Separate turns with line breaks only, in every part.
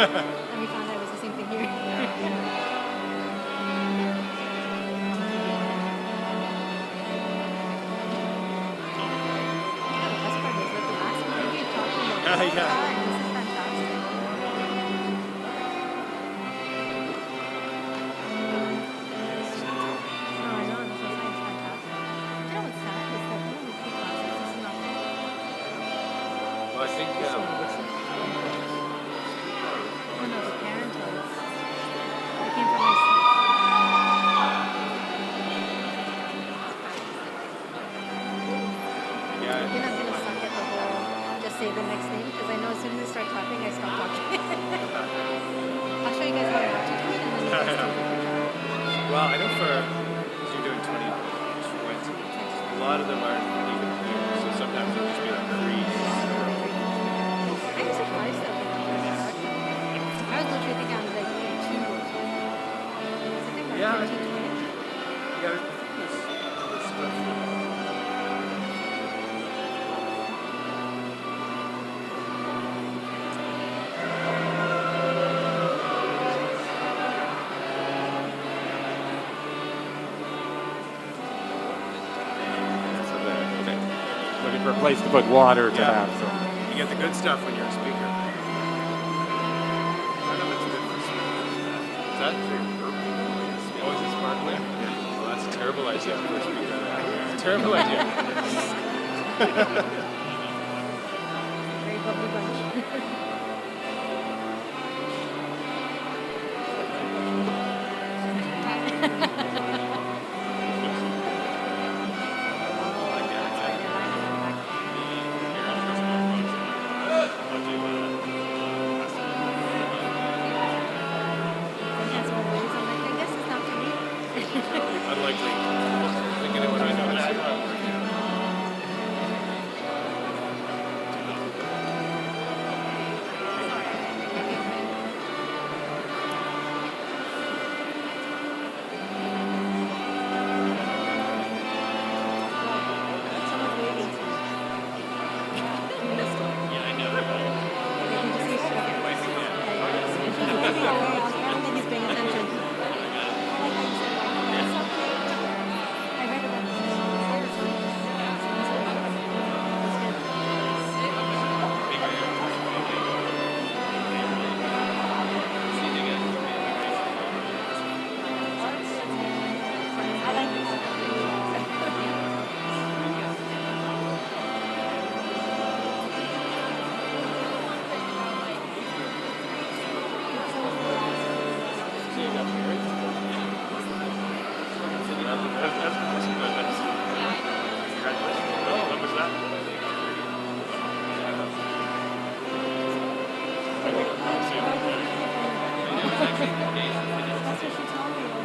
And we found out it was the same thing here. Say the next name because I know as soon as
Well, I know because you're doing 2020, a lot of them aren't even here, so sometimes it'll just be like 3 in a row.
I'm surprised though. I was literally thinking I was like 2. I think we're
Yeah,
15, 20.
Yeah, there's stuff. Okay.
Looking for a place to put water to
Yeah.
have. So.
You get the good stuff when you're a speaker. I know it's good for speakers. Is that oh, is it sparkling? Yeah. Well, that's a terrible idea for a speaker. It's a terrible idea.
Very bubbly bunch.
Unlikely. Thinking it when I notice it.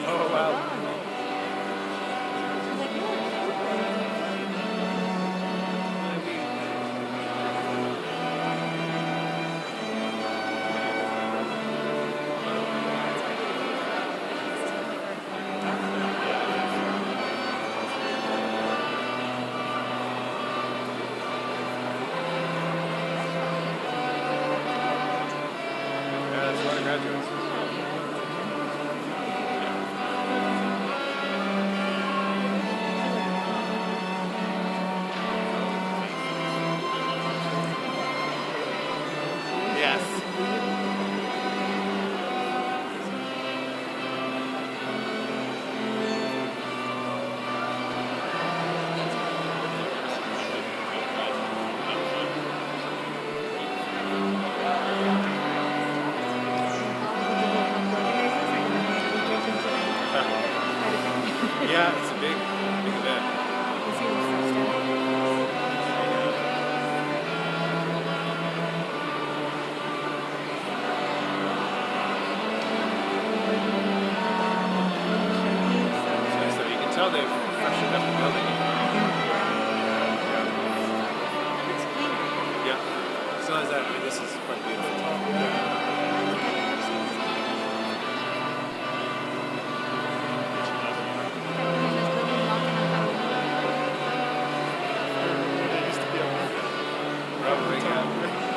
Oh, wow. Yeah, that's a lot of graduates. Yes. Yeah, it's a big event. So you can tell they've freshened up the building. Yeah. So is that, I mean, this is quite beautiful. Probably, yeah.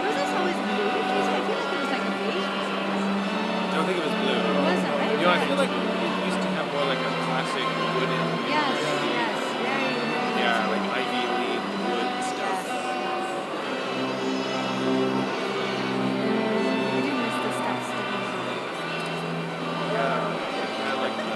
Was this always blue? I feel like it was like a beige.
I don't think it was blue.
It wasn't, right?
You know, I feel like it used to have more like a classic wooden.
Yes, yes, very.
Yeah, like Ivy League wood stuff.
I do miss the steps sticking out.
Yeah, I like that.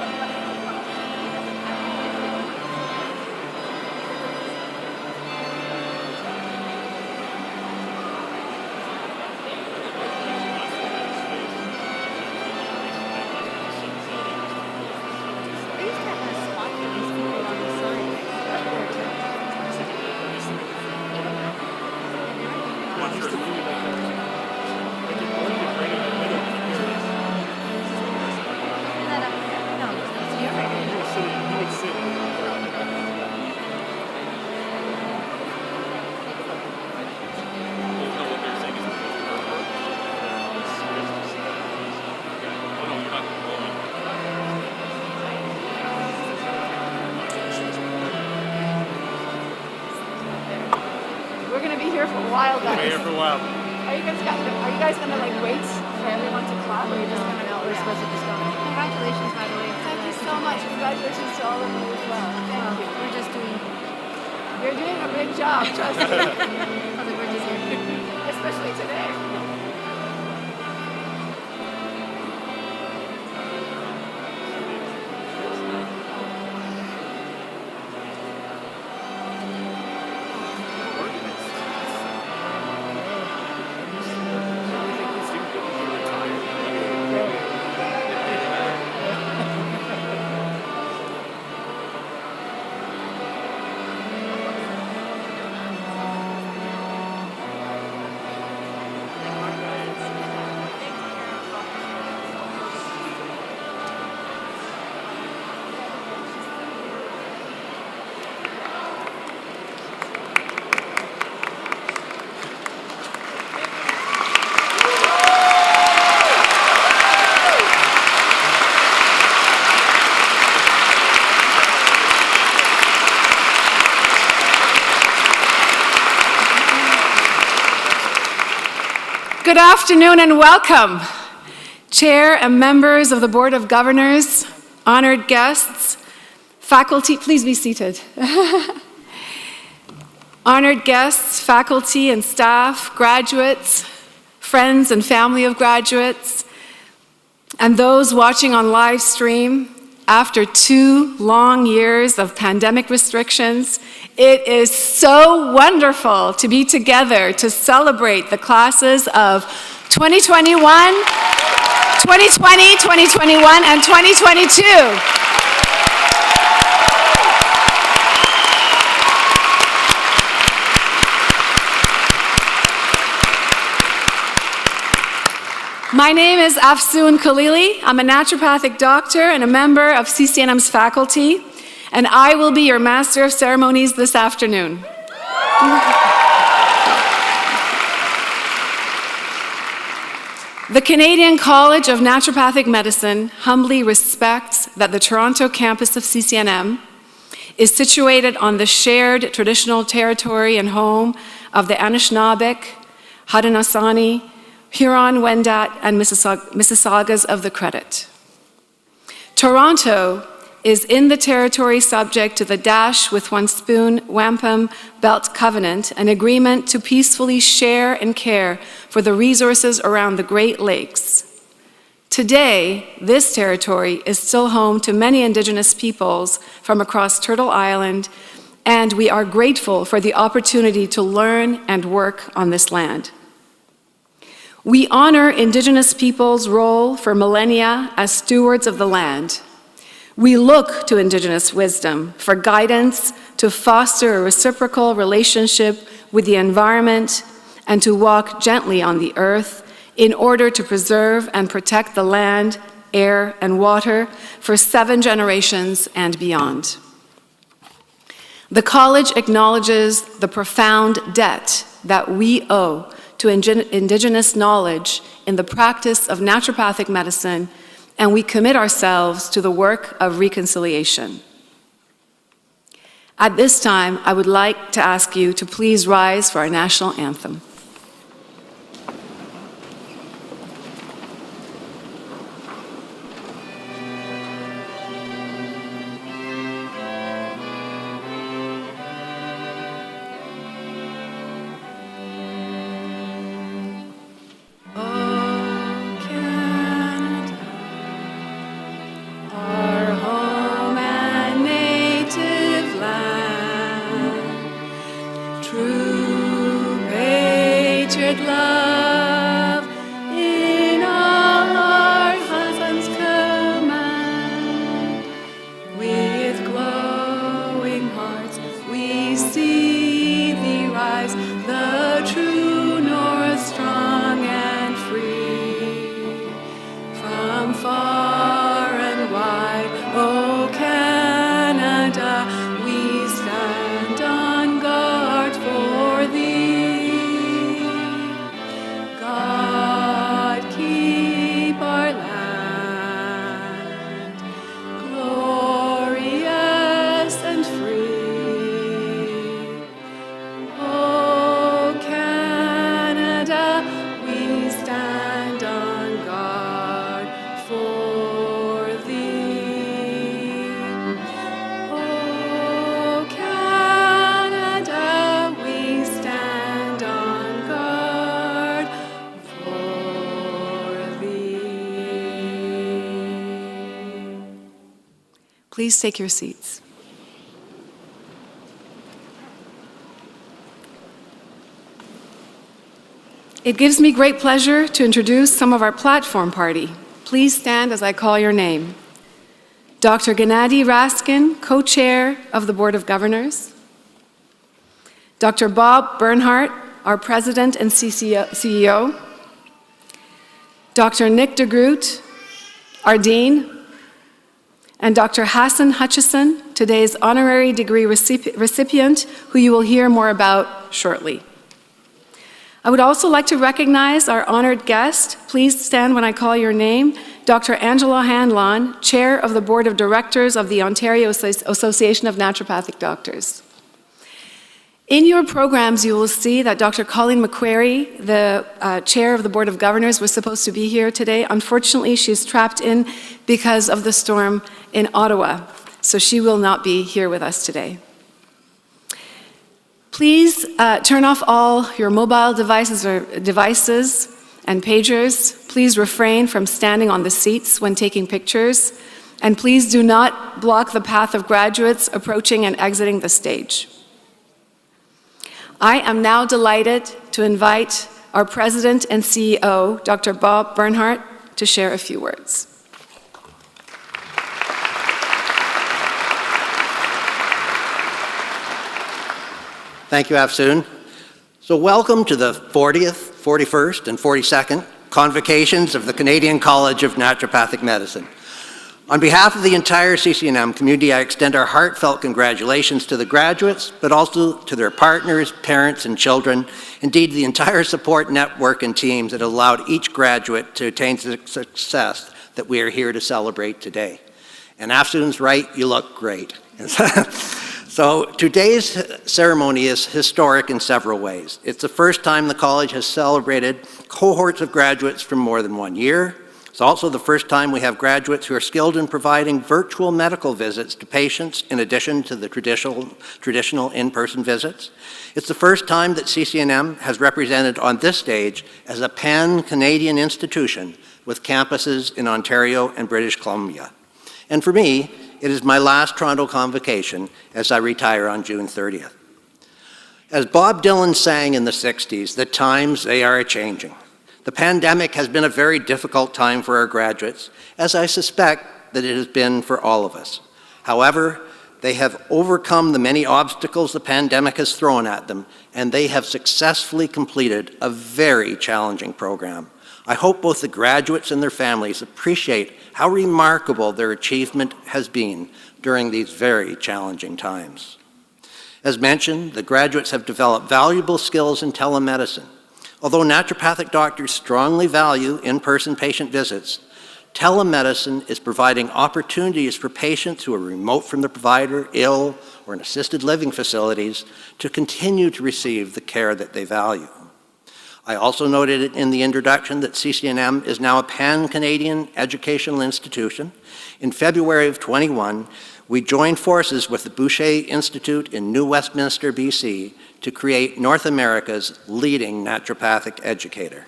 here for a while,
We'll be
guys.
here for a while.
Are you guys gonna like wait for everyone to clap, or are you just gonna
No, we're supposed to just go. Congratulations, by the way.
Thank you so much. Congratulations to all of you as well. Thank you.
We're just doing.
You're doing a great job, trust me.
We're just here.
Especially today. Good afternoon and welcome, Chair and members of the Board of Governors, honored guests, faculty, please be seated. Honored guests, faculty and staff, graduates, friends and family of graduates, and those watching on live stream. After 2 long years of pandemic restrictions, it is so wonderful to be together to celebrate the classes of 2021, 2020, 2021, and 2022. My name is Afsoon Khalili. I'm a naturopathic doctor and a member of CCNM's faculty, and I will be your Master of Ceremonies this afternoon. The Canadian College of Naturopathic Medicine humbly respects that the Toronto campus of CCNM is situated on the shared traditional territory and home of the Anishinaabeg, Haudenosaunee, Huron-Wendat, and Mississaugas of the Credit. Toronto is in the territory subject to the Dash with One Spoon Wampum Belt Covenant, an agreement to peacefully share and care for the resources around the Great Lakes. Today, this territory is still home to many Indigenous peoples from across Turtle Island, and we are grateful for the opportunity to learn and work on this land. We honor Indigenous peoples' role for millennia as stewards of the land. We look to Indigenous wisdom for guidance to foster a reciprocal relationship with the environment and to walk gently on the earth in order to preserve and protect the land, air, and water for 7 generations and beyond. The college acknowledges the profound debt that we owe to Indigenous knowledge in the practice of naturopathic medicine, and we commit ourselves to the work of reconciliation. At this time, I would like to ask you to please rise for our national anthem. True Please take your seats. It gives me great pleasure to introduce some of our platform party. Please stand as I call your name. Dr. Gennady Raskin, co-chair of the Board of Governors. Dr. Bob Bernhardt, our president and CEO. Dr. Nick de Groot, our dean. And Dr. Hassan Hutchison, today's honorary degree recipient, who you will hear more about shortly. I would also like to recognize our honored guest. Please stand when I call your name. Dr. Angela Hanlon, Chair of the Board of Directors of the Ontario Association of Naturopathic Doctors. In your programs, you will see that Dr. Colleen McQuarrie, the Chair of the Board of Governors, was supposed to be here today. Unfortunately, she's trapped in because of the storm in Ottawa, so she will not be here with us today. Please turn off all your mobile devices and pagers. Please refrain from standing on the seats when taking pictures. And please do not block the path of graduates approaching and exiting the stage. I am now delighted to invite our President and CEO, Dr. Bob Bernhardt, to share a few words.
Thank you, Afsoon. So welcome to the 40th, 41st, and 42nd Convocations of the Canadian College of Naturopathic Medicine. On behalf of the entire CCNM community, I extend our heartfelt congratulations to the graduates, but also to their partners, parents, and children, indeed the entire support network and teams that allowed each graduate to attain the success that we are here to celebrate today. And Afsoon's right, you look great. So today's ceremony is historic in several ways. It's the first time the college has celebrated cohorts of graduates from more than 1 year. It's also the first time we have graduates who are skilled in providing virtual medical visits to patients in addition to the traditional in-person visits. It's the first time that CCNM has represented on this stage as a pan-Canadian institution with campuses in Ontario and British Columbia. And for me, it is my last Toronto convocation as I retire on June 30th. As Bob Dylan sang in the 60s, the times, they are a-changing. The pandemic has been a very difficult time for our graduates, as I suspect that it has been for all of us. However, they have overcome the many obstacles the pandemic has thrown at them, and they have successfully completed a very challenging program. I hope both the graduates and their families appreciate how remarkable their achievement has been during these very challenging times. As mentioned, the graduates have developed valuable skills in telemedicine. Although naturopathic doctors strongly value in-person patient visits, telemedicine is providing opportunities for patients who are remote from their provider, ill, or in assisted living facilities to continue to receive the care that they value. I also noted in the introduction that CCNM is now a pan-Canadian educational institution. In February of 21, we joined forces with the Boucher Institute in New Westminster, BC, to create North America's leading naturopathic educator.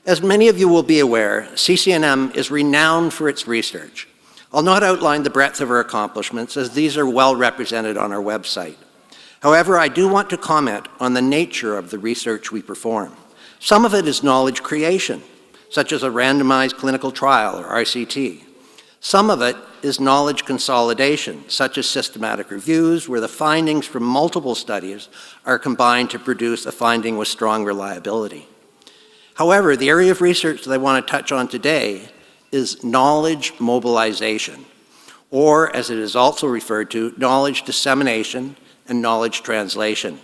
As many of you will be aware, CCNM is renowned for its research. I'll not outline the breadth of our accomplishments, as these are well represented on our website. However, I do want to comment on the nature of the research we perform. Some of it is knowledge creation, such as a randomized clinical trial, or RCT. Some of it is knowledge consolidation, such as systematic reviews, where the findings from multiple studies are combined to produce a finding with strong reliability. However, the area of research that I want to touch on today is knowledge mobilization, or as it is also referred to, knowledge dissemination and knowledge translation.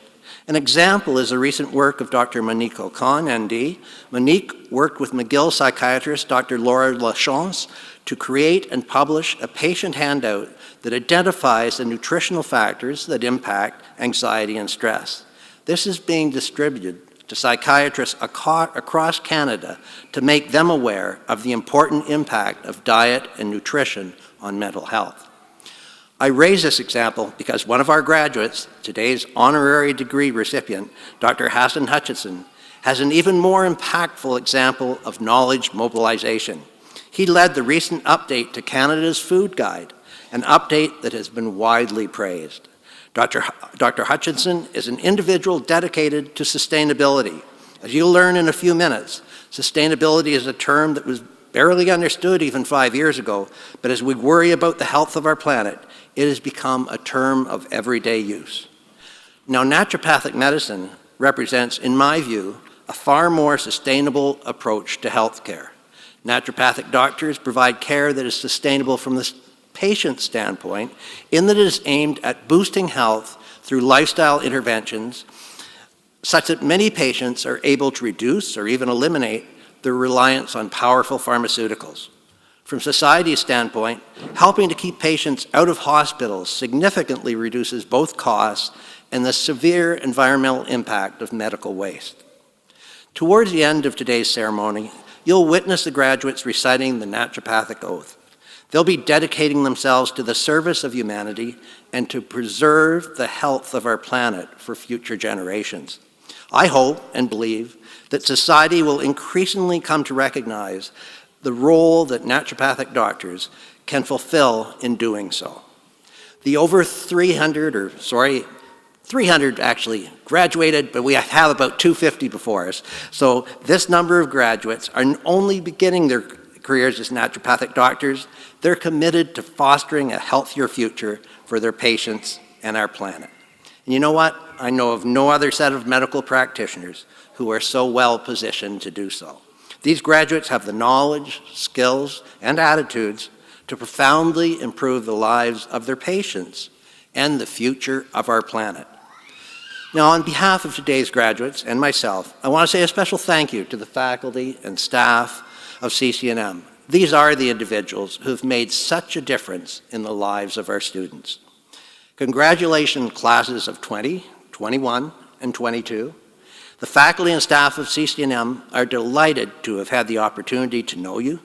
An example is the recent work of Dr. Monique Ocon, ND. Monique worked with McGill psychiatrist Dr. Laura Lachance to create and publish a patient handout that identifies the nutritional factors that impact anxiety and stress. This is being distributed to psychiatrists across Canada to make them aware of the important impact of diet and nutrition on mental health. I raise this example because one of our graduates, today's honorary degree recipient, Dr. Hassan Hutchison, has an even more impactful example of knowledge mobilization. He led the recent update to Canada's Food Guide an update that has been widely praised. Dr. Hutchinson is an individual dedicated to sustainability. As you'll learn in a few minutes, sustainability is a term that was barely understood even 5 years ago, but as we worry about the health of our planet, it has become a term of everyday use. Now, naturopathic medicine represents, in my view, a far more sustainable approach to healthcare. Naturopathic doctors provide care that is sustainable from the patient standpoint, in that it is aimed at boosting health through lifestyle interventions, such that many patients are able to reduce or even eliminate their reliance on powerful pharmaceuticals. From society's standpoint, helping to keep patients out of hospitals significantly reduces both costs and the severe environmental impact of medical waste. Towards the end of today's ceremony, you'll witness the graduates reciting the naturopathic oath. They'll be dedicating themselves to the service of humanity and to preserve the health of our planet for future generations. I hope and believe that society will increasingly come to recognize the role that naturopathic doctors can fulfill in doing so. The over 300 actually graduated, but we have about 250 before us. So this number of graduates are only beginning their careers as naturopathic doctors. They're committed to fostering a healthier future for their patients and our planet. And you know what? I know of no other set of medical practitioners who are so well positioned to do so. These graduates have the knowledge, skills, and attitudes to profoundly improve the lives of their patients and the future of our planet. Now, on behalf of today's graduates and myself, I want to say a special thank you to the faculty and staff of CCNM. These are the individuals who have made such a difference in the lives of our students. Congratulations, classes of 20, 21, and 22. The faculty and staff of CCNM are delighted to have had the opportunity to know you.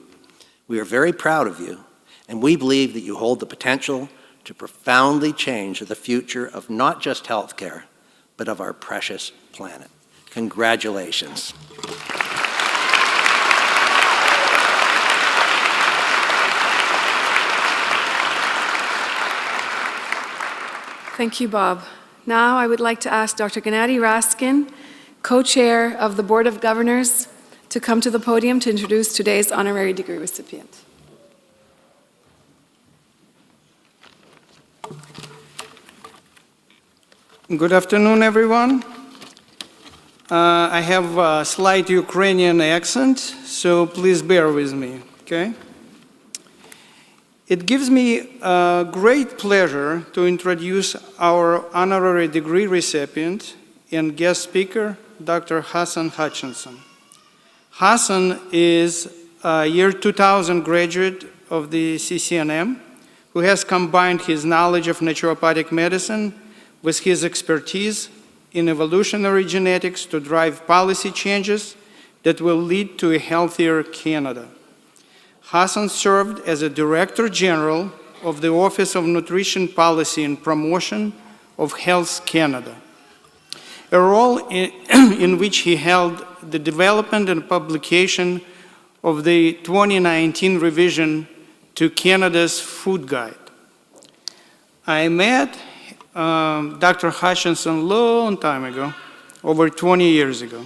We are very proud of you, and we believe that you hold the potential to profoundly change the future of not just healthcare, but of our precious planet. Congratulations.
Thank you, Bob. Now I would like to ask Dr. Gennady Raskin, co-chair of the Board of Governors, to come to the podium to introduce today's honorary degree recipient.
Good afternoon, everyone. I have a slight Ukrainian accent, so please bear with me, okay? It gives me great pleasure to introduce our honorary degree recipient and guest speaker, Dr. Hassan Hutchinson. Hassan is a year 2000 graduate of the CCNM who has combined his knowledge of naturopathic medicine with his expertise in evolutionary genetics to drive policy changes that will lead to a healthier Canada. Hassan served as a Director General of the Office of Nutrition Policy and Promotion of Health Canada, a role in which he held the development and publication of the 2019 revision to Canada's Food Guide. I met Dr. Hutchinson a long time ago, over 20 years ago,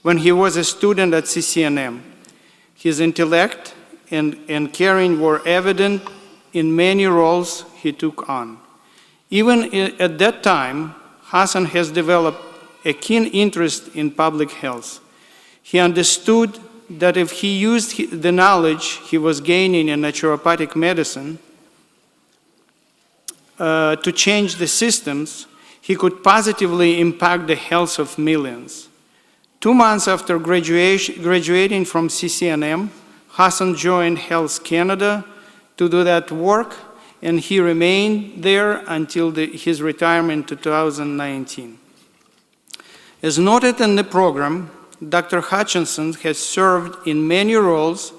when he was a student at CCNM. His intellect and caring were evident in many roles he took on. Even at that time, Hassan has developed a keen interest in public health. He understood that if he used the knowledge he was gaining in naturopathic medicine to change the systems, he could positively impact the health of millions. 2 months after graduating from CCNM, Hassan joined Health Canada to do that work, and he remained there until his retirement in 2019. As noted in the program, Dr. Hutchinson has served in many roles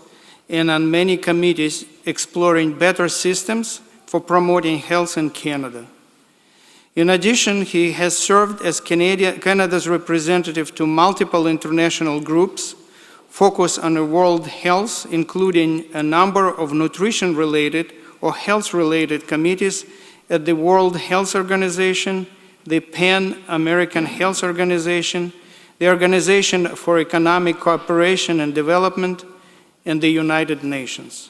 and on many committees exploring better systems for promoting health in Canada. In addition, he has served as Canada's representative to multiple international groups focused on world health, including a number of nutrition-related or health-related committees at the World Health Organization, the Pan American Health Organization, the Organization for Economic Cooperation and Development, and the United Nations.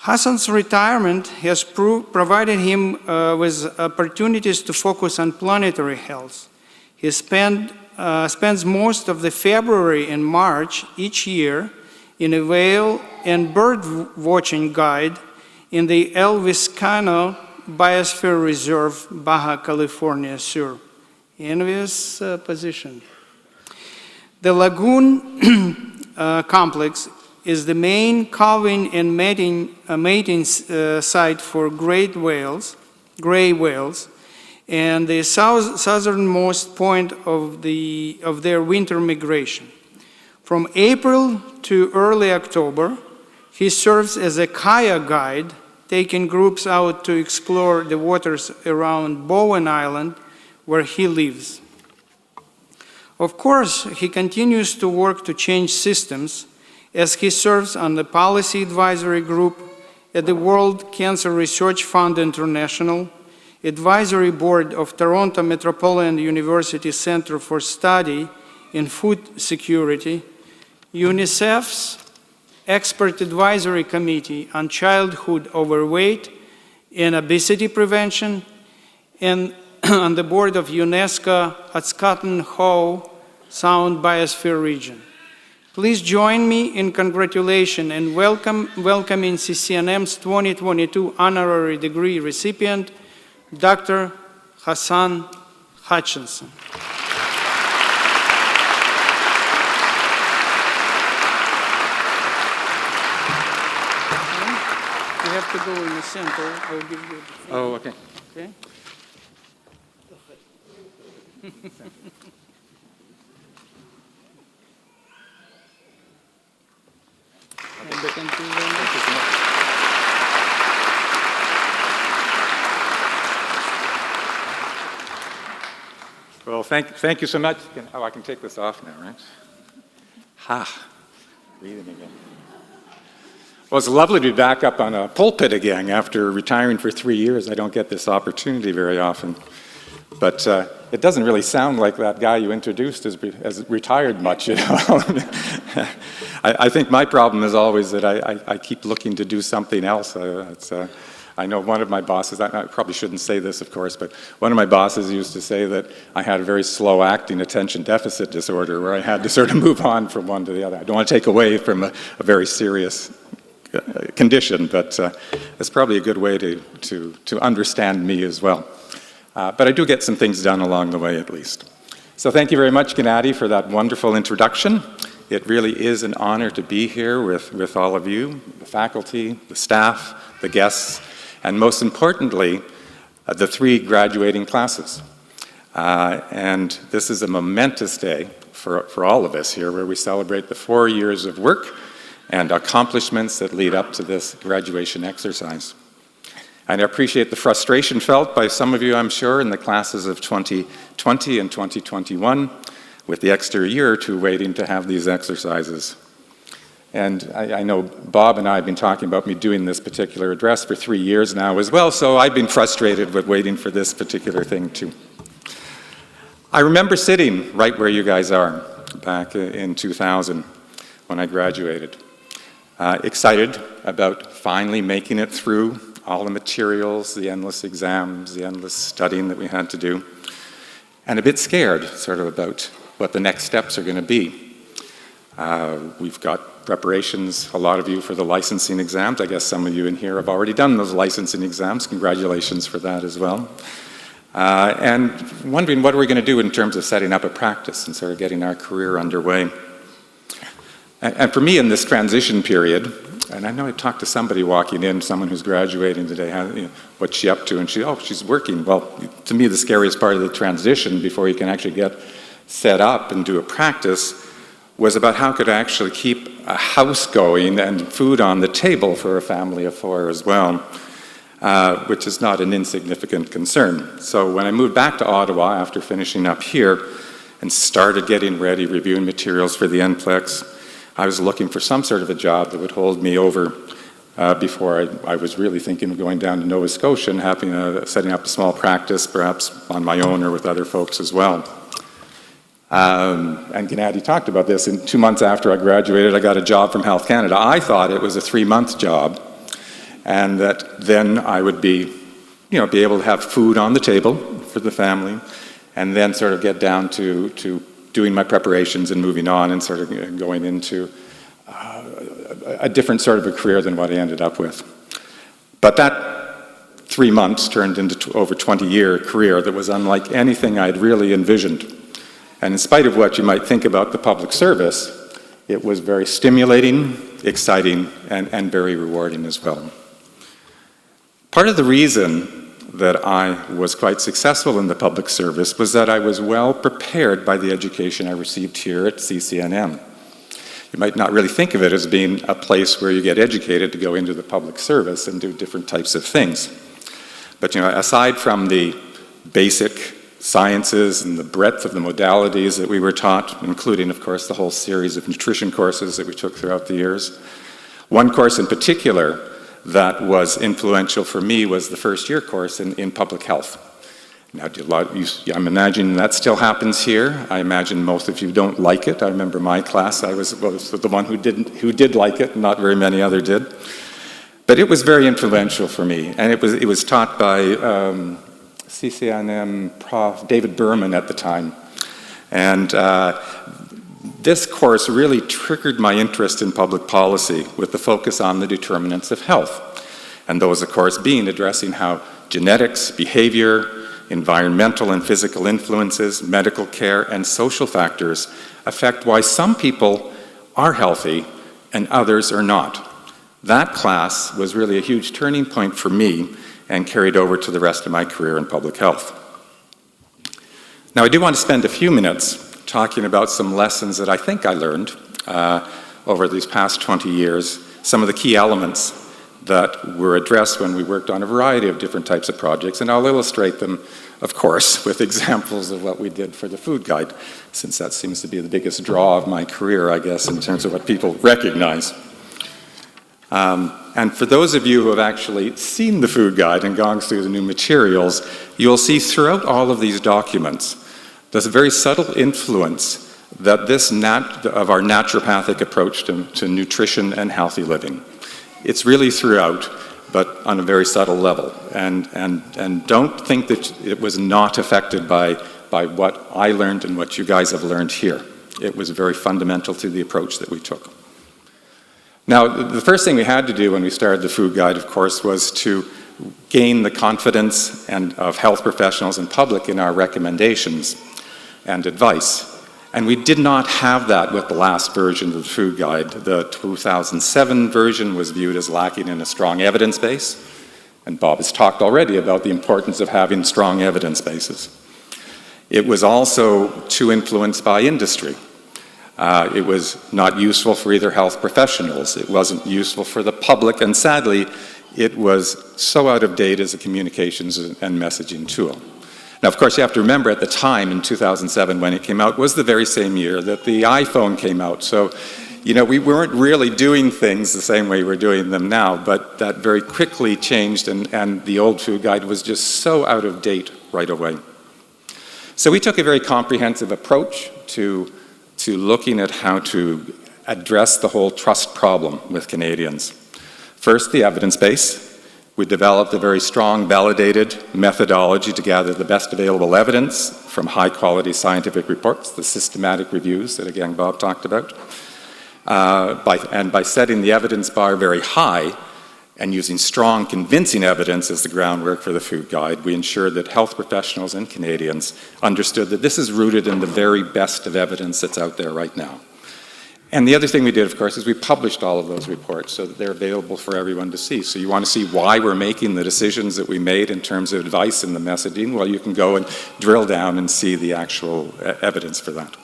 Hassan's retirement has provided him with opportunities to focus on planetary health. He spends most of the February and March each year in a whale and bird watching guide in the El Viscano Biosphere Reserve, Baja California Sur. Envious position. The lagoon complex is the main calving and mating site for gray whales, and the southernmost point of their winter migration. From April to early October, he serves as a kayak guide, taking groups out to explore the waters around Bowen Island, where he lives. Of course, he continues to work to change systems, as he serves on the Policy Advisory Group at the World Cancer Research Fund International, Advisory Board of Toronto Metropolitan University Centre for Study in Food Security, UNICEF's Expert Advisory Committee on Childhood Overweight and Obesity Prevention, and on the board of UNESCO Atskatan Howe Sound Biosphere Region. Please join me in congratulations and welcoming CCNM's 2022 honorary degree recipient, Dr. Hassan Hutchinson. You have to go in the center. I'll give you the
Oh, okay.
Okay? Thank you very much.
Well, thank you so much. Oh, I can take this off now, right? Ha, breathing again. Well, it's lovely to be back up on a pulpit again after retiring for 3 years. I don't get this opportunity very often. But it doesn't really sound like that guy you introduced has retired much, you know. I think my problem is always that I keep looking to do something else. I know one of my bosses, I probably shouldn't say this, of course, but one of my bosses used to say that I had a very slow-acting attention deficit disorder where I had to sort of move on from one to the other. I don't want to take away from a very serious condition, but it's probably a good way to understand me as well. But I do get some things done along the way, at least. So thank you very much, Gennady, for that wonderful introduction. It really is an honor to be here with all of you, the faculty, the staff, the guests, and most importantly, the 3 graduating classes. And this is a momentous day for all of us here, where we celebrate the 4 years of work and accomplishments that lead up to this graduation exercise. And I appreciate the frustration felt by some of you, I'm sure, in the classes of 2020 and 2021, with the extra year or 2 waiting to have these exercises. And I know Bob and I have been talking about me doing this particular address for 3 years now as well, so I've been frustrated with waiting for this particular thing too. I remember sitting right where you guys are back in 2000 when I graduated, excited about finally making it through all the materials, the endless exams, the endless studying that we had to do, and a bit scared sort of about what the next steps are going to be. We've got preparations, a lot of you, for the licensing exams. I guess some of you in here have already done those licensing exams. Congratulations for that as well. And wondering what are we going to do in terms of setting up a practice and sort of getting our career underway. And for me in this transition period, and I know I talked to somebody walking in, someone who's graduating today, what's she up to? And she's working. Well, to me, the scariest part of the transition before you can actually get set up and do a practice was about how could I actually keep a house going and food on the table for a family of 4 as well, which is not an insignificant concern. So when I moved back to Ottawa after finishing up here and started getting ready, reviewing materials for the NCLEX, I was looking for some sort of a job that would hold me over before I was really thinking of going down to Nova Scotia and setting up a small practice, perhaps on my own or with other folks as well. And Gennady talked about this. And 2 months after I graduated, I got a job from Health Canada. I thought it was a 3-month job, and that then I would be able to have food on the table for the family, and then sort of get down to doing my preparations and moving on and sort of going into a different sort of a career than what I ended up with. But that 3 months turned into over 20-year career that was unlike anything I'd really envisioned. And in spite of what you might think about the public service, it was very stimulating, exciting, and very rewarding as well. Part of the reason that I was quite successful in the public service was that I was well prepared by the education I received here at CCNM. You might not really think of it as being a place where you get educated to go into the public service and do different types of things. But aside from the basic sciences and the breadth of the modalities that we were taught, including, of course, the whole series of nutrition courses that we took throughout the years, one course in particular that was influential for me was the first-year course in public health. Now, I'm imagining that still happens here. I imagine most of you don't like it. I remember my class, I was the one who did like it, not very many others did. But it was very influential for me, and it was taught by CCNM Prof. David Berman at the time. And this course really triggered my interest in public policy with the focus on the determinants of health. And those, of course, being addressing how genetics, behavior, environmental and physical influences, medical care, and social factors affect why some people are healthy and others are not. That class was really a huge turning point for me and carried over to the rest of my career in public health. Now, I do want to spend a few minutes talking about some lessons that I think I learned over these past 20 years, some of the key elements that were addressed when we worked on a variety of different types of projects, and I'll illustrate them, of course, with examples of what we did for the food guide, since that seems to be the biggest draw of my career, I guess, in terms of what people recognize. And for those of you who have actually seen the food guide and gone through the new materials, you'll see throughout all of these documents, there's a very subtle influence that of our naturopathic approach to nutrition and healthy living. It's really throughout, but on a very subtle level. And don't think that it was not affected by what I learned and what you guys have learned here. It was very fundamental to the approach that we took. Now, the first thing we had to do when we started the food guide, of course, was to gain the confidence of health professionals and public in our recommendations and advice. And we did not have that with the last version of the food guide. The 2007 version was viewed as lacking in a strong evidence base. And Bob has talked already about the importance of having strong evidence bases. It was also too influenced by industry. It was not useful for either health professionals. It wasn't useful for the public. And sadly, it was so out of date as a communications and messaging tool. Now, of course, you have to remember at the time in 2007 when it came out was the very same year that the iPhone came out. So, we weren't really doing things the same way we're doing them now, but that very quickly changed and the old food guide was just so out of date right away. So we took a very comprehensive approach to looking at how to address the whole trust problem with Canadians. First, the evidence base. We developed a very strong, validated methodology to gather the best available evidence from high-quality scientific reports, the systematic reviews that, again, Bob talked about. By setting the evidence bar very high and using strong, convincing evidence as the groundwork for the food guide, we ensured that health professionals and Canadians understood that this is rooted in the very best of evidence that's out there right now. And the other thing we did, of course, is we published all of those reports so that they're available for everyone to see. So you want to see why we're making the decisions that we made in terms of advice and the messaging, well, you can go and drill down and see the actual evidence for that.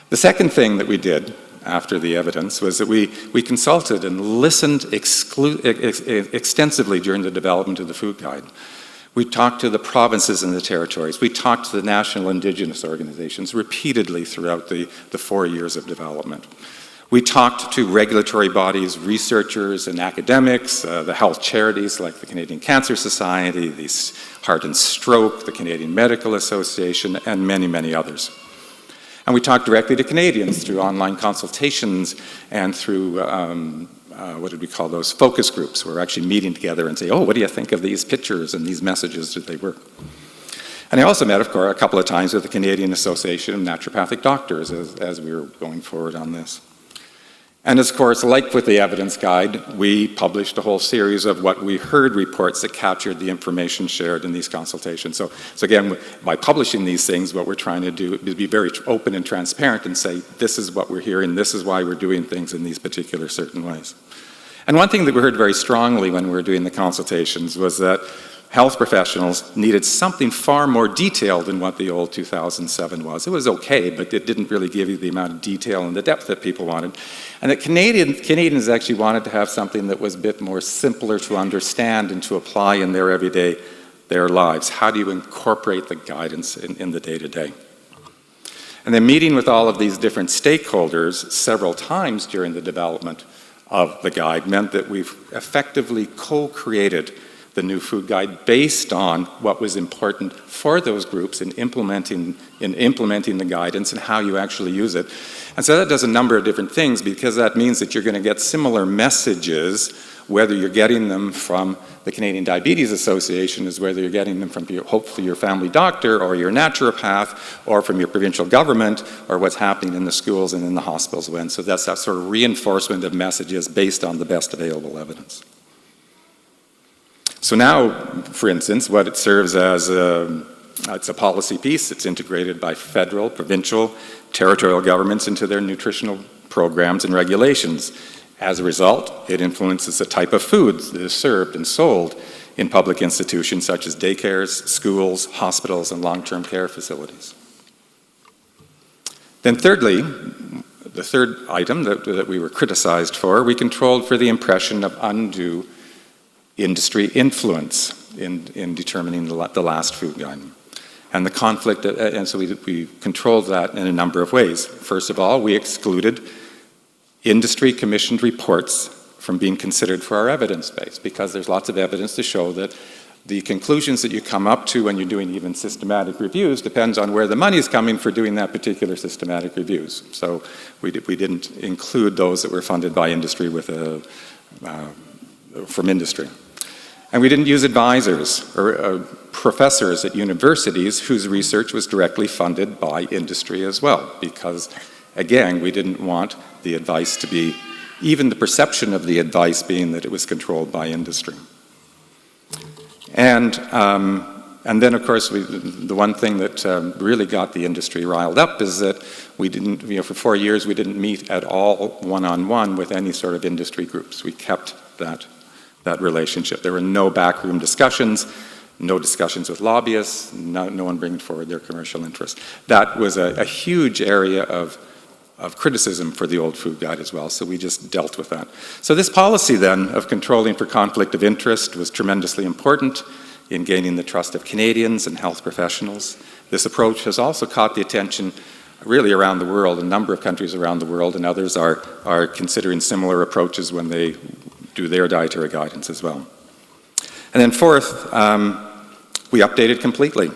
The second thing that we did after the evidence was that we consulted and listened extensively during the development of the food guide. We talked to the provinces and the territories. We talked to the national Indigenous organizations repeatedly throughout the 4 years of development. We talked to regulatory bodies, researchers and academics, the health charities like the Canadian Cancer Society, the Heart and Stroke, the Canadian Medical Association, and many, many others. And we talked directly to Canadians through online consultations and through, what did we call those, focus groups, where we're actually meeting together and say, oh, what do you think of these pictures and these messages? Did they work? And I also met, of course, a couple of times with the Canadian Association of Naturopathic Doctors as we were going forward on this. And of course, like with the evidence guide, we published a whole series of what we heard reports that captured the information shared in these consultations. So again, by publishing these things, what we're trying to do is be very open and transparent and say, this is what we're hearing, this is why we're doing things in these particular certain ways. And one thing that we heard very strongly when we were doing the consultations was that health professionals needed something far more detailed than what the old 2007 was. It was okay, but it didn't really give you the amount of detail and the depth that people wanted. And that Canadians actually wanted to have something that was a bit more simpler to understand and to apply in their everyday, their lives. How do you incorporate the guidance in the day-to-day? And then meeting with all of these different stakeholders several times during the development of the guide meant that we've effectively co-created the new food guide based on what was important for those groups in implementing the guidance and how you actually use it. And so that does a number of different things, because that means that you're going to get similar messages, whether you're getting them from the Canadian Diabetes Association, as whether you're getting them from hopefully your family doctor or your naturopath or from your provincial government or what's happening in the schools and in the hospitals when. So that's that sort of reinforcement of messages based on the best available evidence. So now, for instance, what it serves as, it's a policy piece. It's integrated by federal, provincial, territorial governments into their nutritional programs and regulations. As a result, it influences the type of foods that is served and sold in public institutions such as daycares, schools, hospitals, and long-term care facilities. Then thirdly, the third item that we were criticized for, we controlled for the impression of undue industry influence in determining the last food guide. And the conflict, and so we controlled that in a number of ways. First of all, we excluded industry-commissioned reports from being considered for our evidence base, because there's lots of evidence to show that the conclusions that you come up to when you're doing even systematic reviews depends on where the money is coming for doing that particular systematic reviews. So we didn't include those that were funded by industry from industry. And we didn't use advisors or professors at universities whose research was directly funded by industry as well, because, again, we didn't want the advice to be, even the perception of the advice being that it was controlled by industry. And then, of course, the one thing that really got the industry riled up is that we didn't, for 4 years, we didn't meet at all one-on-one with any sort of industry groups. We kept that relationship. There were no backroom discussions, no discussions with lobbyists, no one bringing forward their commercial interests. That was a huge area of criticism for the old food guide as well, so we just dealt with that. So this policy then of controlling for conflict of interest was tremendously important in gaining the trust of Canadians and health professionals. This approach has also caught the attention really around the world. A number of countries around the world and others are considering similar approaches when they do their dietary guidance as well. And then fourth, we updated completely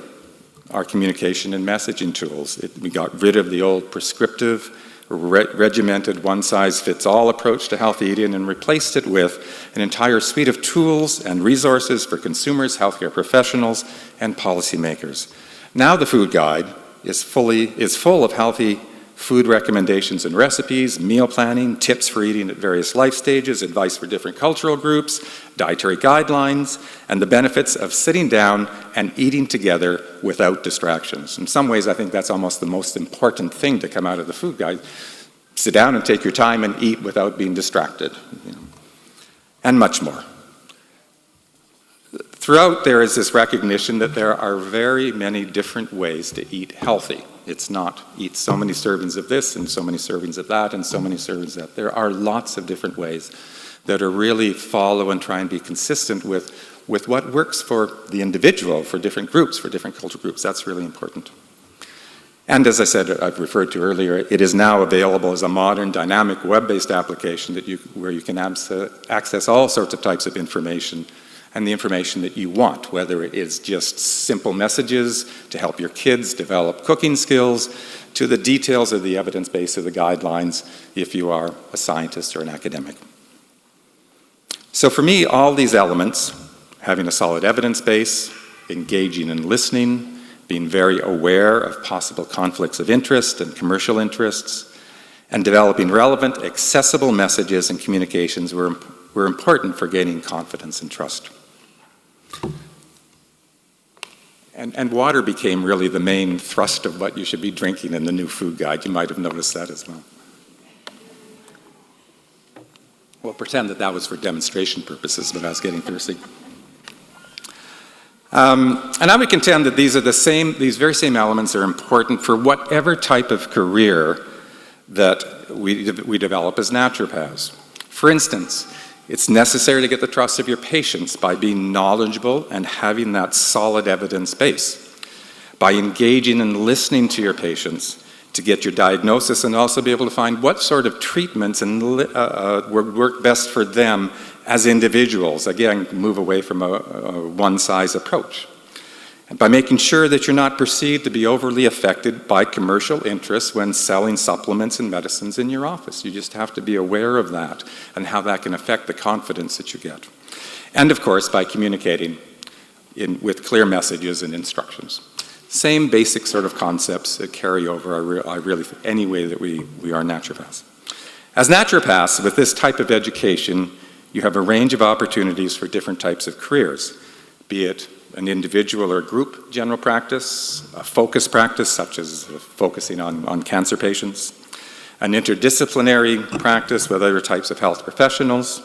our communication and messaging tools. We got rid of the old prescriptive, regimented, one-size-fits-all approach to healthy eating and replaced it with an entire suite of tools and resources for consumers, healthcare professionals, and policymakers. Now the food guide is full of healthy food recommendations and recipes, meal planning, tips for eating at various life stages, advice for different cultural groups, dietary guidelines, and the benefits of sitting down and eating together without distractions. In some ways, I think that's almost the most important thing to come out of the food guide. Sit down and take your time and eat without being distracted, and much more. Throughout, there is this recognition that there are very many different ways to eat healthy. It's not eat so many servings of this and so many servings of that and so many servings of that. There are lots of different ways that are really follow and try and be consistent with what works for the individual, for different groups, for different cultural groups. That's really important. And as I said, I've referred to earlier, it is now available as a modern, dynamic, web-based application where you can access all sorts of types of information and the information that you want, whether it is just simple messages to help your kids develop cooking skills, to the details of the evidence base of the guidelines if you are a scientist or an academic. So for me, all these elements, having a solid evidence base, engaging in listening, being very aware of possible conflicts of interest and commercial interests, and developing relevant, accessible messages and communications were important for gaining confidence and trust. And water became really the main thrust of what you should be drinking in the new food guide. You might have noticed that as well. We'll pretend that that was for demonstration purposes, but I was getting thirsty. And I would contend that these very same elements are important for whatever type of career that we develop as naturopaths. For instance, it's necessary to get the trust of your patients by being knowledgeable and having that solid evidence base, by engaging and listening to your patients to get your diagnosis and also be able to find what sort of treatments work best for them as individuals. Again, move away from a one-size approach. And by making sure that you're not perceived to be overly affected by commercial interests when selling supplements and medicines in your office. You just have to be aware of that and how that can affect the confidence that you get. And of course, by communicating with clear messages and instructions. Same basic sort of concepts that carry over, I really think, any way that we are naturopaths. As naturopaths, with this type of education, you have a range of opportunities for different types of careers, be it an individual or group general practice, a focus practice such as focusing on cancer patients, an interdisciplinary practice with other types of health professionals,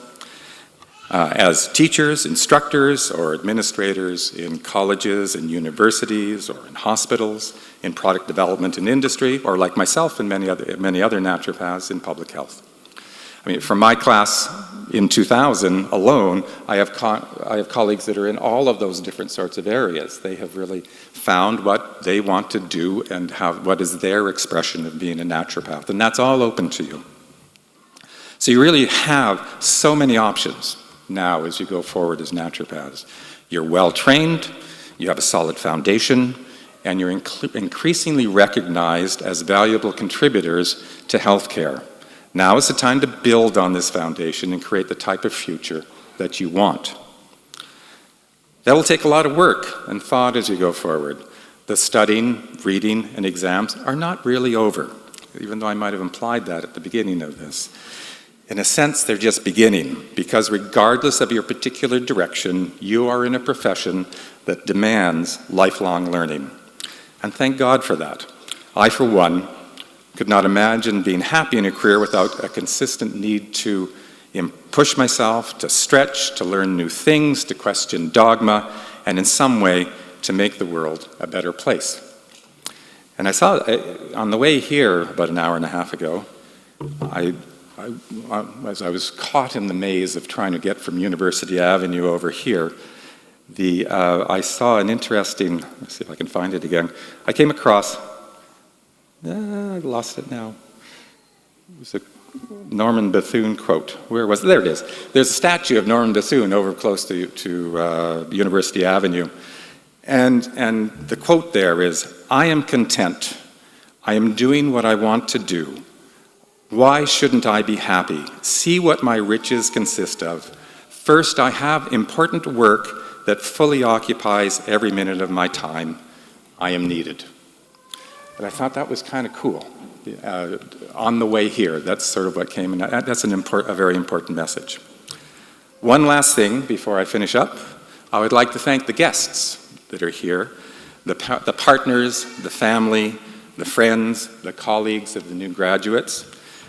as teachers, instructors, or administrators in colleges and universities or in hospitals, in product development and industry, or like myself and many other naturopaths in public health. I mean, from my class in 2000 alone, I have colleagues that are in all of those different sorts of areas. They have really found what they want to do and what is their expression of being a naturopath, and that's all open to you. So you really have so many options now as you go forward as naturopaths. You're well trained, you have a solid foundation, and you're increasingly recognized as valuable contributors to healthcare. Now is the time to build on this foundation and create the type of future that you want. That will take a lot of work and thought as you go forward. The studying, reading, and exams are not really over, even though I might have implied that at the beginning of this. In a sense, they're just beginning, because regardless of your particular direction, you are in a profession that demands lifelong learning. And thank God for that. I, for one, could not imagine being happy in a career without a consistent need to push myself, to stretch, to learn new things, to question dogma, and in some way to make the world a better place. And I saw, on the way here about an hour and a half ago, as I was caught in the maze of trying to get from University Avenue over here, I saw an interesting, let's see if I can find it again. I came across, I lost it now. It was a Norman Bethune quote. Where was it? There it is. There's a statue of Norman Bethune over close to University Avenue. And the quote there is, "I am content. I am doing what I want to do. Why shouldn't I be happy? See what my riches consist of. First, I have important work that fully occupies every minute of my time. I am needed." And I thought that was kind of cool. On the way here, that's sort of what came, and that's a very important message. One last thing before I finish up. I would like to thank the guests that are here, the partners, the family, the friends, the colleagues of the new graduates.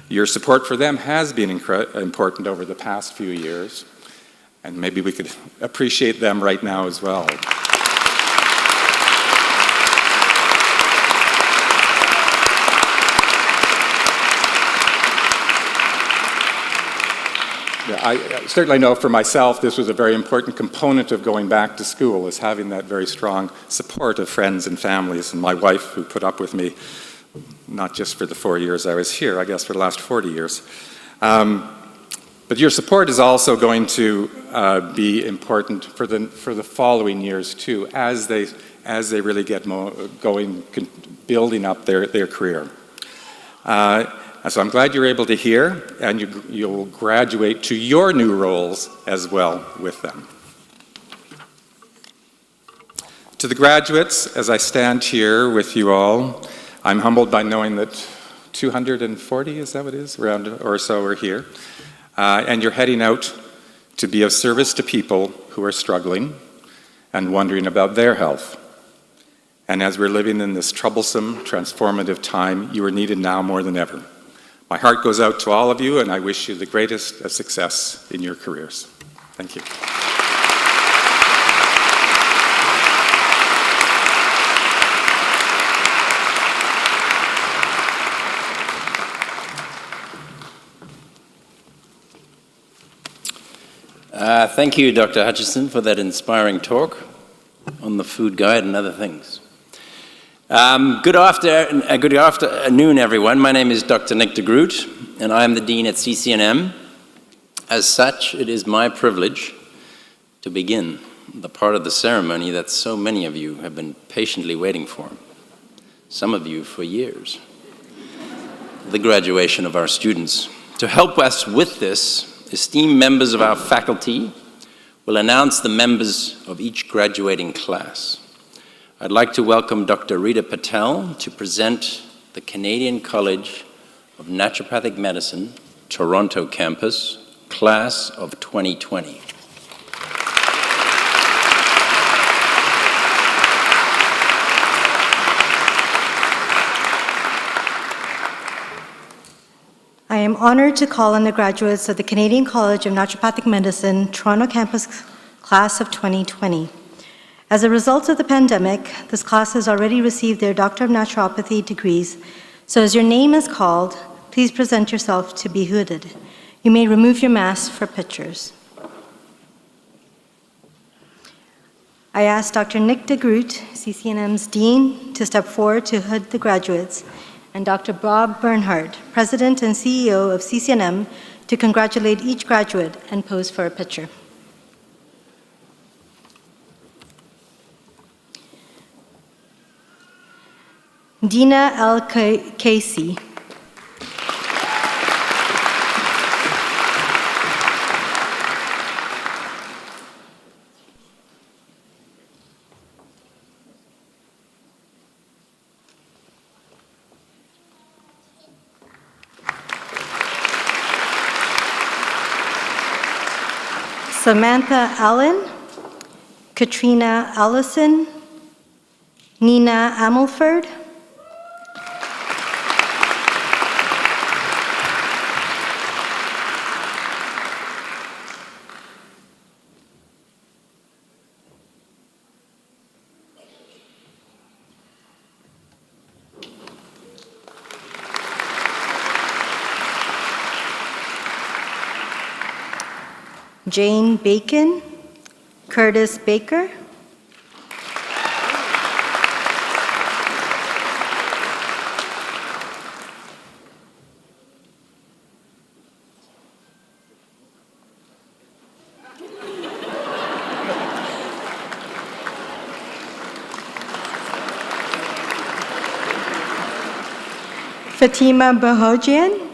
Your support for them has been important over the past few years, and maybe we could appreciate them right now as well. Yeah. I certainly know for myself this was a very important component of going back to school, is having that very strong support of friends and families, and my wife who put up with me, not just for the 4 years I was here, I guess for the last 40 years. But your support is also going to be important for the following years too, as they really get going, building up their career. So I'm glad you're able to hear, and you'll graduate to your new roles as well with them. To the graduates, as I stand here with you all, I'm humbled by knowing that 240, is that what it is, around or so are here. And you're heading out to be of service to people who are struggling and wondering about their health. And as we're living in this troublesome, transformative time, you are needed now more than ever. My heart goes out to all of you, and I wish you the greatest of success in your careers. Thank you.
Thank you, Dr. Hutchison, for that inspiring talk on the food guide and other things. Good afternoon, everyone. My name is Dr. Nick de Groot, and I am the Dean at CCNM. As such, it is my privilege to begin the part of the ceremony that so many of you have been patiently waiting for, some of you for years, the graduation of our students. To help us with this, esteemed members of our faculty will announce the members of each graduating class. I'd like to welcome Dr. Rita Patel to present the Canadian College of Naturopathic Medicine, Toronto campus, class of 2020.
I am honored to call on the graduates of the Canadian College of Naturopathic Medicine, Toronto campus, class of 2020. As a result of the pandemic, this class has already received their Doctor of Naturopathy degrees, so as your name is called, please present yourself to be hooded. You may remove your mask for pictures. I ask Dr. Nick de Groot, CCNM's Dean, to step forward to hood the graduates, and Dr. Bob Bernhardt, President and CEO of CCNM, to congratulate each graduate and pose for a picture. Dina L. Casey. Samantha Allen, Katrina Allison, Nina Amelford, Jane Bacon, Curtis Baker, Fatima Bahojian,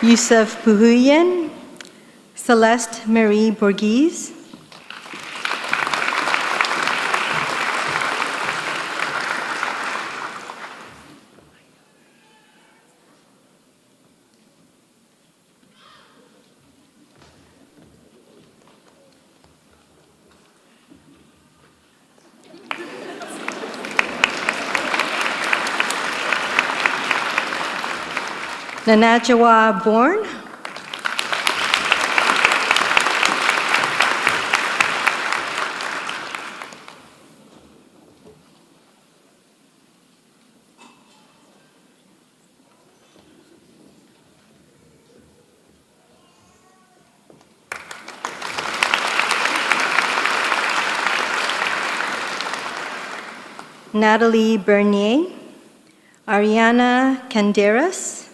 Yusuf Buhuyan, Celeste Marie Borghese, Nanajawa Bourne. Natalie Bernier, Ariana Canderas,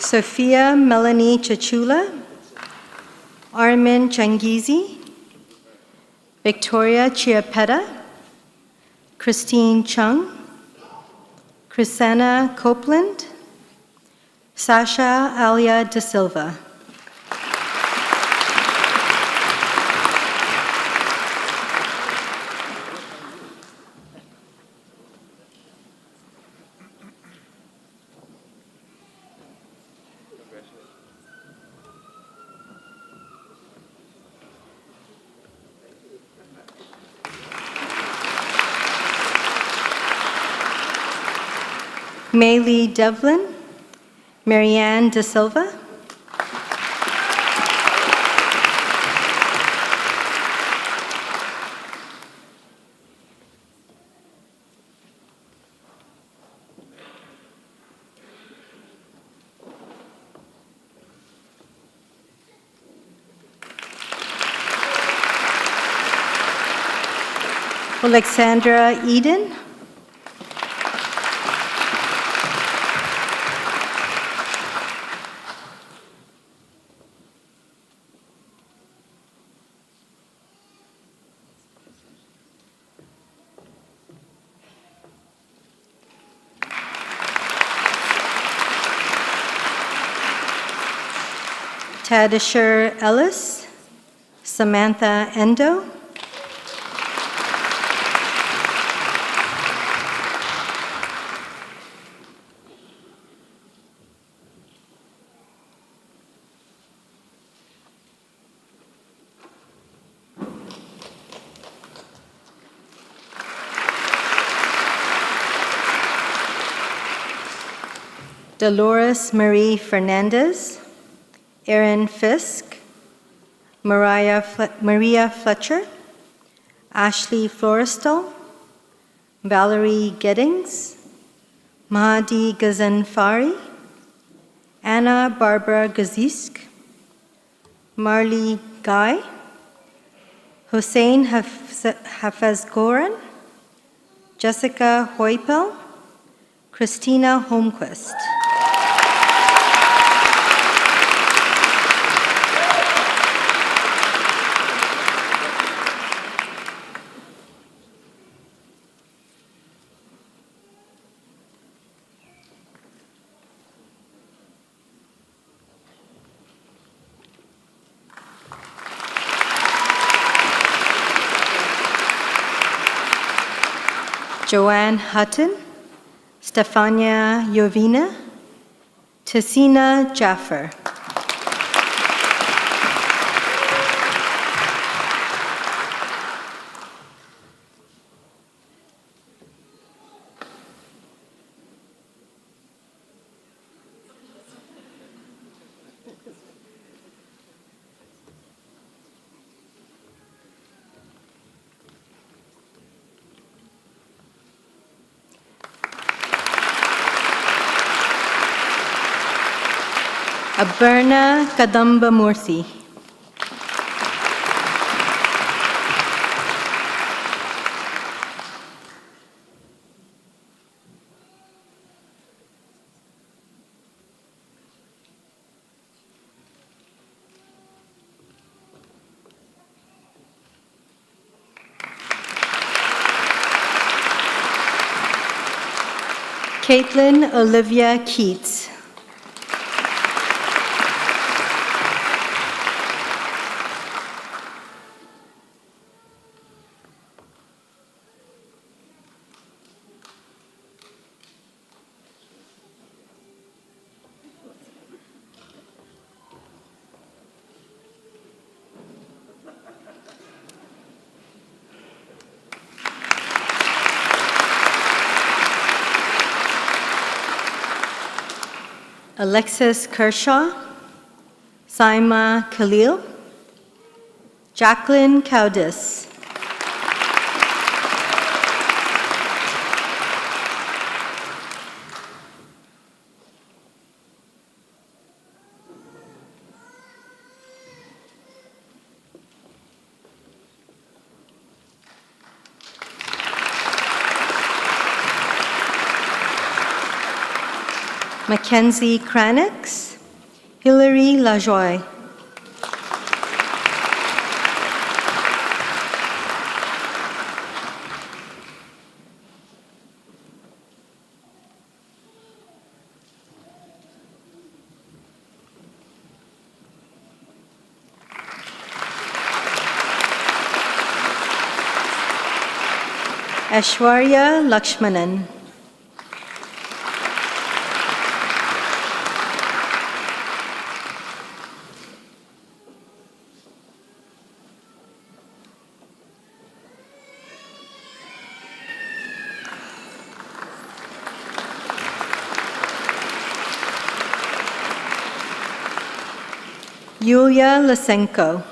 Sophia Melanie Chachula, Armin Changizi, Victoria Chiapetta, Christine Chung, Chrisana Copeland, Sasha Alia De Silva. Maylee Devlin, Marianne De Silva, Alexandra Eden, Tadashir Ellis, Samantha Endo, Dolores Marie Fernandez, Erin Fisk, Maria Fletcher, Ashley Florestal, Valerie Geddings, Mahdi Gazanfari, Anna Barbara Gazisk, Marley Guy, Hossein Hafez Goran, Jessica Hoypel, Christina Holmquist. Joanne Hutton, Stefania Jovina, Tessina Jaffer. Aberna Kadamba Murthy. Caitlin Olivia Keats. Alexis Kershaw, Saima Khalil, Jacqueline Caudis, Mackenzie Cranix, Hilary Lajoie, Aishwarya Lakshmanan, Yulia Lysenko,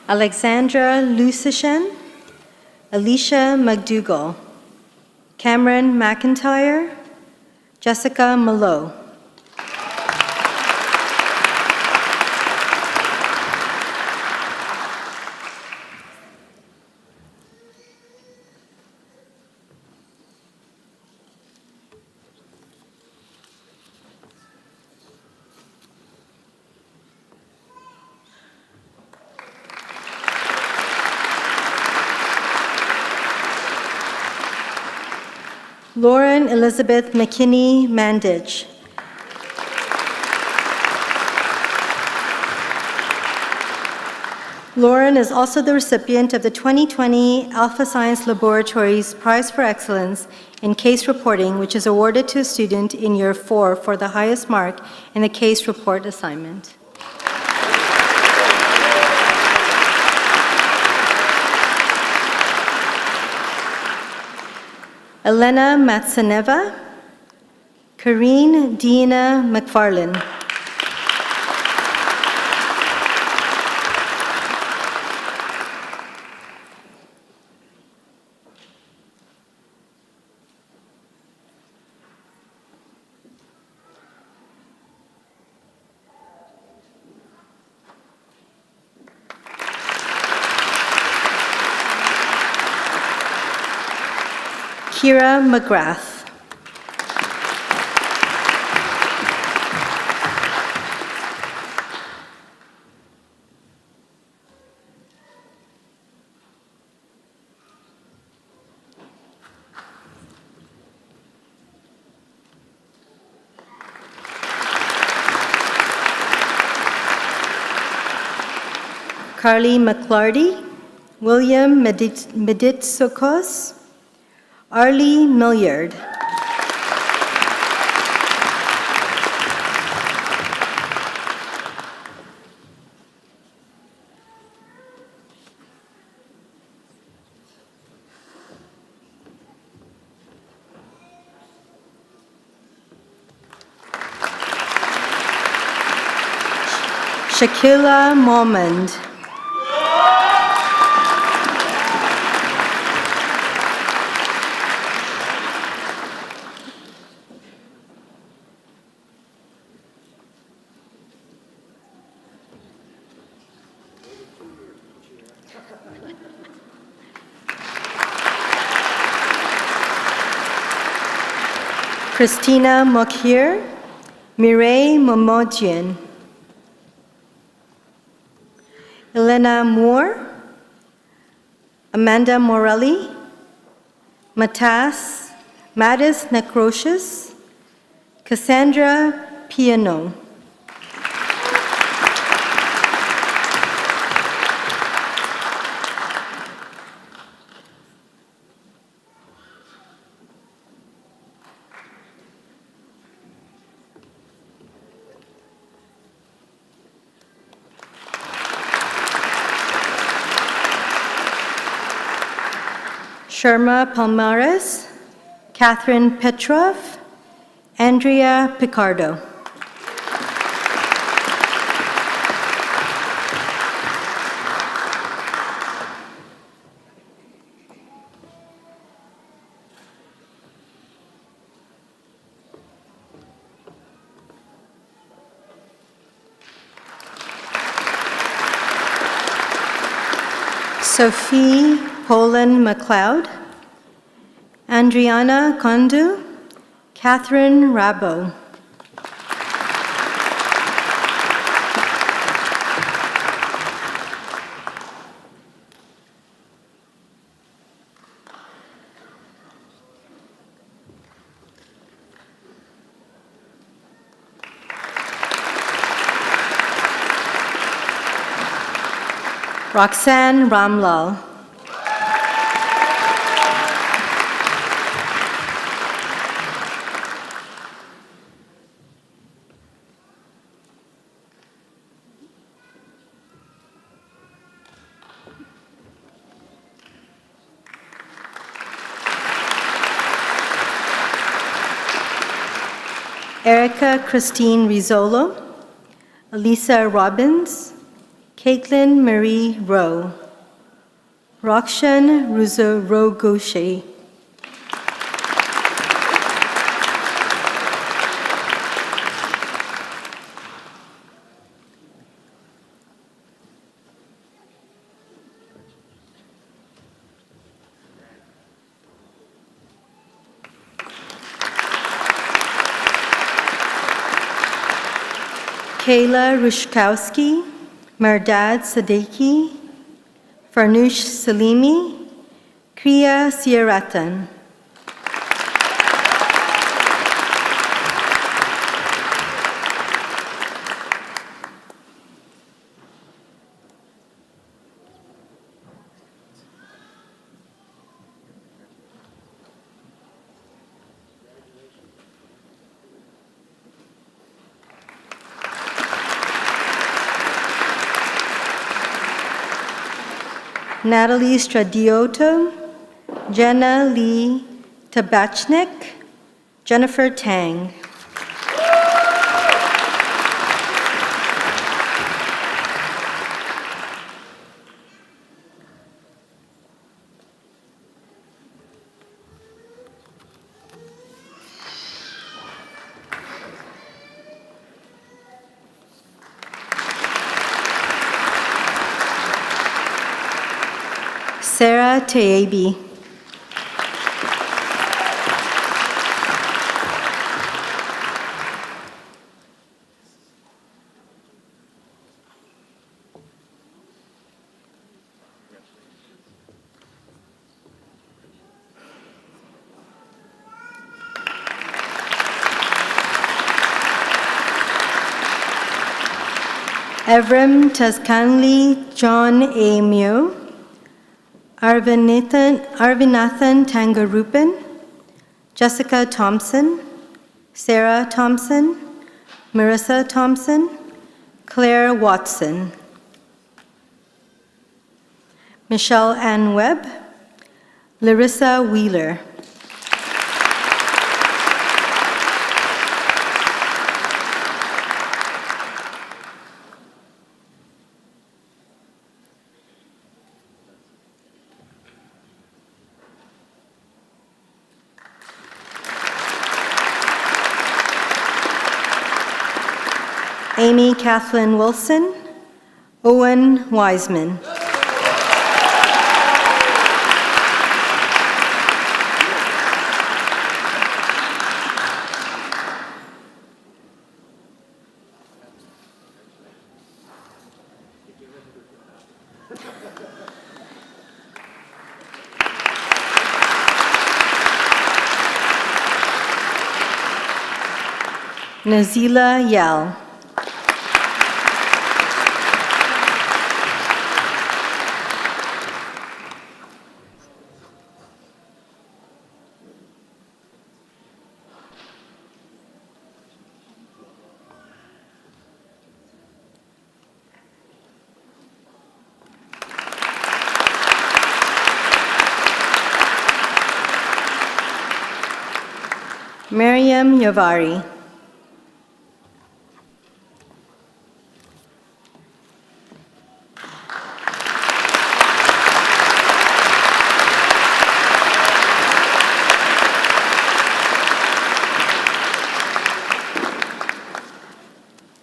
Alexandra Lusishen, Alicia McDougall, Cameron McIntyre, Jessica Malo, Lauren Elizabeth McKinney Mandich, Lauren is also the recipient of the 2020 Alpha Science Laboratories Prize for Excellence in Case Reporting, which is awarded to a student in Year 4 for the highest mark in the case report assignment. Elena Matsaneva, Karine Dina McFarlane, Kira McGrath, Carly McClarty, William Meditsokos, Arlie Milliard, Shakila Momand, Christina Mokhir, Mireille Momodjian, Elena Moore, Amanda Morelli, Mattis Necrocious, Cassandra Piano, Sherma Palmares, Catherine Petrov, Andrea Picardo. Sophie Poland McLeod, Andriana Kondu, Catherine Rabo. Roxanne Ramlal. Erica Christine Rizzolo, Elisa Robbins, Caitlin Marie Rowe, Rokshan Ruzarogoshe, Kayla Rushkowski, Mardad Sadeki, Farnoosh Salimi, Kriya Siaratan. Natalie Stradioto, Jenna Lee Tabachnik, Jennifer Tang. Sarah Taebi. Evrim Taskanli John A. Mew, Arvinathan Tangarupan, Jessica Thompson, Sarah Thompson, Marissa Thompson, Claire Watson, Michelle Ann Webb, Larissa Wheeler. Amy Kathleen Wilson, Owen Wiseman. Nazila Yell. Mariam Yavari.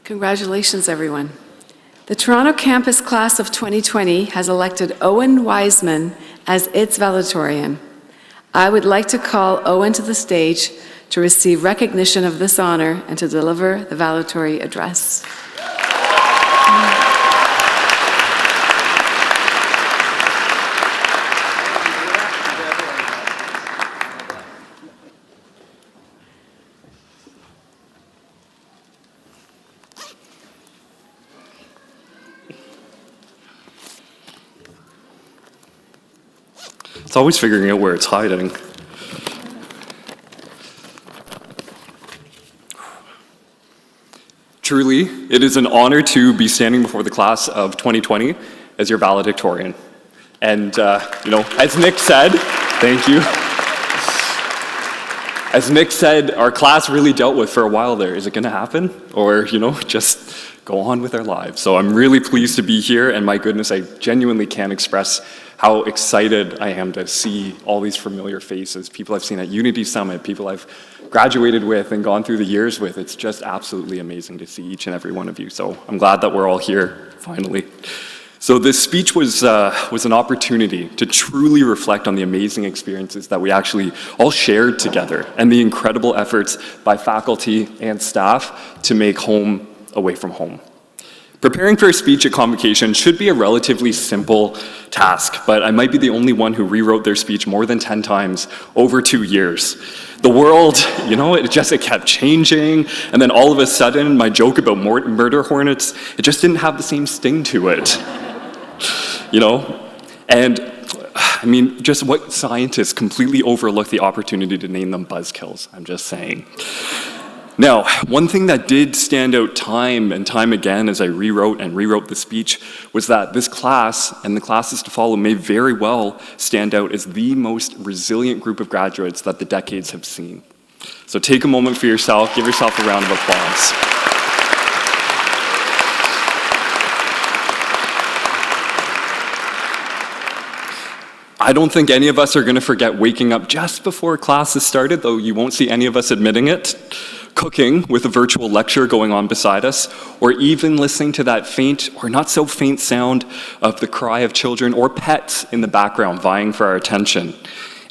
Congratulations, everyone. The Toronto campus class of 2020 has elected Owen Wiseman as its valedictorian. I would like to call Owen to the stage to receive recognition of this honor and to deliver the valedictory address.
It's always figuring out where it's hiding. Truly, it is an honor to be standing before the class of 2020 as your valedictorian. And, as Nick said, thank you. As Nick said, our class really dealt with for a while there. Is it gonna happen? Or, just go on with our lives. So I'm really pleased to be here, and my goodness, I genuinely can't express how excited I am to see all these familiar faces, people I've seen at Unity Summit, people I've graduated with and gone through the years with. It's just absolutely amazing to see each and every one of you. So I'm glad that we're all here, finally. So this speech was an opportunity to truly reflect on the amazing experiences that we actually all shared together and the incredible efforts by faculty and staff to make home away from home. Preparing for a speech at Convocation should be a relatively simple task, but I might be the only one who rewrote their speech more than 10 times over 2 years. The world, it kept changing, and then all of a sudden, my joke about murder hornets, it just didn't have the same sting to it. And just what scientists completely overlook the opportunity to name them buzzkills, I'm just saying. Now, one thing that did stand out time and time again as I rewrote the speech was that this class and the classes to follow may very well stand out as the most resilient group of graduates that the decades have seen. So take a moment for yourself, give yourself a round of applause. I don't think any of us are going to forget waking up just before classes started, though you won't see any of us admitting it, cooking with a virtual lecture going on beside us, or even listening to that faint or not so faint sound of the cry of children or pets in the background vying for our attention.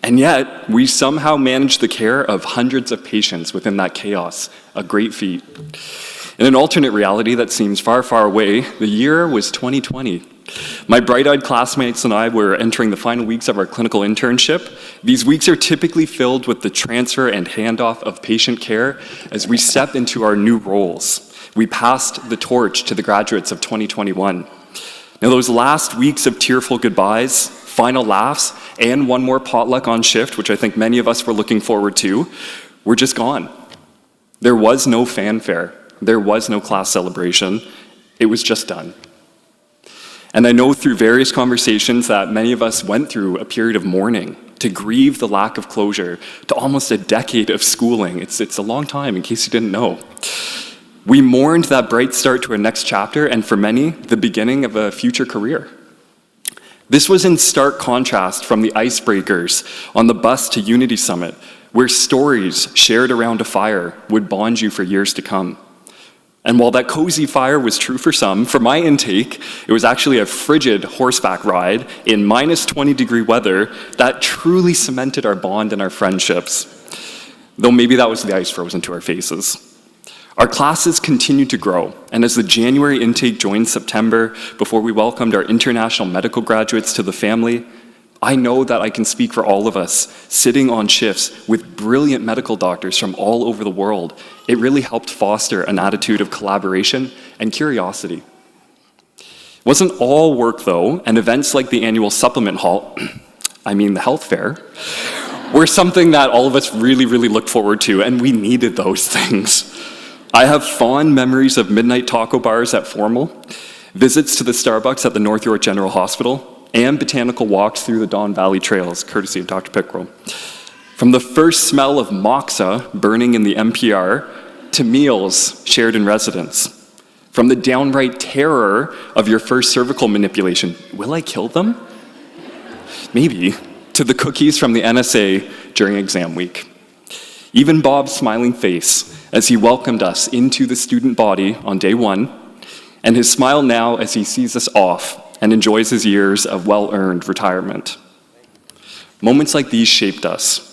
And yet, we somehow managed the care of hundreds of patients within that chaos, a great feat. In an alternate reality that seems far, far away, the year was 2020. My bright-eyed classmates and I were entering the final weeks of our clinical internship. These weeks are typically filled with the transfer and handoff of patient care as we step into our new roles. We passed the torch to the graduates of 2021. Now, those last weeks of tearful goodbyes, final laughs, and one more potluck on shift, which I think many of us were looking forward to, were just gone. There was no fanfare. There was no class celebration. It was just done. And I know through various conversations that many of us went through a period of mourning to grieve the lack of closure to almost a decade of schooling. It's a long time, in case you didn't know. We mourned that bright start to our next chapter, and for many, the beginning of a future career. This was in stark contrast from the icebreakers on the bus to Unity Summit, where stories shared around a fire would bond you for years to come. And while that cozy fire was true for some, for my intake, it was actually a frigid horseback ride in minus 20-degree weather that truly cemented our bond and our friendships. Though maybe that was the ice frozen to our faces. Our classes continued to grow, and as the January intake joined September, before we welcomed our international medical graduates to the family, I know that I can speak for all of us sitting on shifts with brilliant medical doctors from all over the world. It really helped foster an attitude of collaboration and curiosity. It wasn't all work though, and events like the annual supplement hall, the health fair, were something that all of us really, really looked forward to, and we needed those things. I have fond memories of midnight taco bars at Formal, visits to the Starbucks at the North York General Hospital, and botanical walks through the Don Valley Trails, courtesy of Dr. Pickrell. From the first smell of moxa burning in the MPR to meals shared in residence. From the downright terror of your first cervical manipulation, will I kill them? Maybe, to the cookies from the NSA during exam week. Even Bob's smiling face as he welcomed us into the student body on day one, and his smile now as he sees us off and enjoys his years of well-earned retirement. Moments like these shaped us.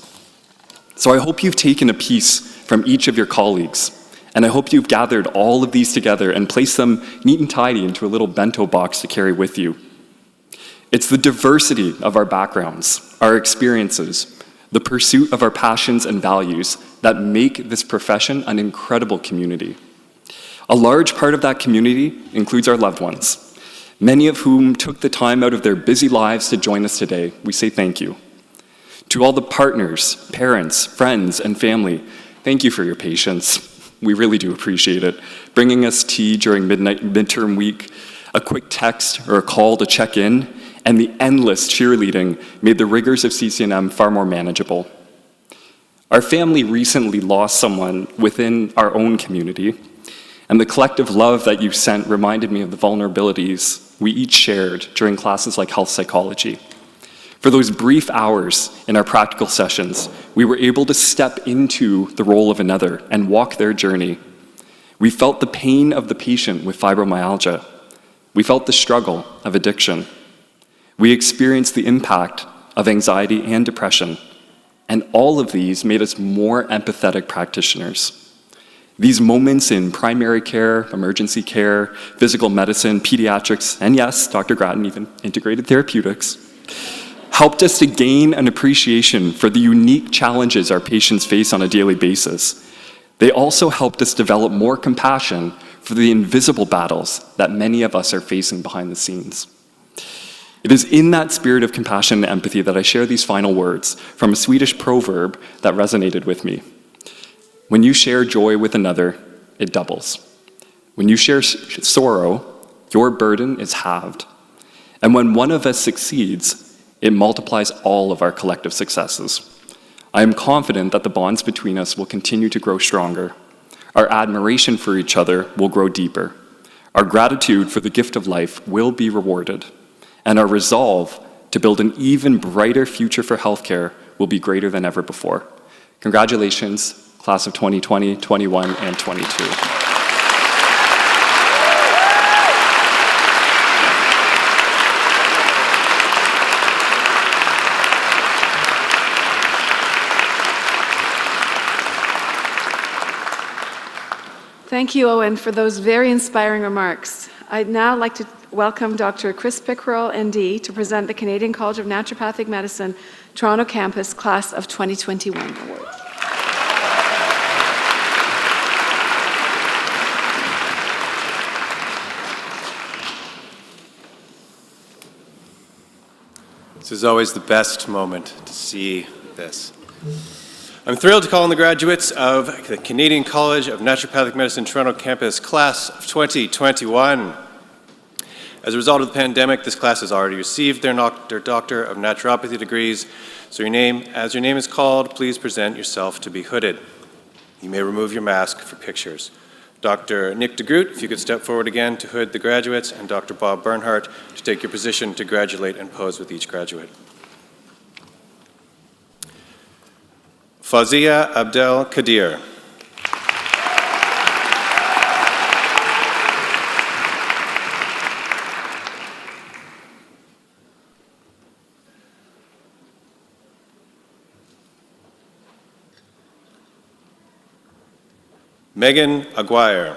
So I hope you've taken a piece from each of your colleagues, and I hope you've gathered all of these together and placed them neat and tidy into a little bento box to carry with you. It's the diversity of our backgrounds, our experiences, the pursuit of our passions and values that make this profession an incredible community. A large part of that community includes our loved ones, many of whom took the time out of their busy lives to join us today. We say thank you. To all the partners, parents, friends, and family, thank you for your patience. We really do appreciate it. Bringing us tea during midterm week, a quick text or a call to check in, and the endless cheerleading made the rigors of CCNM far more manageable. Our family recently lost someone within our own community, and the collective love that you sent reminded me of the vulnerabilities we each shared during classes like health psychology. For those brief hours in our practical sessions, we were able to step into the role of another and walk their journey. We felt the pain of the patient with fibromyalgia. We felt the struggle of addiction. We experienced the impact of anxiety and depression, and all of these made us more empathetic practitioners. These moments in primary care, emergency care, physical medicine, pediatrics, and yes, Dr. Grattan, even integrated therapeutics, helped us to gain an appreciation for the unique challenges our patients face on a daily basis. They also helped us develop more compassion for the invisible battles that many of us are facing behind the scenes. It is in that spirit of compassion and empathy that I share these final words from a Swedish proverb that resonated with me. When you share joy with another, it doubles. When you share sorrow, your burden is halved. And when one of us succeeds, it multiplies all of our collective successes. I am confident that the bonds between us will continue to grow stronger. Our admiration for each other will grow deeper. Our gratitude for the gift of life will be rewarded. And our resolve to build an even brighter future for healthcare will be greater than ever before. Congratulations, class of 2020, 21, and 22.
Thank you, Owen, for those very inspiring remarks. I'd now like to welcome Dr. Chris Pickrell, ND, to present the Canadian College of Naturopathic Medicine, Toronto Campus Class of 2021 Award.
This is always the best moment to see this. I'm thrilled to call on the graduates of the Canadian College of Naturopathic Medicine Toronto Campus Class of 2021. As a result of the pandemic, this class has already received their Doctor of Naturopathy degrees. So as your name is called, please present yourself to be hooded. You may remove your mask for pictures. Dr. Nick DeGroot, if you could step forward again to hood the graduates, and Dr. Bob Bernhardt to take your position to gratulate and pose with each graduate. Fazia Abdel Kadir. Megan Aguirre.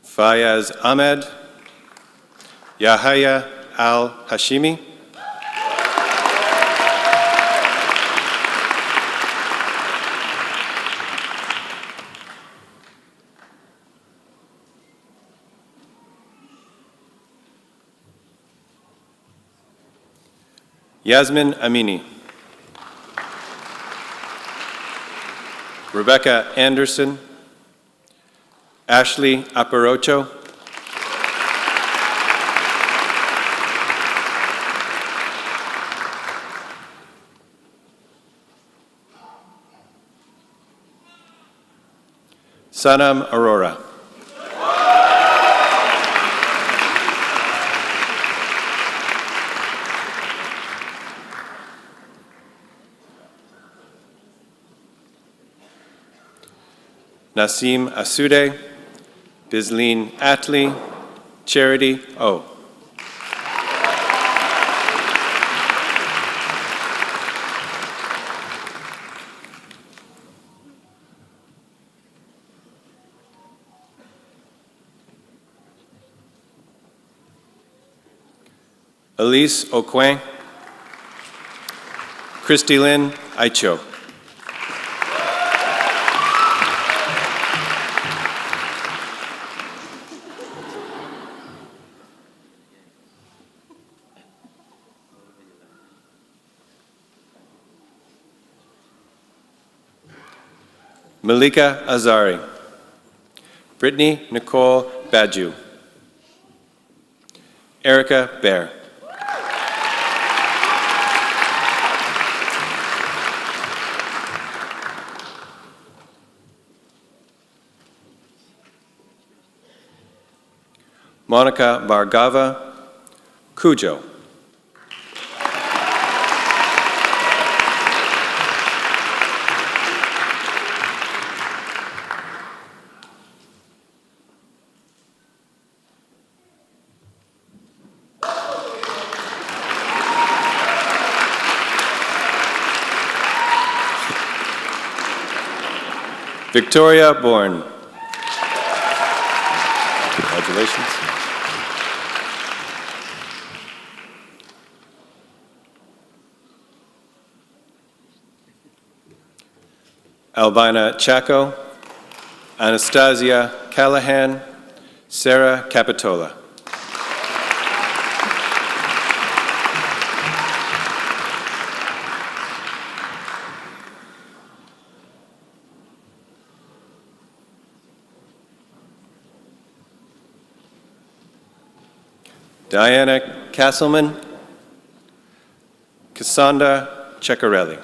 Fayaz Ahmed. Yahya Al-Hashimi. Yasmin Amini. Rebecca Anderson, Ashley Aparocho, Sanam Arora, Nasim Asude, Bisleen Atley, Charity O. Elise Okwang, Christy Lynn Aicho. Malika Azari, Brittany Nicole Badu, Erica Bear, Monica Bargava, Cujo, Victoria Bourne. Congratulations. Albina Chaco, Anastasia Callahan, Sarah Capitola. Diana Castleman, Cassandra Ceccarelli.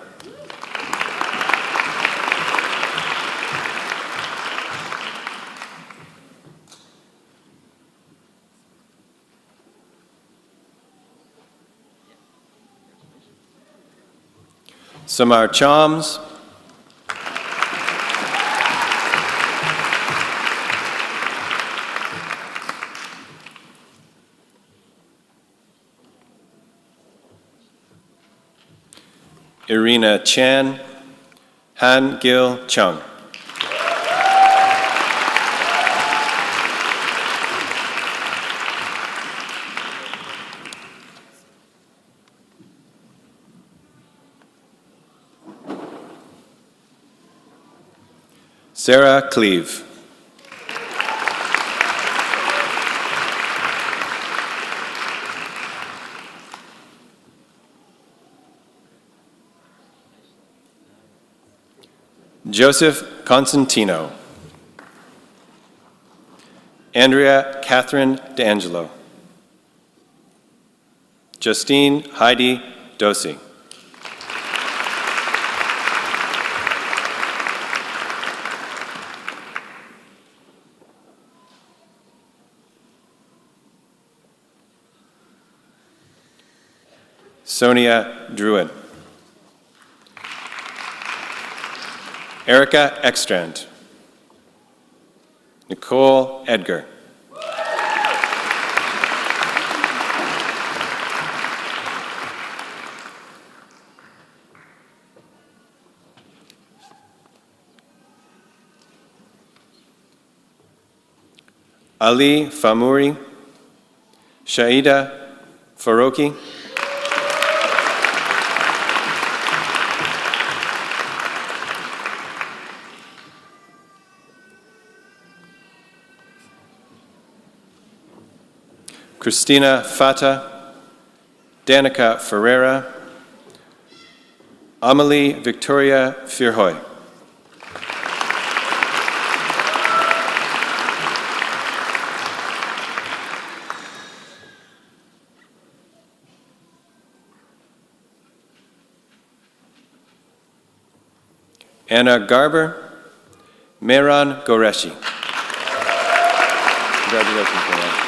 Samar Chams, Irina Chan, Han Gil Chung. Sarah Cleve. Joseph Constantino. Andrea Catherine D'Angelo. Justine Heidi Dosey. Sonia Druin. Erica Ekstrand. Nicole Edgar. Ali Famuri. Shaida Faroki. Christina Fata, Danica Ferreira, Amelie Victoria Firhoy. Anna Garber, Mehran Goreshi. Congratulations, Mehran.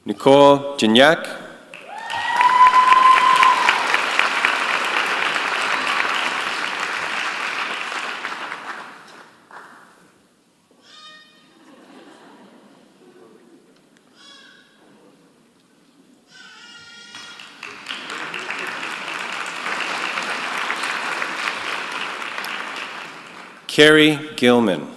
Nicole Gignac. Carrie Gilman.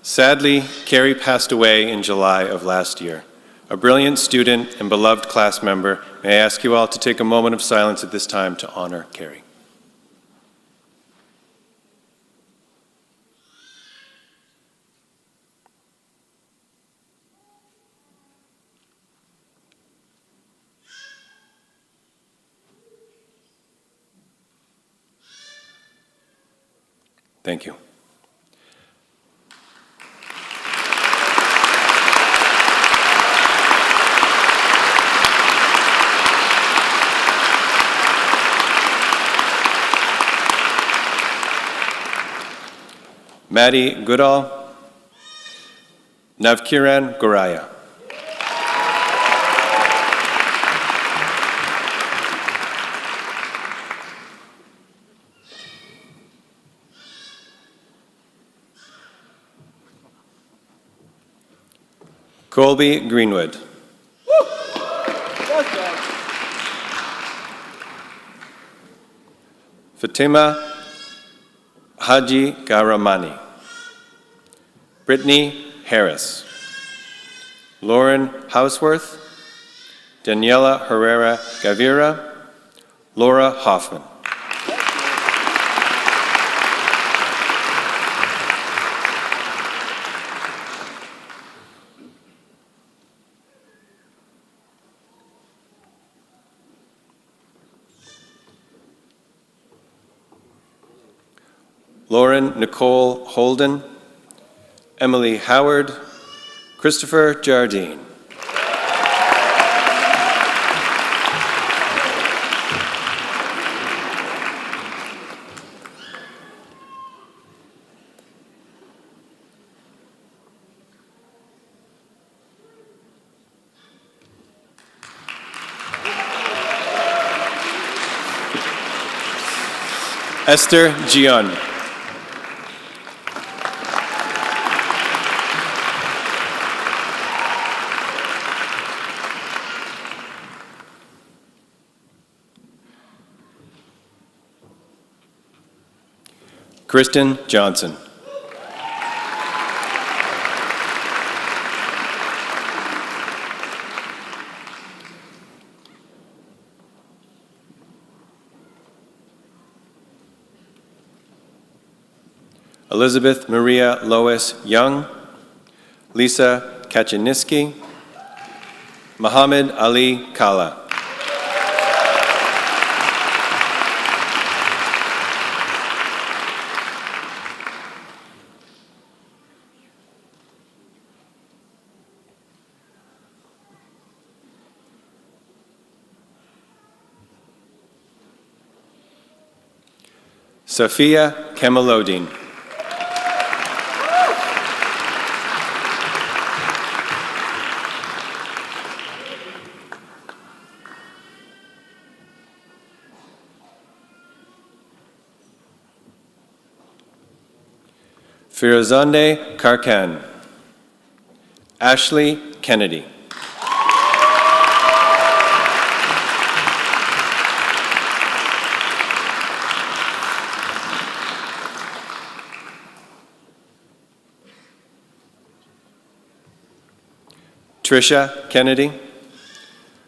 Sadly, Carrie passed away in July of last year. A brilliant student and beloved class member, may I ask you all to take a moment of silence at this time to honor Carrie. Thank you. Maddie Goodall, Navkiran Goraya. Colby Greenwood. Fatima Haji Garamani. Brittany Harris. Lauren Houseworth. Daniela Herrera Gavira. Laura Hoffman. Lauren Nicole Holden, Emily Howard, Christopher Jardine. Esther Gion. Kristen Johnson. Elizabeth Maria Lois Young, Lisa Kaczynski, Muhammad Ali Kala. Sophia Kamalodin. Firozande Karkan. Ashley Kennedy. Trisha Kennedy.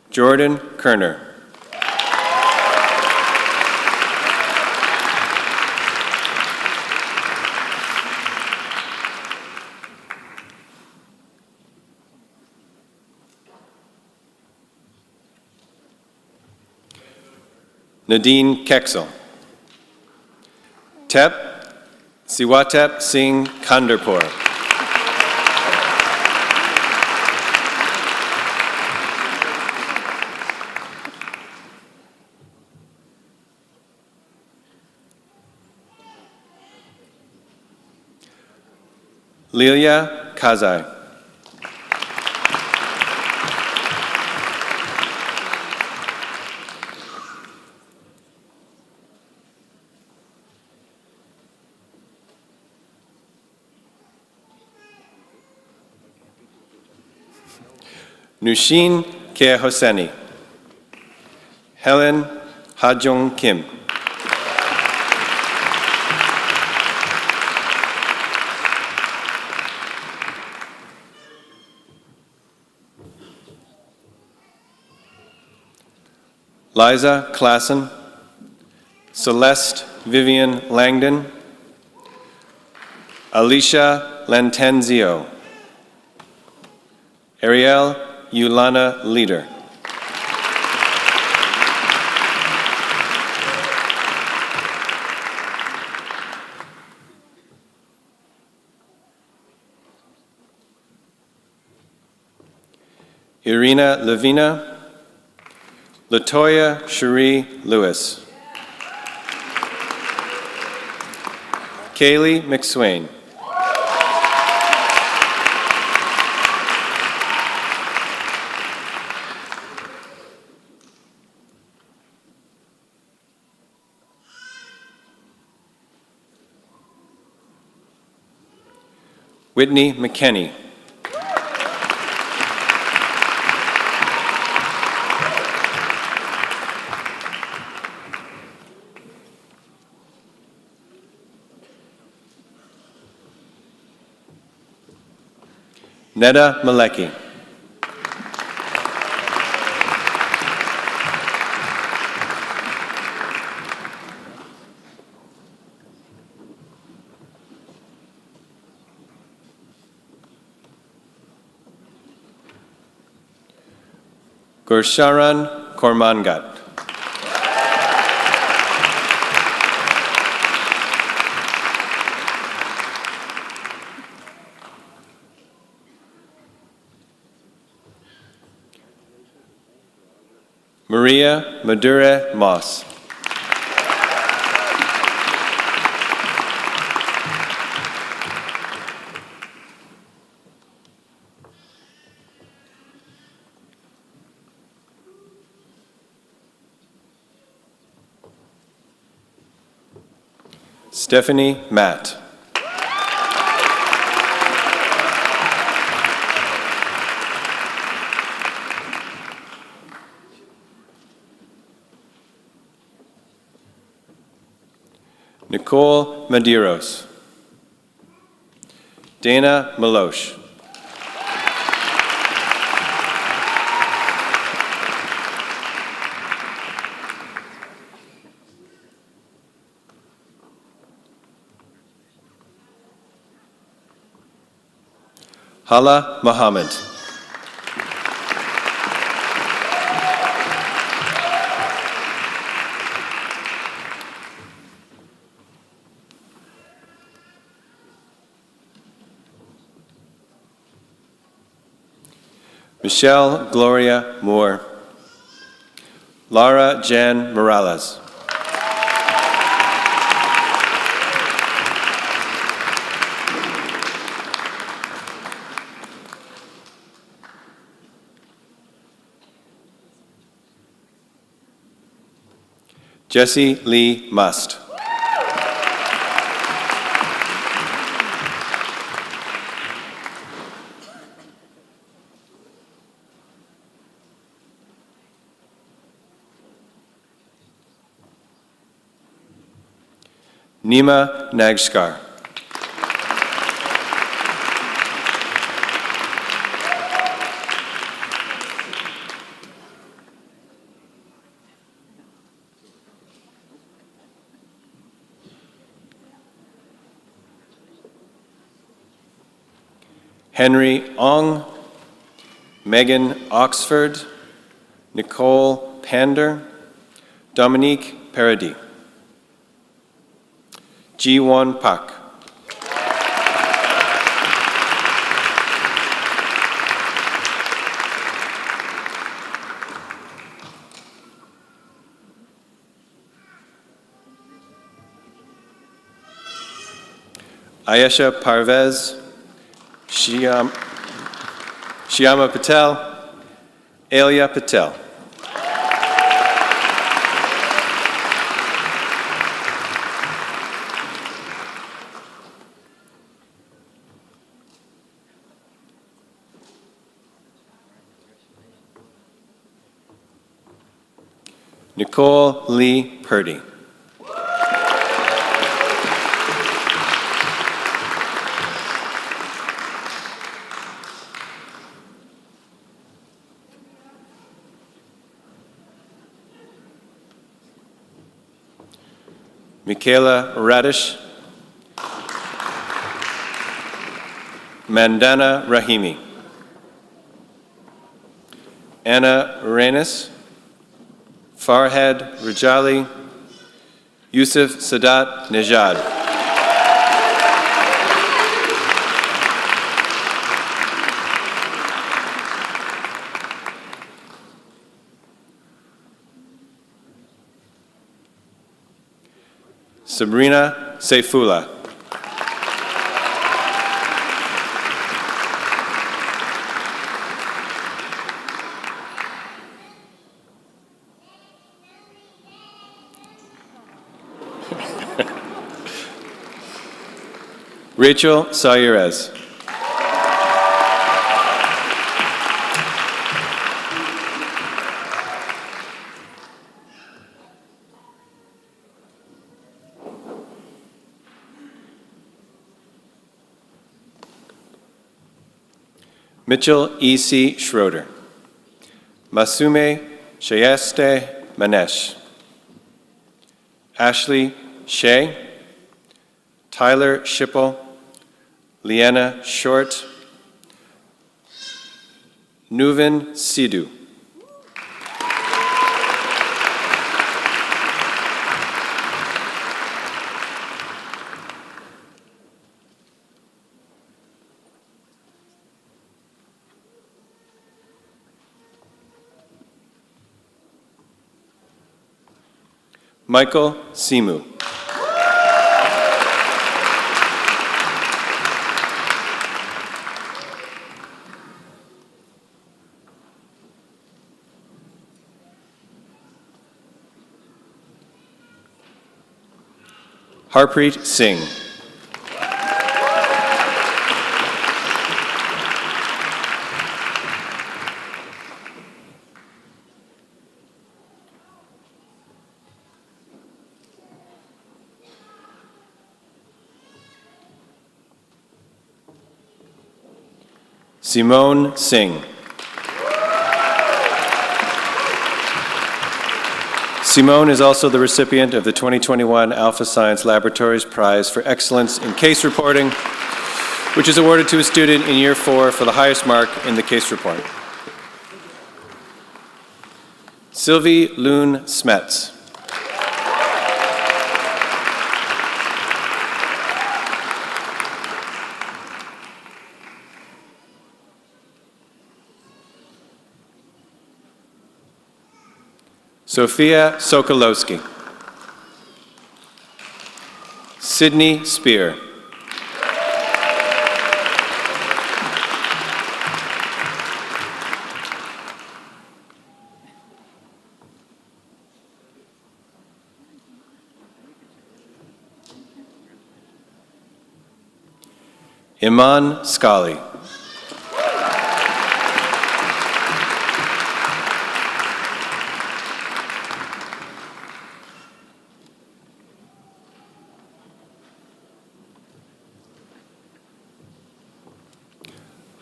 Jordan Kerner. Nadine Keksel. Tep Siwatep Singh Kandarpur. Lilia Kazai. Nushin Ke Hosseini. Helen Hajong Kim. Liza Klassen. Celeste Vivian Langdon. Alicia Lantenzio. Ariel Yulana Leader. Irina Levina. Latoya Cherie Lewis. Kaylee McSwain. Whitney McKenney. Neda Malecki. Gursharan Kormangat. Maria Madure Moss. Stephanie Matt. Nicole Medeiros. Dana Malosh. Hala Muhammad. Michelle Gloria Moore. Lara Jan Morales. Jesse Lee Must. Nima Nagskar. Henry Ong. Megan Oxford. Nicole Pander. Dominique Paradis. Ji-won Pak. Ayesha Parvez. Shyama Patel, Alia Patel. Nicole Lee Purdy. Michaela Radish. Mandana Rahimi. Anna Reines. Farhad Rajali, Yusuf Sadat Nejad. Sabrina Saifullah. Rachel Sayerez. Mitchell E.C. Schroeder. Masume Shayeste Manesh. Ashley Shea. Tyler Schipple. Leanna Short. Nuvin Sidhu. Michael Simu. Harpreet Singh. Simone Singh. Simone is also the recipient of the 2021 Alpha Science Laboratories Prize for Excellence in Case Reporting, which is awarded to a student in Year 4 for the highest mark in the case report. Sylvie Loon Smets. Sophia Sokolowski. Sydney Spear. Iman Scully.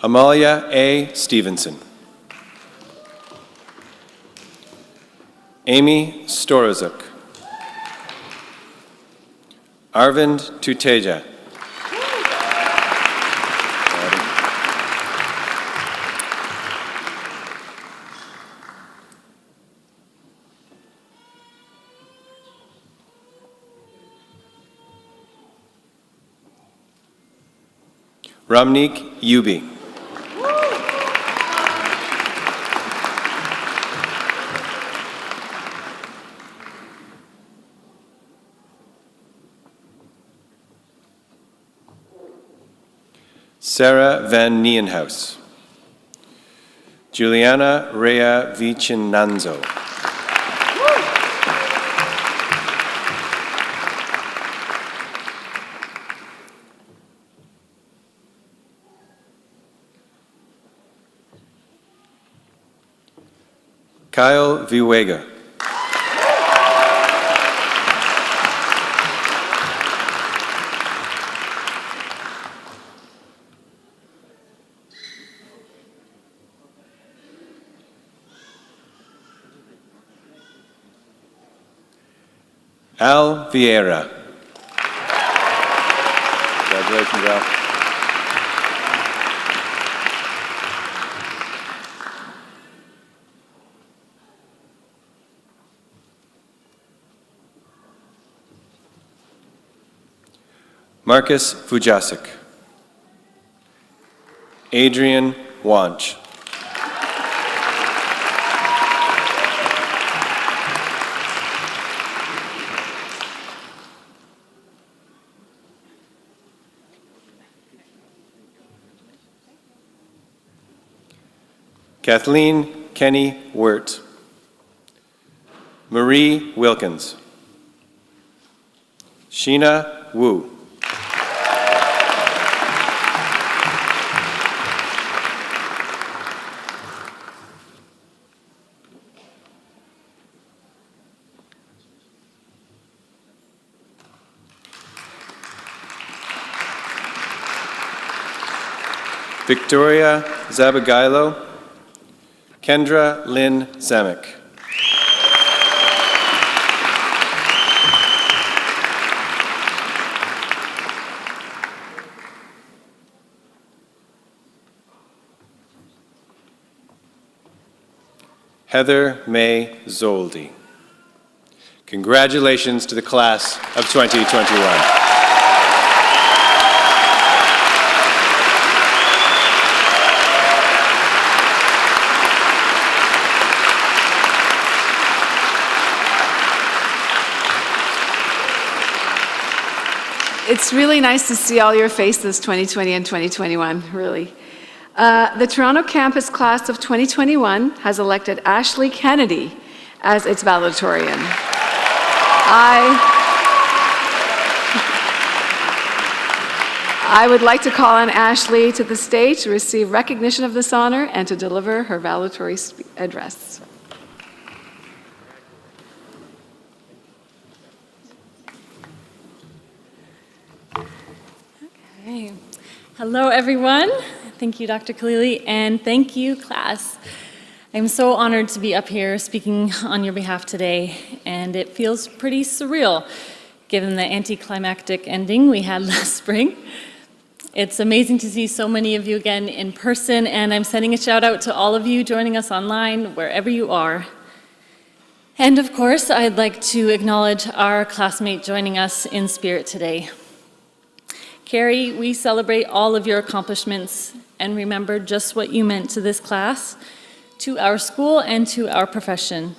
Amalia A. Stevenson. Amy Storozuk. Arvind Tuteja. Ramnik Yubi. Sarah Van Nienhuis. Juliana Rea Vicinanzo. Kyle Vihuega. Al Vieira. Congratulations, Al. Marcus Vujasic. Adrian Wanch. Kathleen Kenny Wirt. Marie Wilkins. Sheena Wu. Victoria Zabagailo. Kendra Lynn Zamek. Heather May Zoldi. Congratulations to the class of 2021.
It's really nice to see all your faces, 2020 and 2021, really. The Toronto campus class of 2021 has elected Ashley Kennedy as its valedictorian. I would like to call on Ashley to the stage to receive recognition of this honor and to deliver her valedictory address.
Okay. Hello, everyone. Thank you, Dr. Khalili, and thank you, class. I'm so honored to be up here speaking on your behalf today, and it feels pretty surreal given the anticlimactic ending we had last spring. It's amazing to see so many of you again in person, and I'm sending a shout out to all of you joining us online, wherever you are. And of course, I'd like to acknowledge our classmate joining us in spirit today. Carrie, we celebrate all of your accomplishments and remember just what you meant to this class, to our school, and to our profession.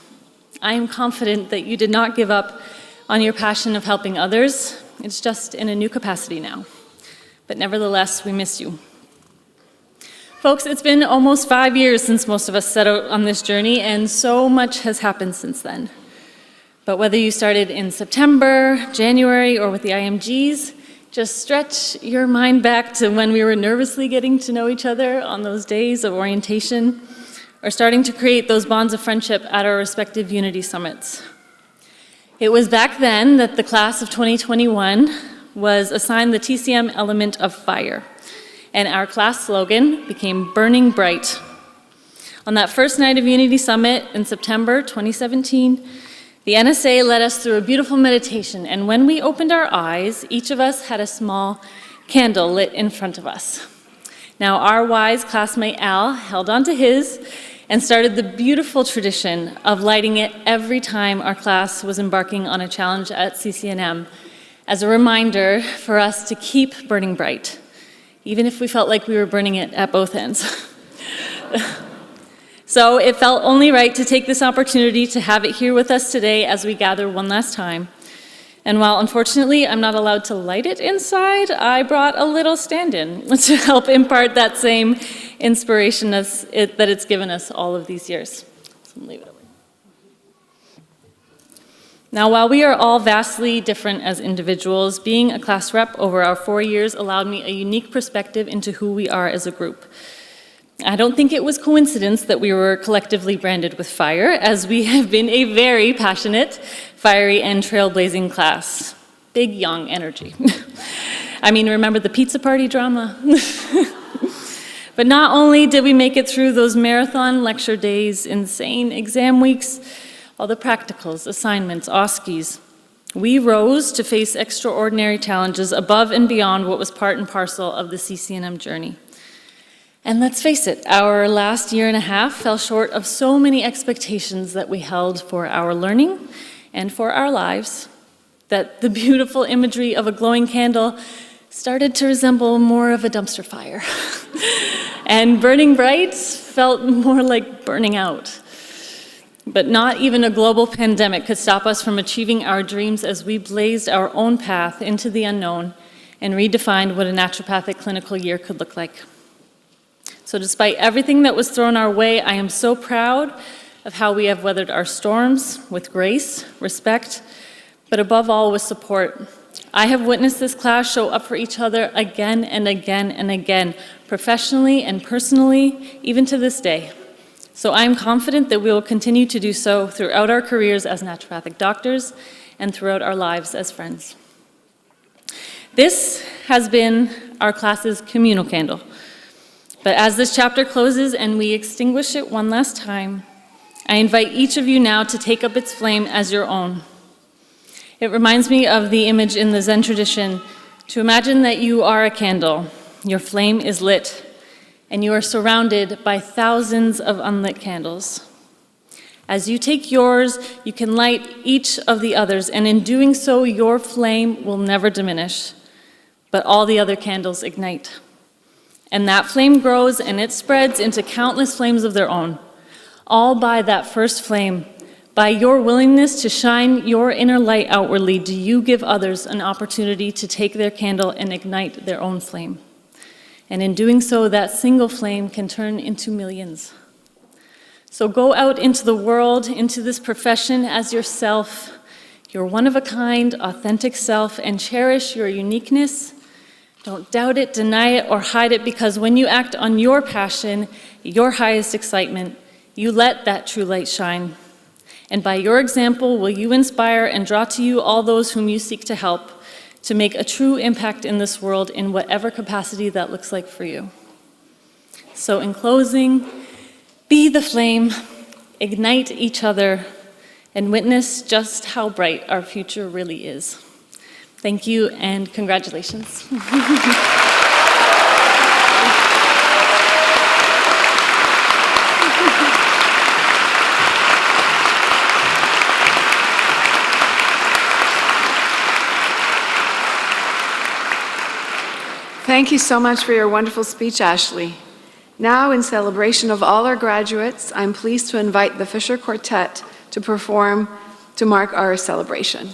I am confident that you did not give up on your passion of helping others. It's just in a new capacity now. But nevertheless, we miss you. Folks, it's been almost 5 years since most of us set out on this journey, and so much has happened since then. But whether you started in September, January, or with the IMGs, just stretch your mind back to when we were nervously getting to know each other on those days of orientation, or starting to create those bonds of friendship at our respective Unity Summits. It was back then that the class of 2021 was assigned the TCM element of fire, and our class slogan became Burning Bright. On that first night of Unity Summit in September 2017, the NSA led us through a beautiful meditation, and when we opened our eyes, each of us had a small candle lit in front of us. Now, our wise classmate Al held onto his and started the beautiful tradition of lighting it every time our class was embarking on a challenge at CCNM as a reminder for us to keep burning bright, even if we felt like we were burning it at both ends. So it felt only right to take this opportunity to have it here with us today as we gather one last time. And while unfortunately I'm not allowed to light it inside, I brought a little stand-in to help impart that same inspiration that it's given us all of these years. So leave it away. Now, while we are all vastly different as individuals, being a class rep over our 4 years allowed me a unique perspective into who we are as a group. I don't think it was coincidence that we were collectively branded with fire, as we have been a very passionate, fiery, and trailblazing class. Big, young energy. I mean, remember the pizza party drama? But not only did we make it through those marathon lecture days, insane exam weeks, all the practicals, assignments, OSCEs, we rose to face extraordinary challenges above and beyond what was part and parcel of the CCNM journey. And let's face it, our last year and a half fell short of so many expectations that we held for our learning and for our lives, that the beautiful imagery of a glowing candle started to resemble more of a dumpster fire. And burning bright felt more like burning out. But not even a global pandemic could stop us from achieving our dreams as we blazed our own path into the unknown and redefined what a naturopathic clinical year could look like. So despite everything that was thrown our way, I am so proud of how we have weathered our storms with grace, respect, but above all with support. I have witnessed this class show up for each other again and again and again, professionally and personally, even to this day. So I am confident that we will continue to do so throughout our careers as naturopathic doctors and throughout our lives as friends. This has been our class's communal candle. But as this chapter closes and we extinguish it one last time, I invite each of you now to take up its flame as your own. It reminds me of the image in the Zen tradition to imagine that you are a candle, your flame is lit, and you are surrounded by thousands of unlit candles. As you take yours, you can light each of the others, and in doing so, your flame will never diminish, but all the other candles ignite. And that flame grows and it spreads into countless flames of their own, all by that first flame. By your willingness to shine your inner light outwardly, do you give others an opportunity to take their candle and ignite their own flame. And in doing so, that single flame can turn into millions. So go out into the world, into this profession as yourself, your one-of-a-kind, authentic self, and cherish your uniqueness. Don't doubt it, deny it, or hide it, because when you act on your passion, your highest excitement, you let that true light shine. And by your example, will you inspire and draw to you all those whom you seek to help, to make a true impact in this world in whatever capacity that looks like for you. So in closing, be the flame, ignite each other, and witness just how bright our future really is. Thank you and congratulations.
Thank you so much for your wonderful speech, Ashley. Now, in celebration of all our graduates, I'm pleased to invite the Fisher Quartet to perform to mark our celebration.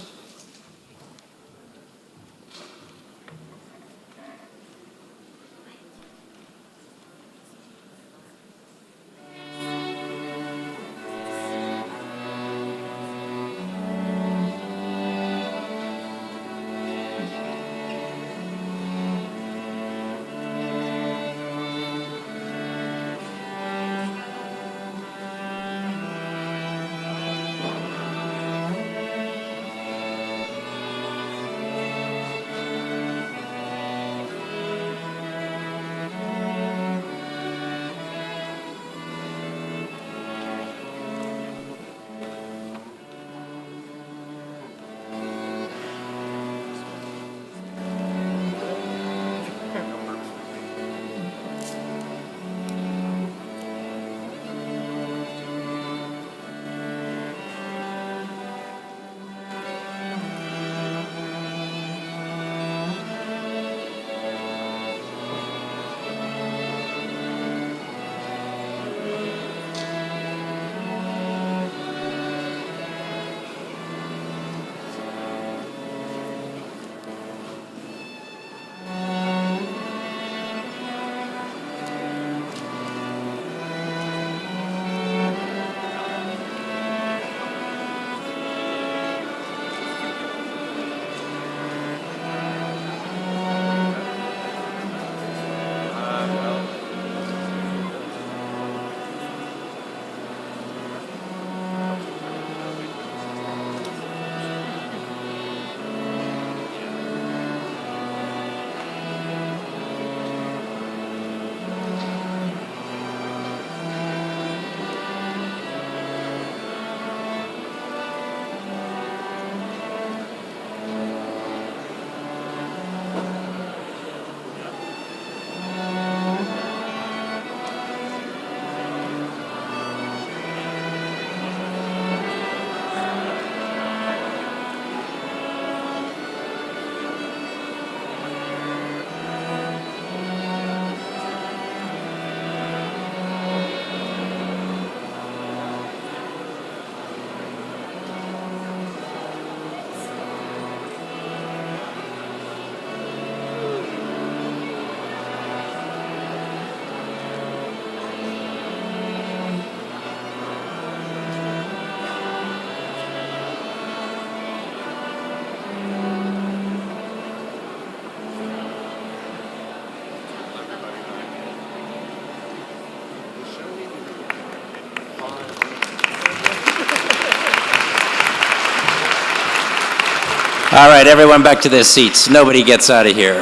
All right, everyone back to their seats. Nobody gets out of here.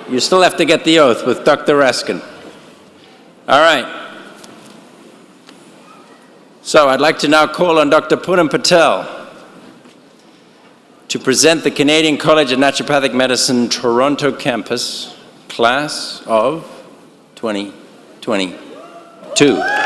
You still have to get the oath with Dr. Raskin. All right. So I'd like to now call on Dr. Poonam Patel to present the Canadian College of Naturopathic Medicine Toronto campus, class of 2022.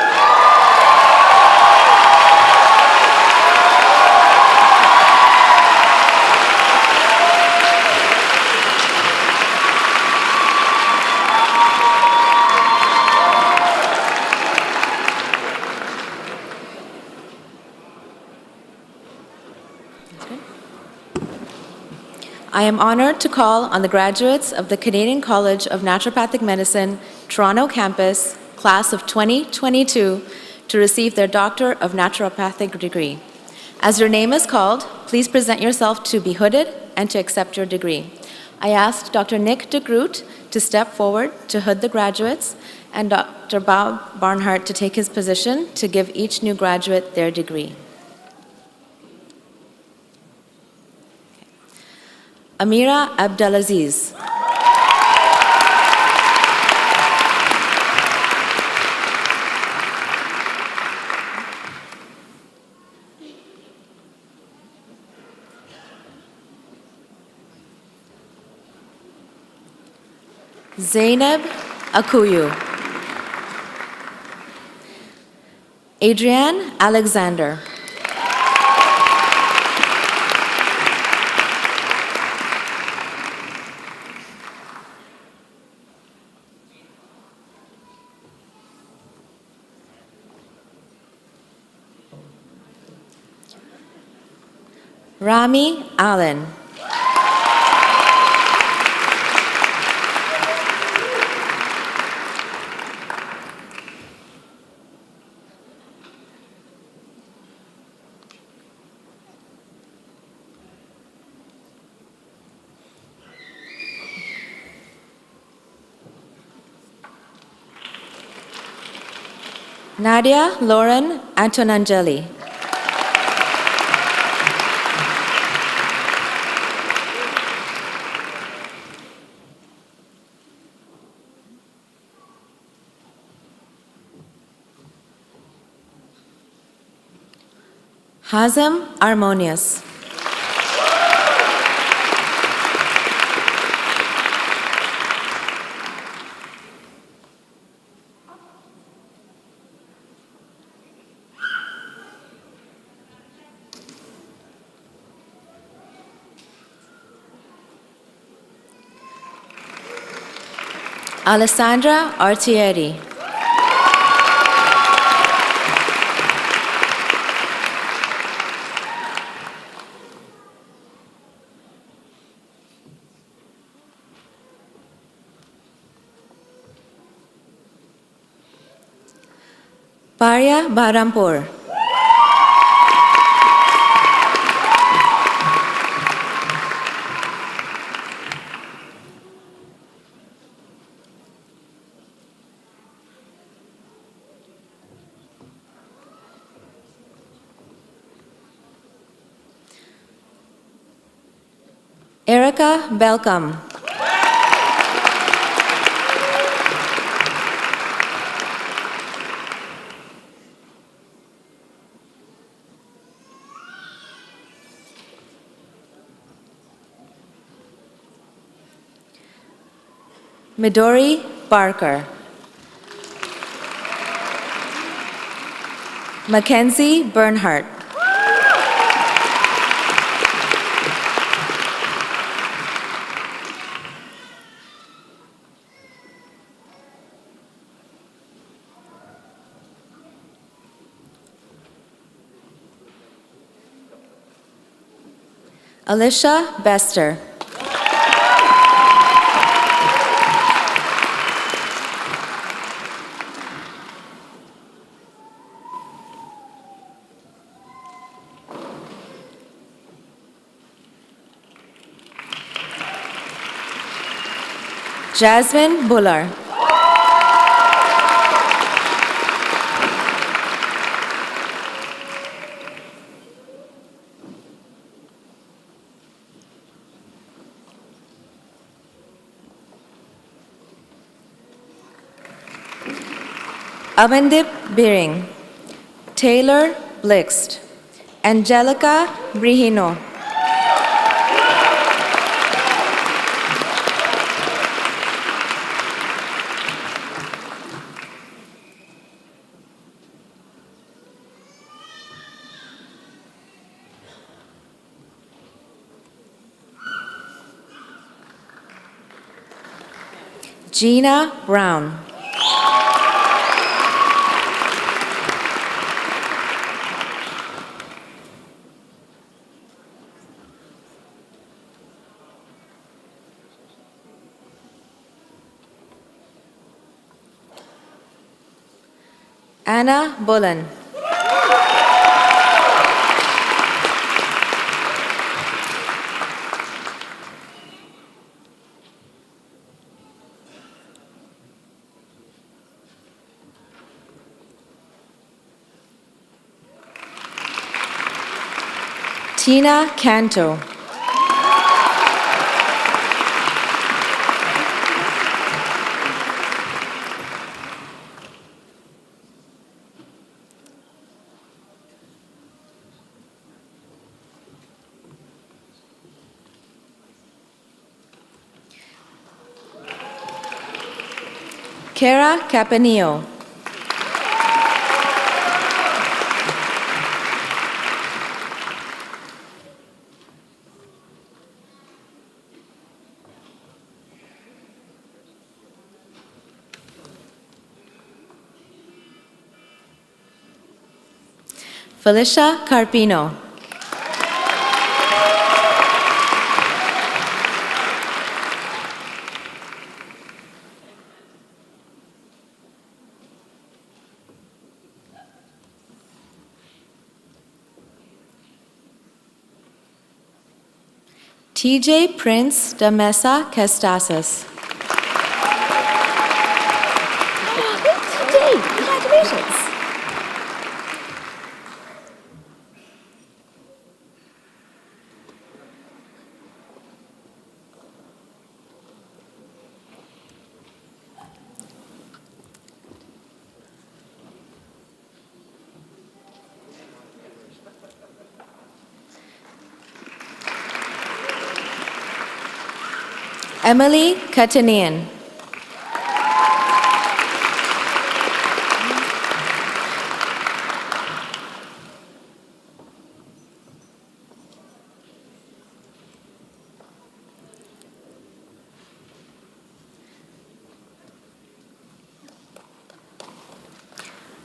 I am honored to call on the graduates of the Canadian College of Naturopathic Medicine, Toronto campus, class of 2022, to receive their Doctor of Naturopathic degree. As your name is called, please present yourself to be hooded and to accept your degree. I ask Dr. Nick de Groot to step forward to hood the graduates and Dr. Bob Barnhart to take his position to give each new graduate their degree. Amira Abdelaziz. Zainab Akuyu. Adrienne Alexander. Rami Allen. Nadia Lauren Antonangeli. Hazem Harmonious. Alessandra Artieri. Parya Barampur. Erica Belcom. Midori Barker. Mackenzie Bernhardt. Alicia Bester. Jasmine Buller. Avandip Biring, Taylor Blixt, Angelica Brihino, Gina Brown, Anna Bolan, Tina Canto, Kara Capanillo, Felicia Carpino, TJ Prince de Mesa Castasas. TJ, congratulations. Emily Katanian.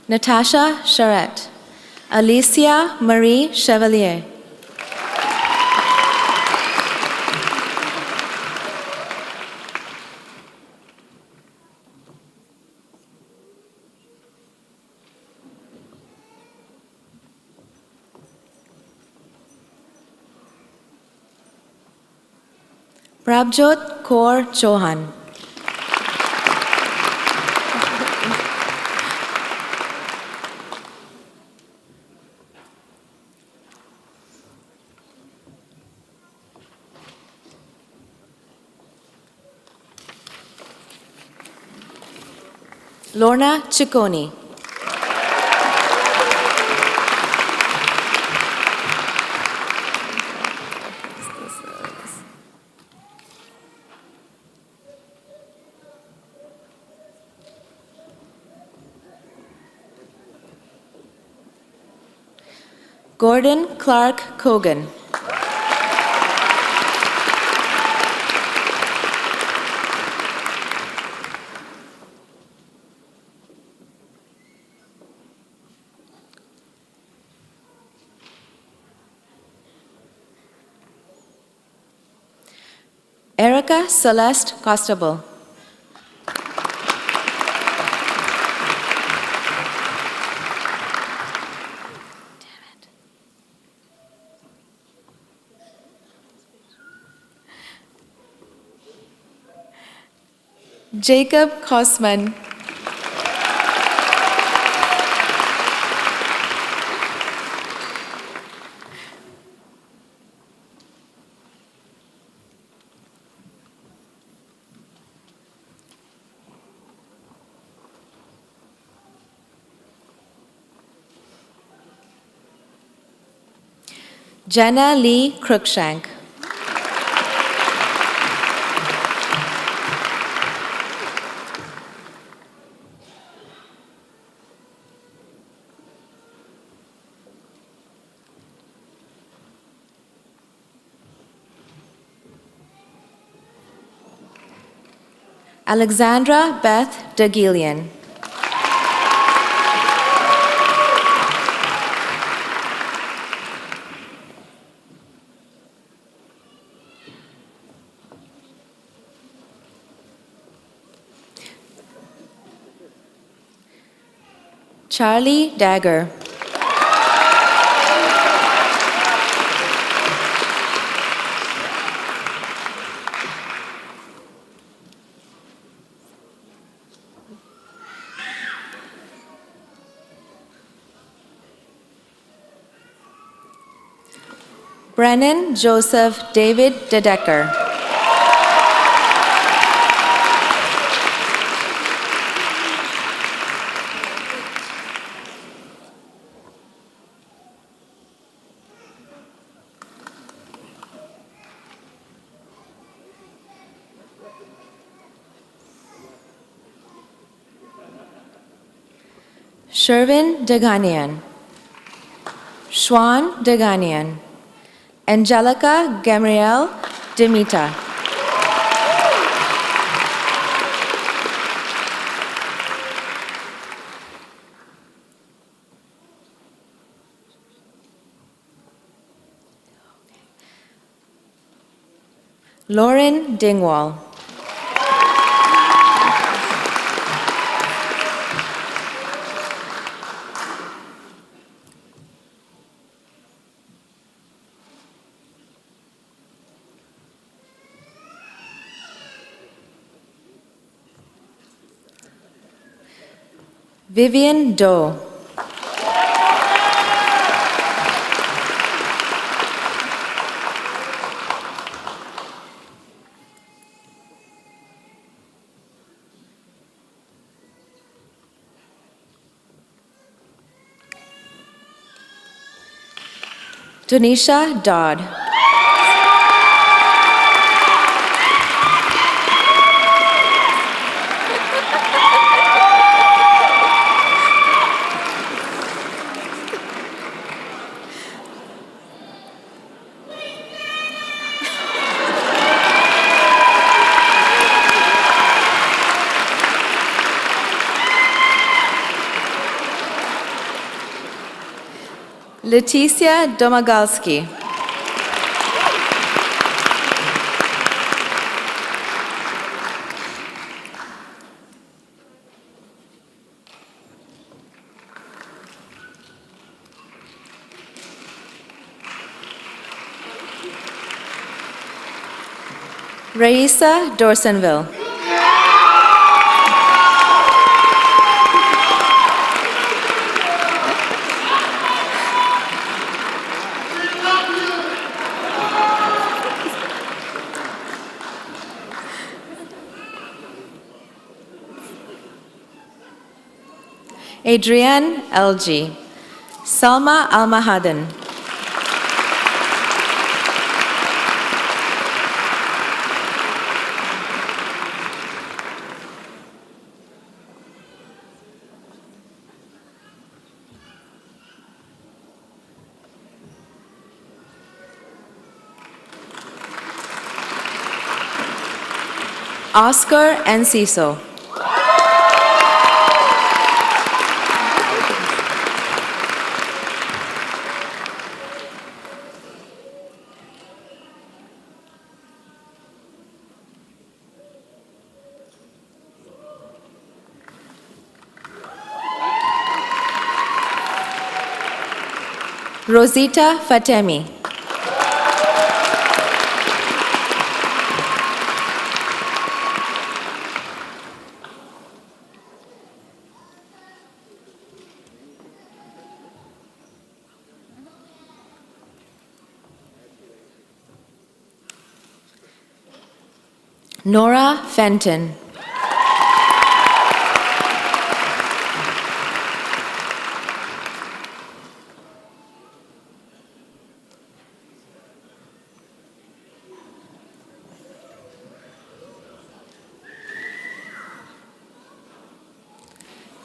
Natasha Charette. Alicia Marie Chevalier. Prabjot Kaur Chauhan. Lorna Ciccone. Gordon Clark Cogan. Erica Celeste Costabile. Jacob Kosman. Jenna Lee Cruikshank. Alexandra Beth DeGillian. Charlie Dagger. Brennan Joseph David DeDecker. Shervin Deganian. Schwan Deganian. Angelica Gamriel Demita. Lauren Dingwall. Vivian Doe. Donisha Dodd. Leticia Domagalski. Raisa Dorsonville. Adrienne LG. Salma Almahadan. Oscar Enciso. Rosita Fatemi. Nora Fenton.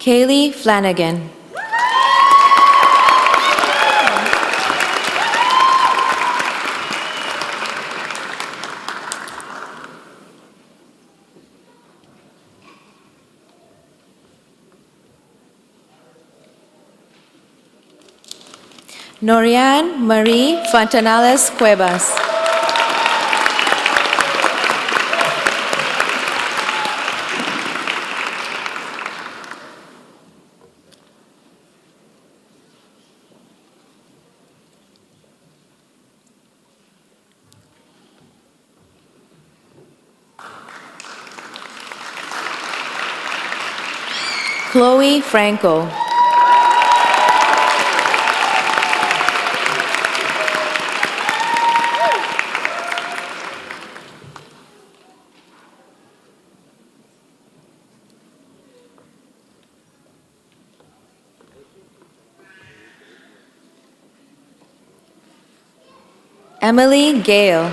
Kaylee Flanagan. Norian Marie Fontanales Cuevas. Chloe Franco. Emily Gale.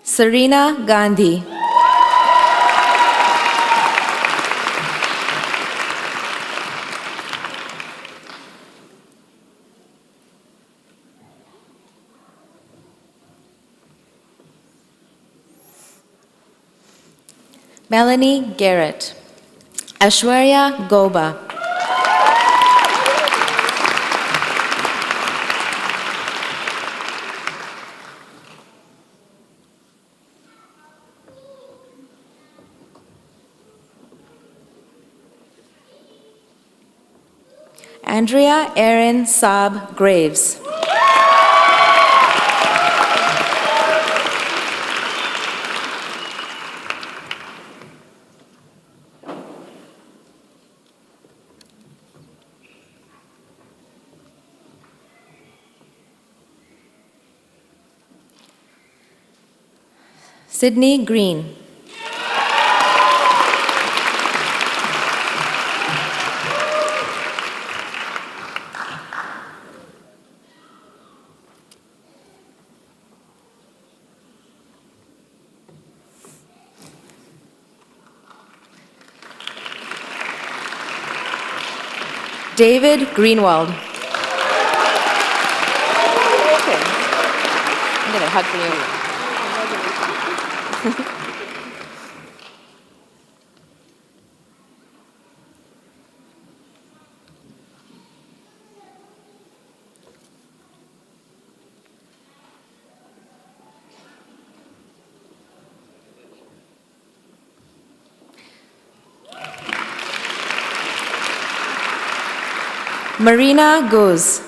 Serena Gandhi. Melanie Garrett. Ashwarya Goba. Andrea Erin Saab Graves. Sydney Green. David Greenwald. I'm gonna hug for you. Marina Goes.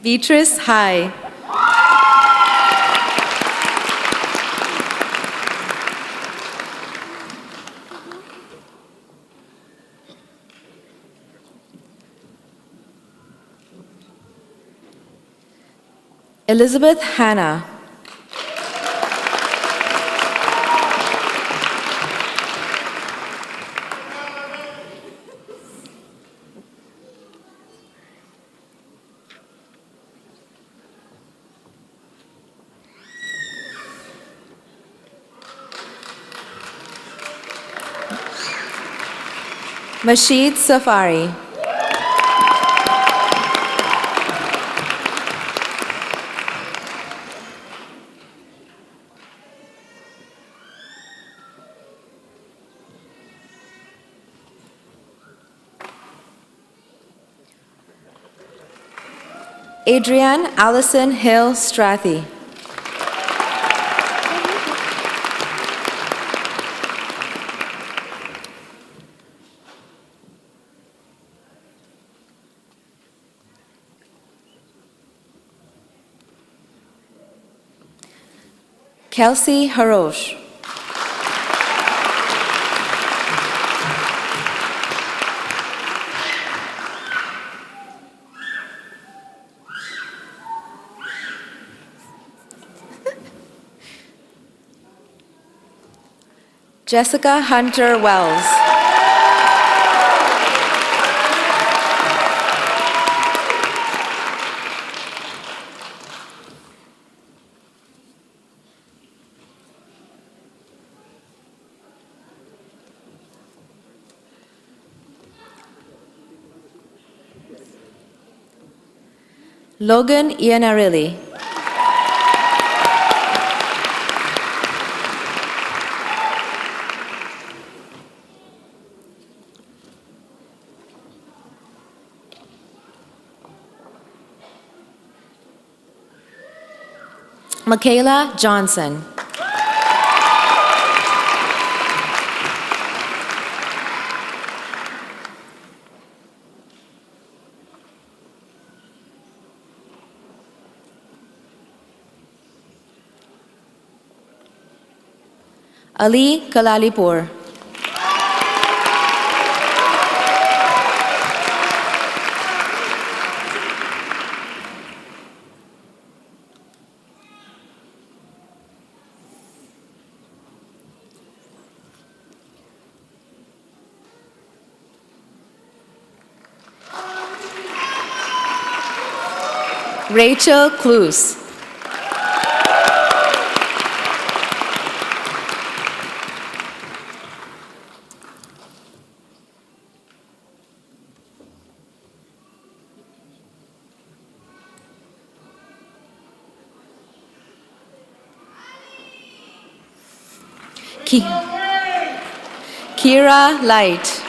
Beatrice High. Elizabeth Hanna. Masheed Safari. Adrienne Allison Hill Strathy. Kelsey Harosh. Jessica Hunter Wells. Logan Iannarilli. Michaela Johnson. Ali Kalalipur. Rachel Cluse. Kira Light.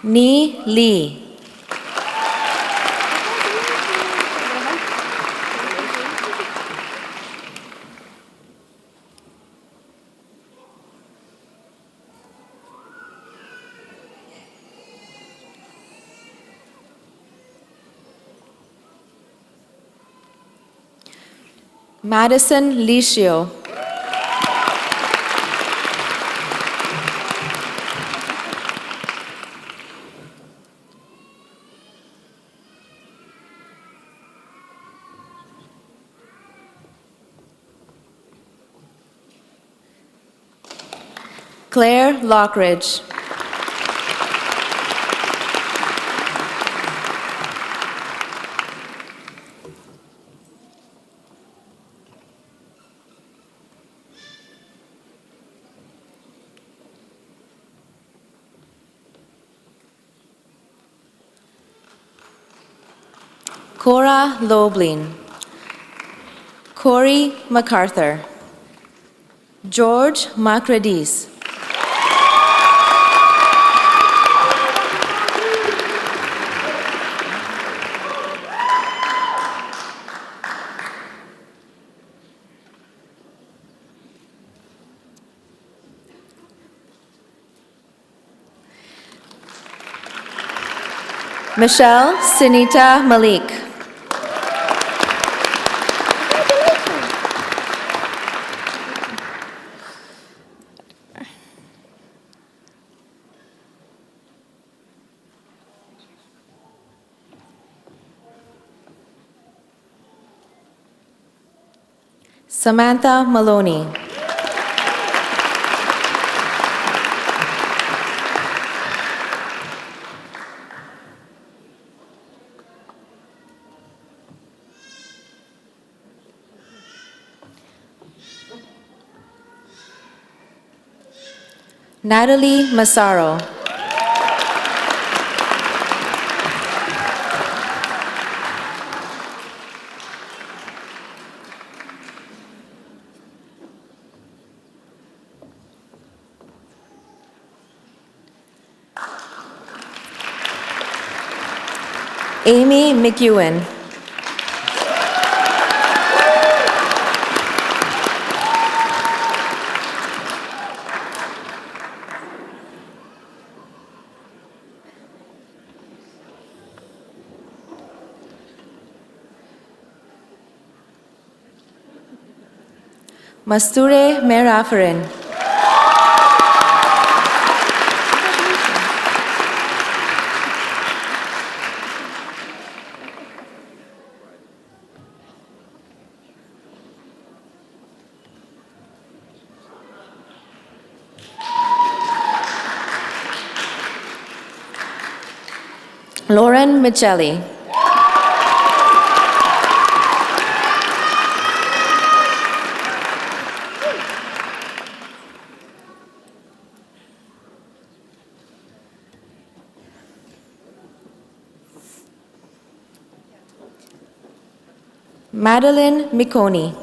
Ni Lee. Madison Licio. Claire Lockridge. Cora Loblin. Corey MacArthur. George Macradis. Michelle Sinita Malik. Samantha Maloney. Natalie Massaro. Amy McEwen. Masture Merafarin. Lauren Michelli. Madeline Miconi.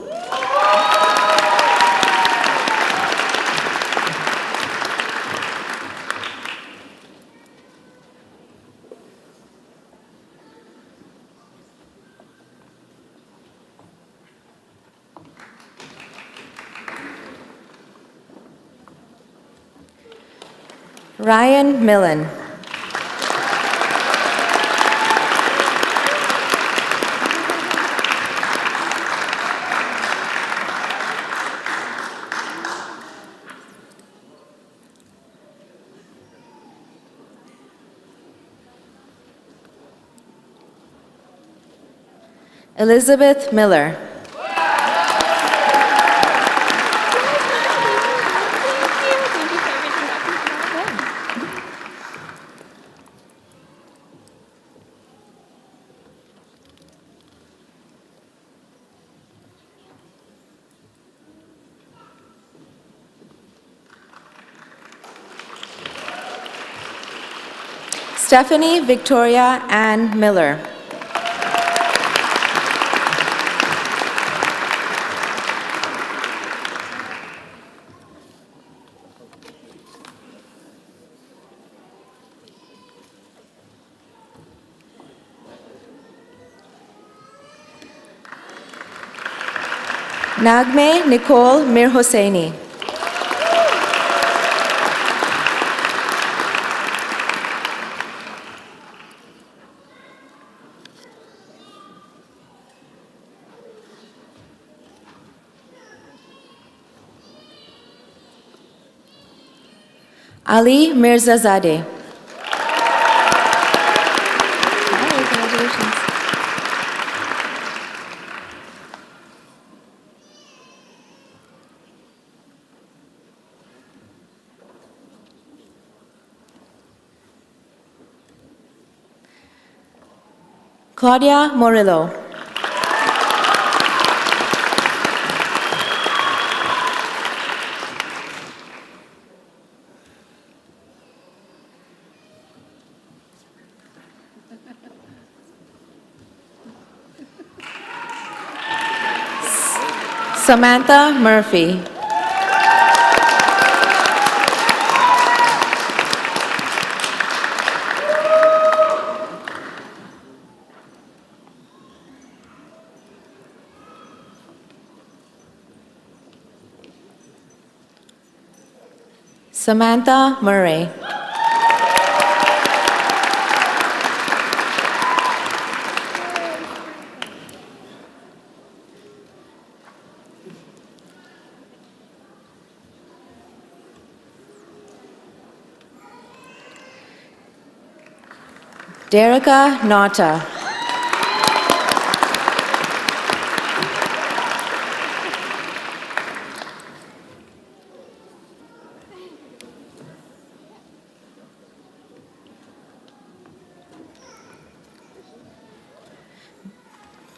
Ryan Millen. Elizabeth Miller. Stephanie Victoria Ann Miller. Nagme Nicole Mirhosseini. Ali Mirzazadeh. Congratulations. Claudia Morillo. Samantha Murphy. Samantha Murray. Derica Nata.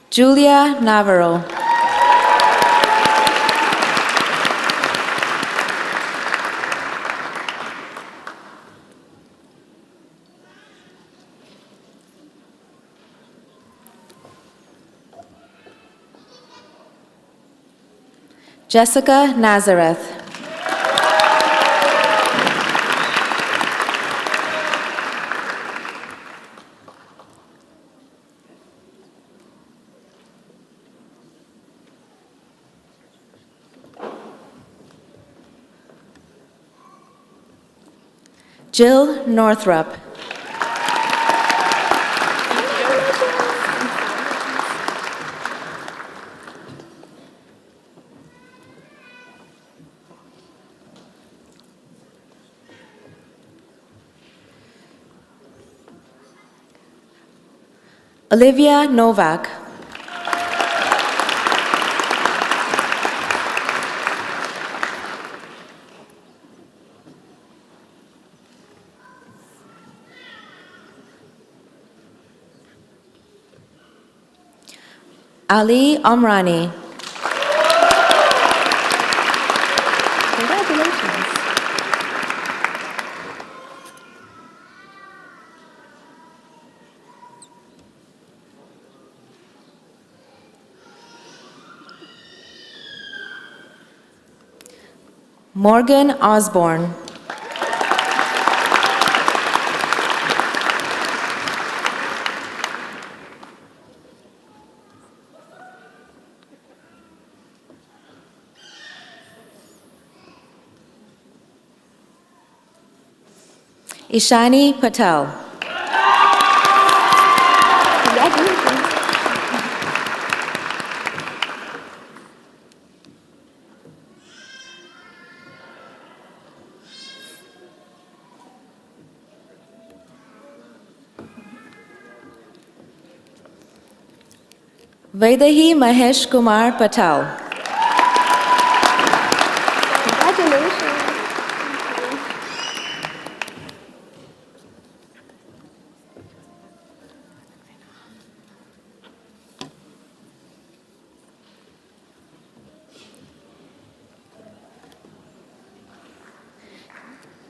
Julia Navarro. Jessica Nazareth. Jill Northrup. Olivia Novak. Ali Omrani. Congratulations. Morgan Osborne. Ishani Patel. Vaidehi Mahesh Kumar Patel. Congratulations.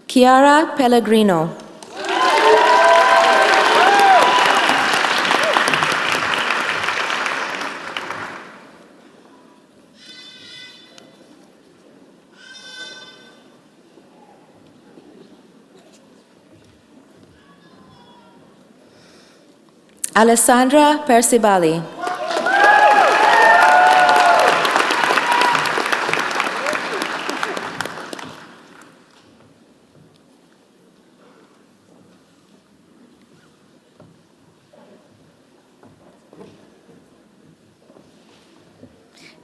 Chiara Pellegrino. Alessandra Percibali.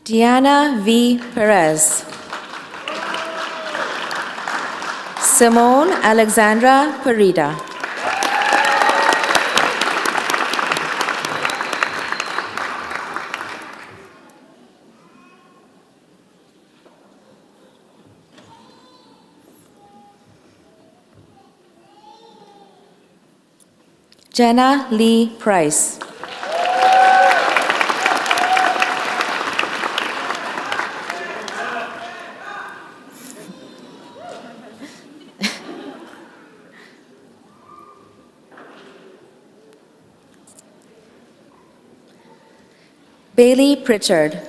Diana V. Perez. Simone Alexandra Parida. Jenna Lee Price. Bailey Pritchard.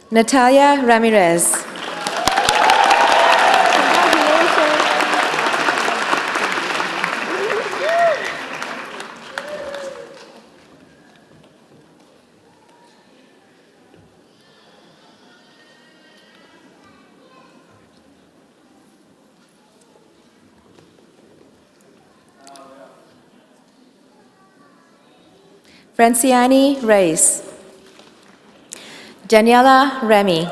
Natalia Ramirez. Franciani Reyes. Daniela Remy.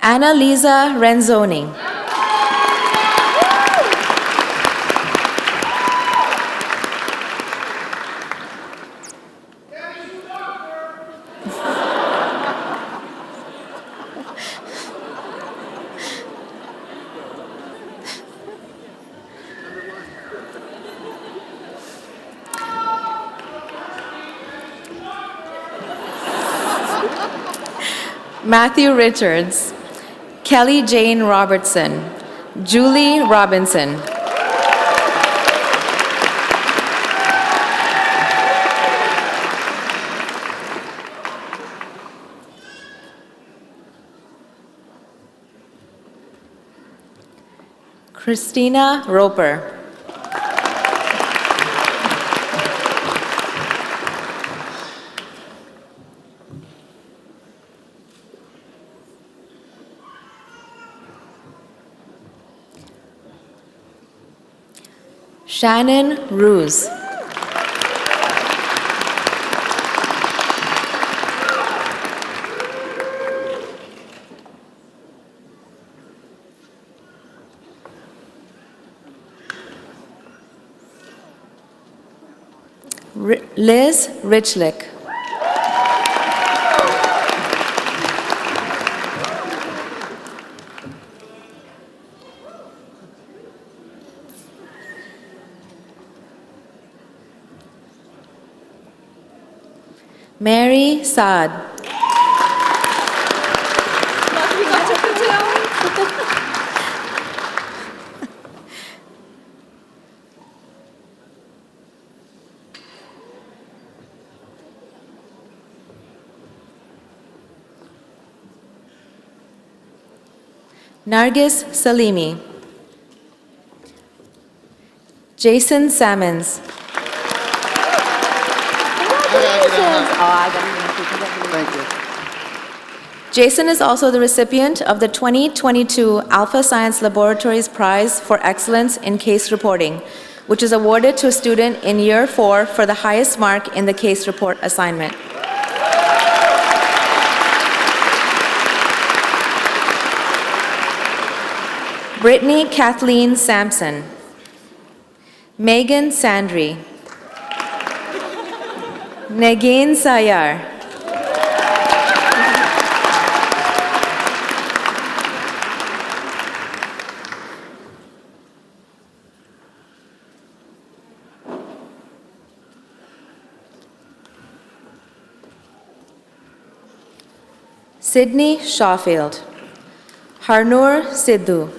Anna Lisa Renzoni. Matthew Richards. Kelly Jane Robertson. Julie Robinson. Christina Roper. Shannon Ruse. Liz Richlick. Mary Saad. Nargis Salimi. Jason Sammons.
Thank you.
Jason is also the recipient of the 2022 Alpha Science Laboratories Prize for Excellence in Case Reporting, which is awarded to a student in Year 4 for the highest mark in the case report assignment. Brittany Kathleen Sampson. Megan Sandry. Nagin Sayar. Sydney Shawfield. Harnoor Sidhu.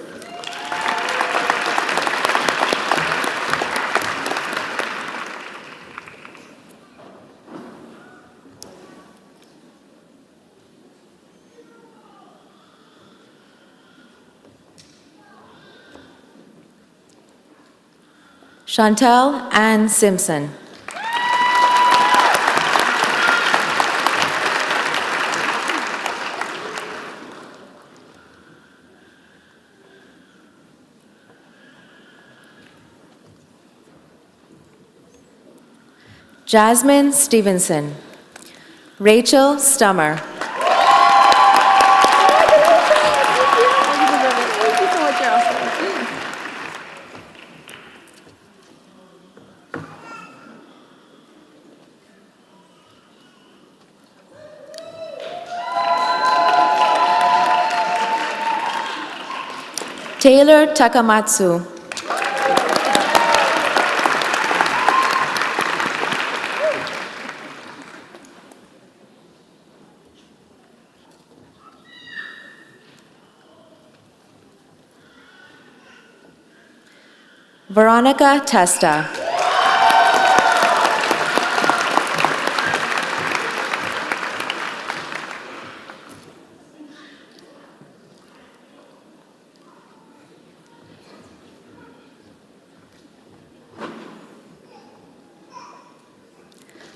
Chantal Ann Simpson. Jasmine Stevenson. Rachel Stummer. Taylor Takamatsu. Veronica Testa.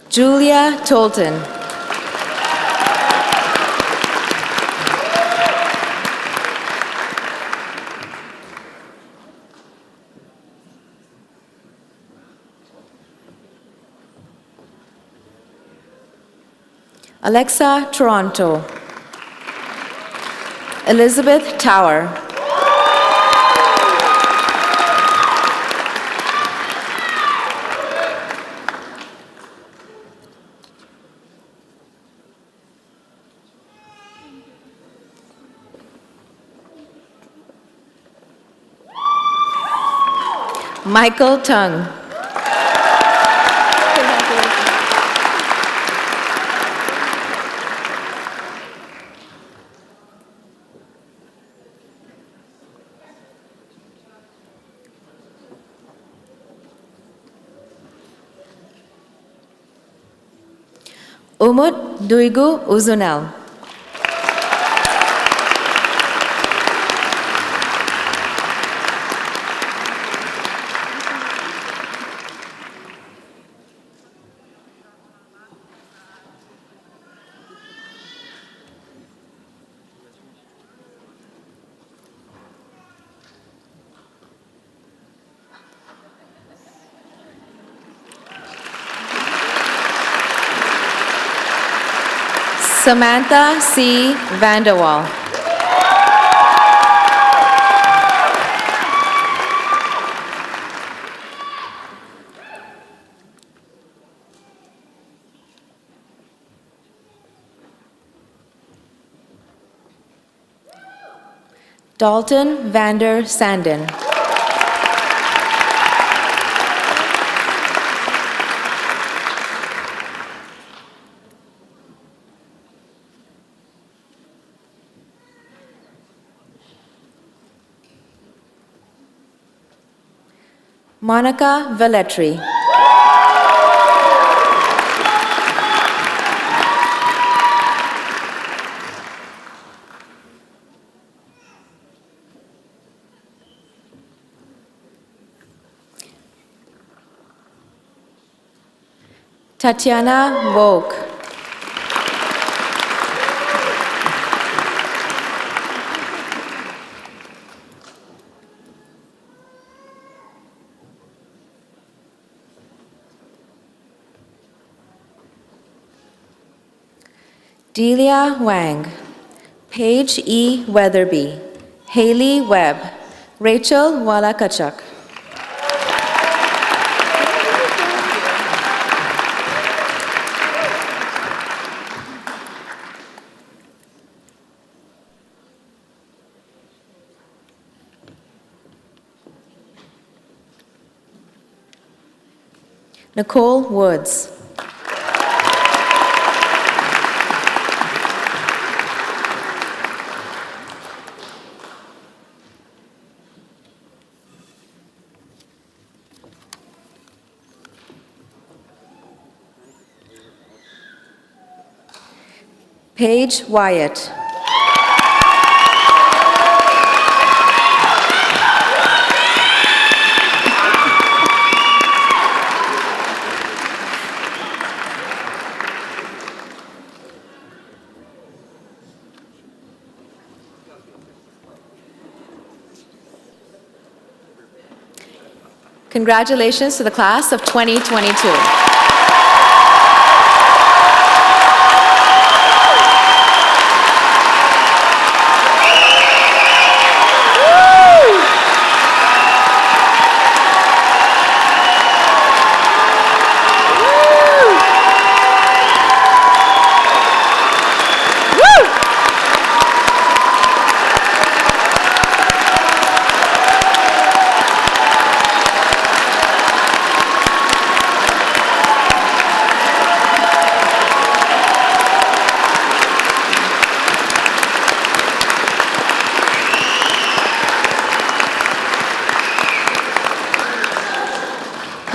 Julia Tolton. Alexa Toronto. Elizabeth Tower. Michael Tung. Umut Duigu Uzunel. Samantha C. Vanderwall. Dalton Vander Sanden. Monica Velletri. Tatiana Vogue. Delia Wang. Paige E. Weatherby. Haley Webb. Rachel Walakachuk. Nicole Woods. Paige Wyatt. Congratulations to the class of 2022.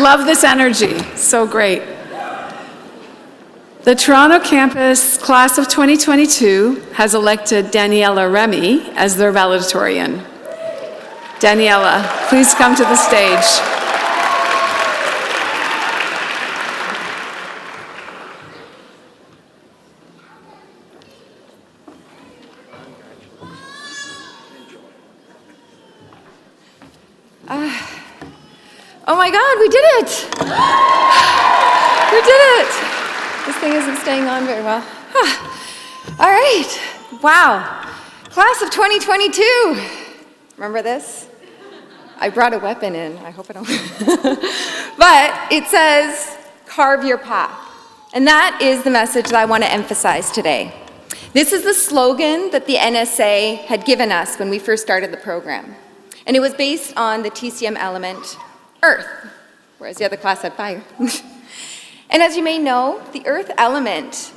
Love this energy, so great. The Toronto campus class of 2022 has elected Daniela Remy as their valedictorian. Daniela, please come to the stage.
Oh my God, we did it! We did it! This thing isn't staying on very well. All right, wow. Class of 2022. Remember this? I brought a weapon in, I hope I don't. But it says, carve your path. And that is the message that I want to emphasize today. This is the slogan that the NSA had given us when we first started the program. And it was based on the TCM element, Earth, whereas the other class had fire. And as you may know, the Earth element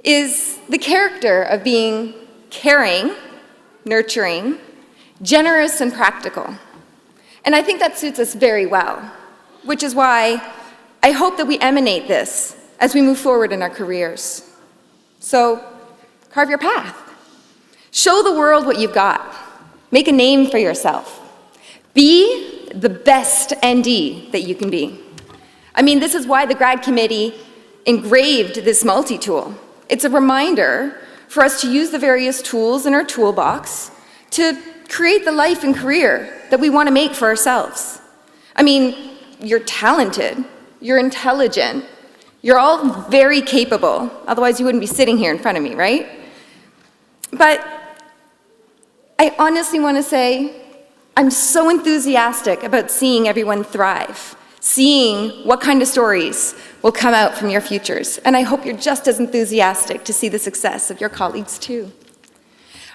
is the character of being caring, nurturing, generous, and practical. And I think that suits us very well, which is why I hope that we emanate this as we move forward in our careers. So, carve your path. Show the world what you've got. Make a name for yourself. Be the best ND that you can be. I mean, this is why the grad committee engraved this multi-tool. It's a reminder for us to use the various tools in our toolbox to create the life and career that we want to make for ourselves. I mean, you're talented, you're intelligent, You're all very capable, otherwise you wouldn't be sitting here in front of me, right? But I honestly want to say I'm so enthusiastic about seeing everyone thrive, seeing what kind of stories will come out from your futures. And I hope you're just as enthusiastic to see the success of your colleagues too.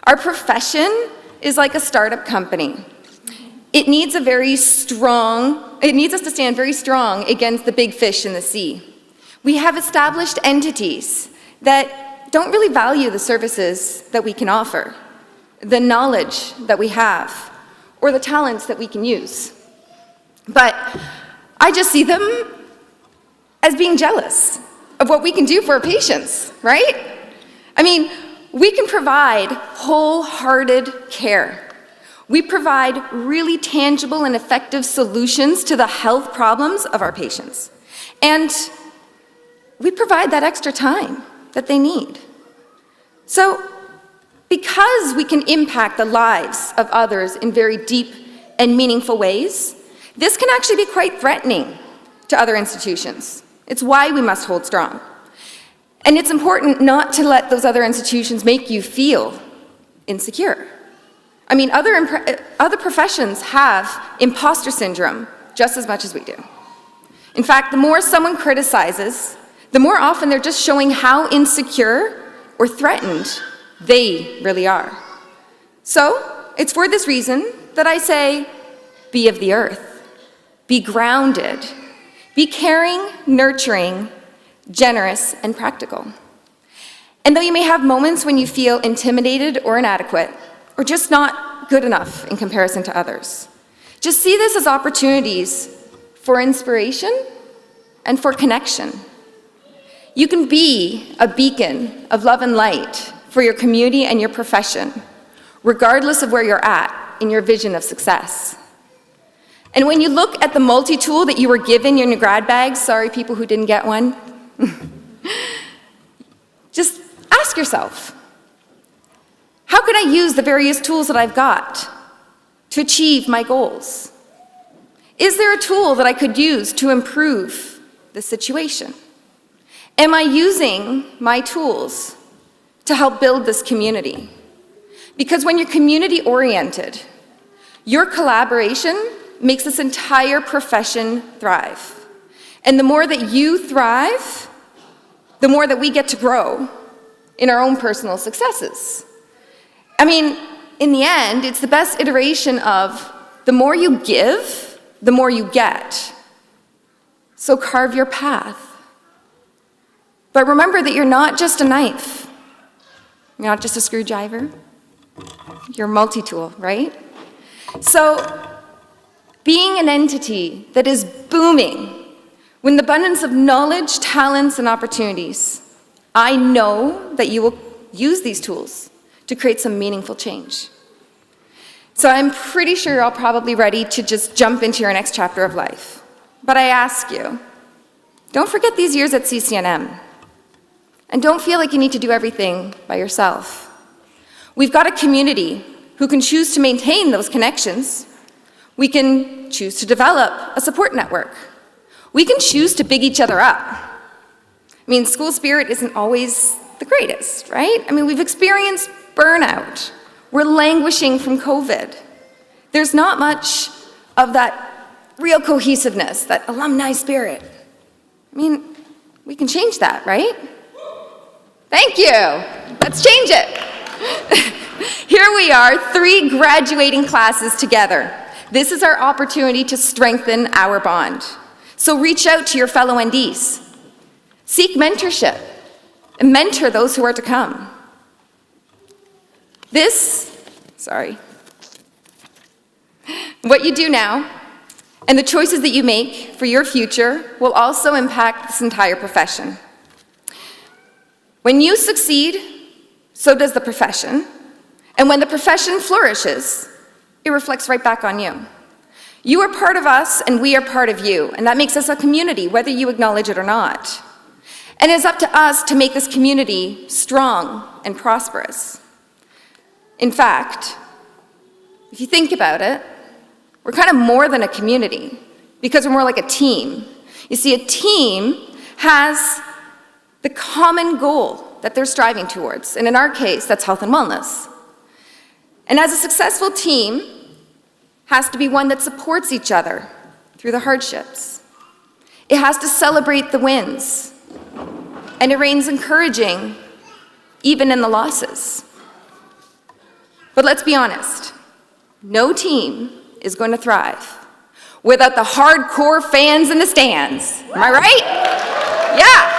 Our profession is like a startup company. It needs us to stand very strong against the big fish in the sea. We have established entities that don't really value the services that we can offer, the knowledge that we have, or the talents that we can use. But I just see them as being jealous of what we can do for our patients, right? I mean, we can provide wholehearted care. We provide really tangible and effective solutions to the health problems of our patients. And we provide that extra time that they need. So, because we can impact the lives of others in very deep and meaningful ways, this can actually be quite threatening to other institutions. It's why we must hold strong. And it's important not to let those other institutions make you feel insecure. I mean, other professions have imposter syndrome just as much as we do. In fact, the more someone criticizes, the more often they're just showing how insecure or threatened they really are. So, it's for this reason that I say, be of the earth, be grounded, be caring, nurturing, generous, and practical. And though you may have moments when you feel intimidated or inadequate, or just not good enough in comparison to others, just see this as opportunities for inspiration and for connection. You can be a beacon of love and light for your community and your profession, regardless of where you're at in your vision of success. And when you look at the multi-tool that you were given in your grad bags, sorry people who didn't get one, just ask yourself, how can I use the various tools that I've got to achieve my goals? Is there a tool that I could use to improve the situation? Am I using my tools to help build this community? Because when you're community-oriented, your collaboration makes this entire profession thrive. And the more that you thrive, the more that we get to grow in our own personal successes. I mean, in the end, it's the best iteration of the more you give, the more you get. So carve your path. But remember that you're not just a knife. You're not just a screwdriver. You're a multi-tool, right? So, being an entity that is booming with an abundance of knowledge, talents, and opportunities, I know that you will use these tools to create some meaningful change. So I'm pretty sure you're all probably ready to just jump into your next chapter of life. But I ask you, don't forget these years at CCNM. And don't feel like you need to do everything by yourself. We've got a community who can choose to maintain those connections. We can choose to develop a support network. We can choose to big each other up. I mean, school spirit isn't always the greatest, right? I mean, we've experienced burnout. We're languishing from COVID. There's not much of that real cohesiveness, that alumni spirit. I mean, we can change that, right? Thank you. Let's change it. Here we are, 3 graduating classes together. This is our opportunity to strengthen our bond. So reach out to your fellow NDs. Seek mentorship and mentor those who are to come. What you do now and the choices that you make for your future will also impact this entire profession. When you succeed, so does the profession. And when the profession flourishes, it reflects right back on you. You are part of us, and we are part of you, and that makes us a community, whether you acknowledge it or not. And it's up to us to make this community strong and prosperous. In fact, if you think about it, we're kind of more than a community, because we're more like a team. You see, a team has the common goal that they're striving towards, and in our case, that's health and wellness. And as a successful team, has to be one that supports each other through the hardships. It has to celebrate the wins, and it remains encouraging even in the losses. But let's be honest, no team is going to thrive without the hardcore fans in the stands. Am I right? Yeah.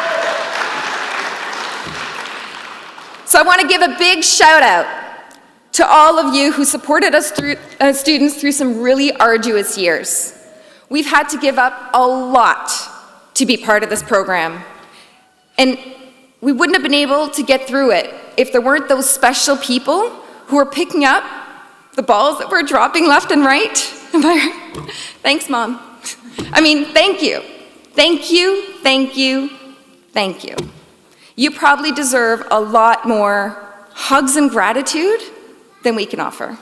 So I want to give a big shout out to all of you who supported us students through some really arduous years. We've had to give up a lot to be part of this program. And we wouldn't have been able to get through it if there weren't those special people who are picking up the balls that we're dropping left and right. Am I right? Thanks, Mom. I mean, thank you. Thank you, thank you, thank you. You probably deserve a lot more hugs and gratitude than we can offer.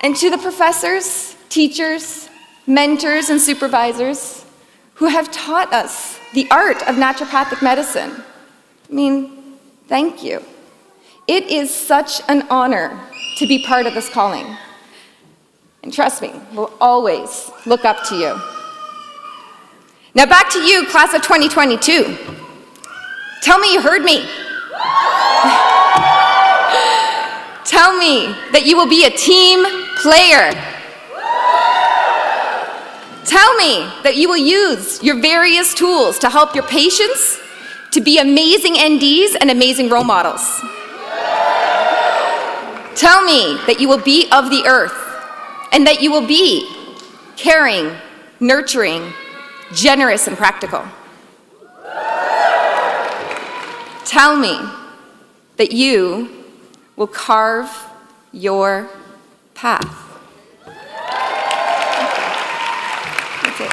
And to the professors, teachers, mentors, and supervisors who have taught us the art of naturopathic medicine, I mean, thank you. It is such an honor to be part of this calling. And trust me, we'll always look up to you. Now back to you, class of 2022. Tell me you heard me. Tell me that you will be a team player. Tell me that you will use your various tools to help your patients to be amazing NDs and amazing role models. Tell me that you will be of the earth and that you will be caring, nurturing, generous, and practical. Tell me that you will carve your path. That's it.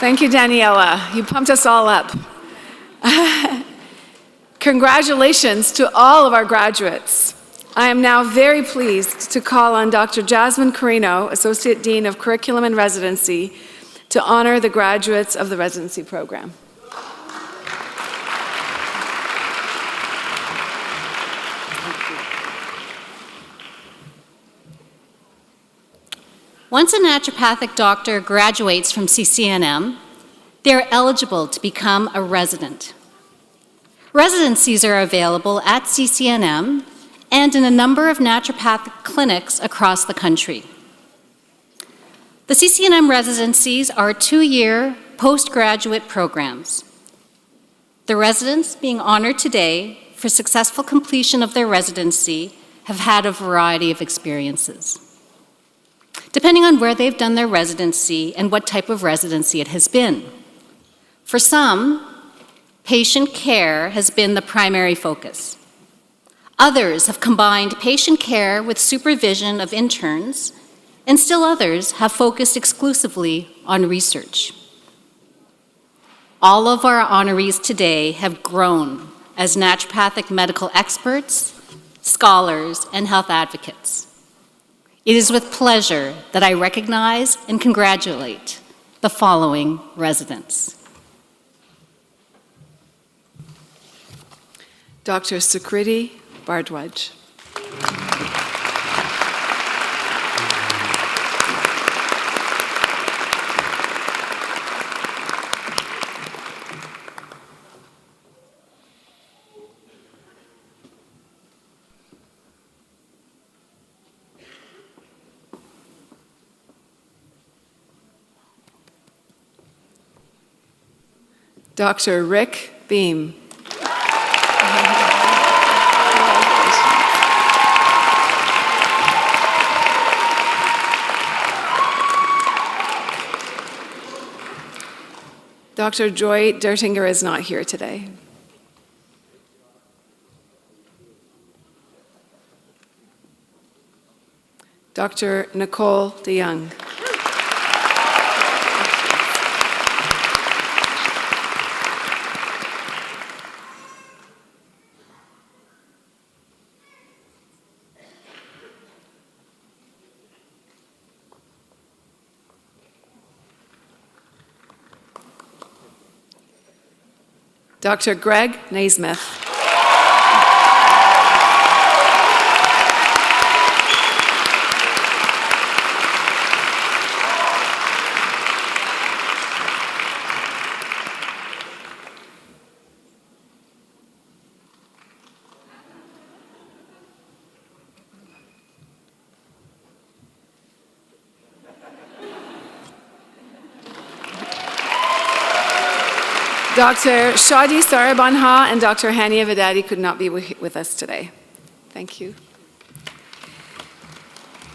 Thank you, Daniela. You pumped us all up. Congratulations to all of our graduates. I am now very pleased to call on Dr. Jasmine Carino, Associate Dean of Curriculum and Residency, to honor the graduates of the residency program.
Once a naturopathic doctor graduates from CCNM, they are eligible to become a resident. Residencies are available at CCNM and in a number of naturopathic clinics across the country. The CCNM residencies are 2-year postgraduate programs. The residents being honored today for successful completion of their residency have had a variety of experiences, depending on where they've done their residency and what type of residency it has been. For some, patient care has been the primary focus. Others have combined patient care with supervision of interns, and still others have focused exclusively on research. All of our honorees today have grown as naturopathic medical experts, scholars, and health advocates. It is with pleasure that I recognize and congratulate the following residents.
Dr. Sukriti Bardwaj. Dr. Rick Beam. Dr. Joy Dertinger is not here today. Dr. Nicole DeYoung. Dr. Greg Naismith. Dr. Shadi Sarabanha and Dr. Hania Vidadi could not be with us today. Thank you.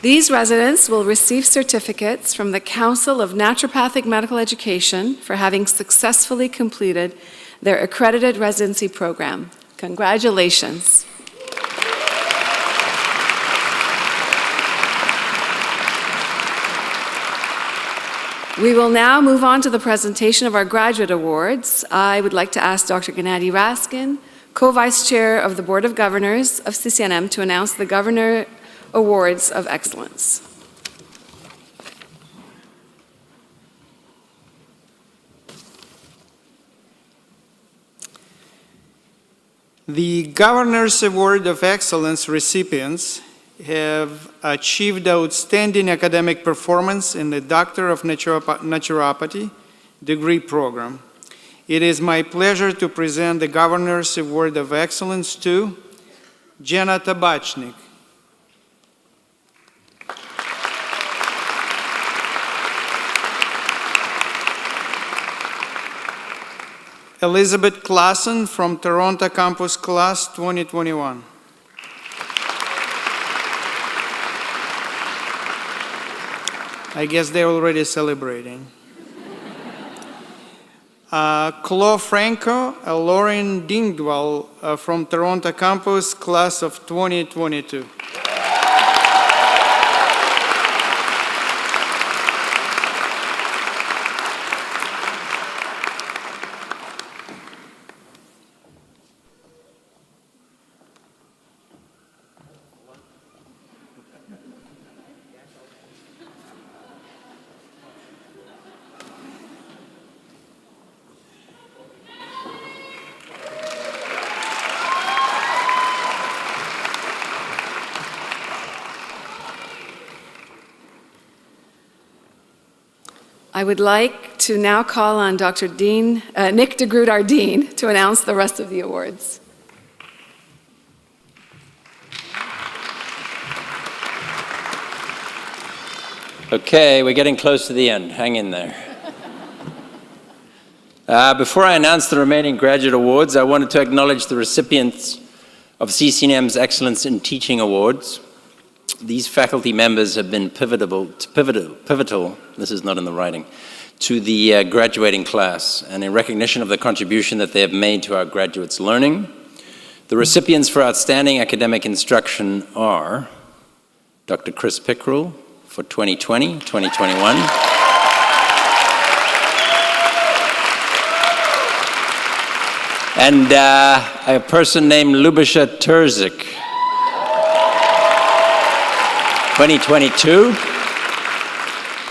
These residents will receive certificates from the Council of Naturopathic Medical Education for having successfully completed their accredited residency program. Congratulations. We will now move on to the presentation of our graduate awards. I would like to ask Dr. Gennady Raskin, Co-Vice Chair of the Board of Governors of CCNM, to announce the Governor Awards of Excellence.
The Governor's Award of Excellence recipients have achieved outstanding academic performance in the Doctor of Naturopathy degree program. It is my pleasure to present the Governor's Award of Excellence to Jenna Tabachnik, Elizabeth Klassen from Toronto Campus Class 2021. I guess they're already celebrating. Chloe Franco, Lauren Dingwall from Toronto Campus Class of 2022.
I would like to now call on Dr. Nick DeGroot, our Dean, to announce the rest of the awards.
Okay, we're getting close to the end. Hang in there. Before I announce the remaining graduate awards, I wanted to acknowledge the recipients of CCNM's Excellence in Teaching Awards. These faculty members have been pivotal, this is not in the writing, to the graduating class, and in recognition of the contribution that they have made to our graduates' learning. The recipients for outstanding academic instruction are Dr. Chris Pickrell for 2020, 2021. And a person named Lubisha Terzik, 2022.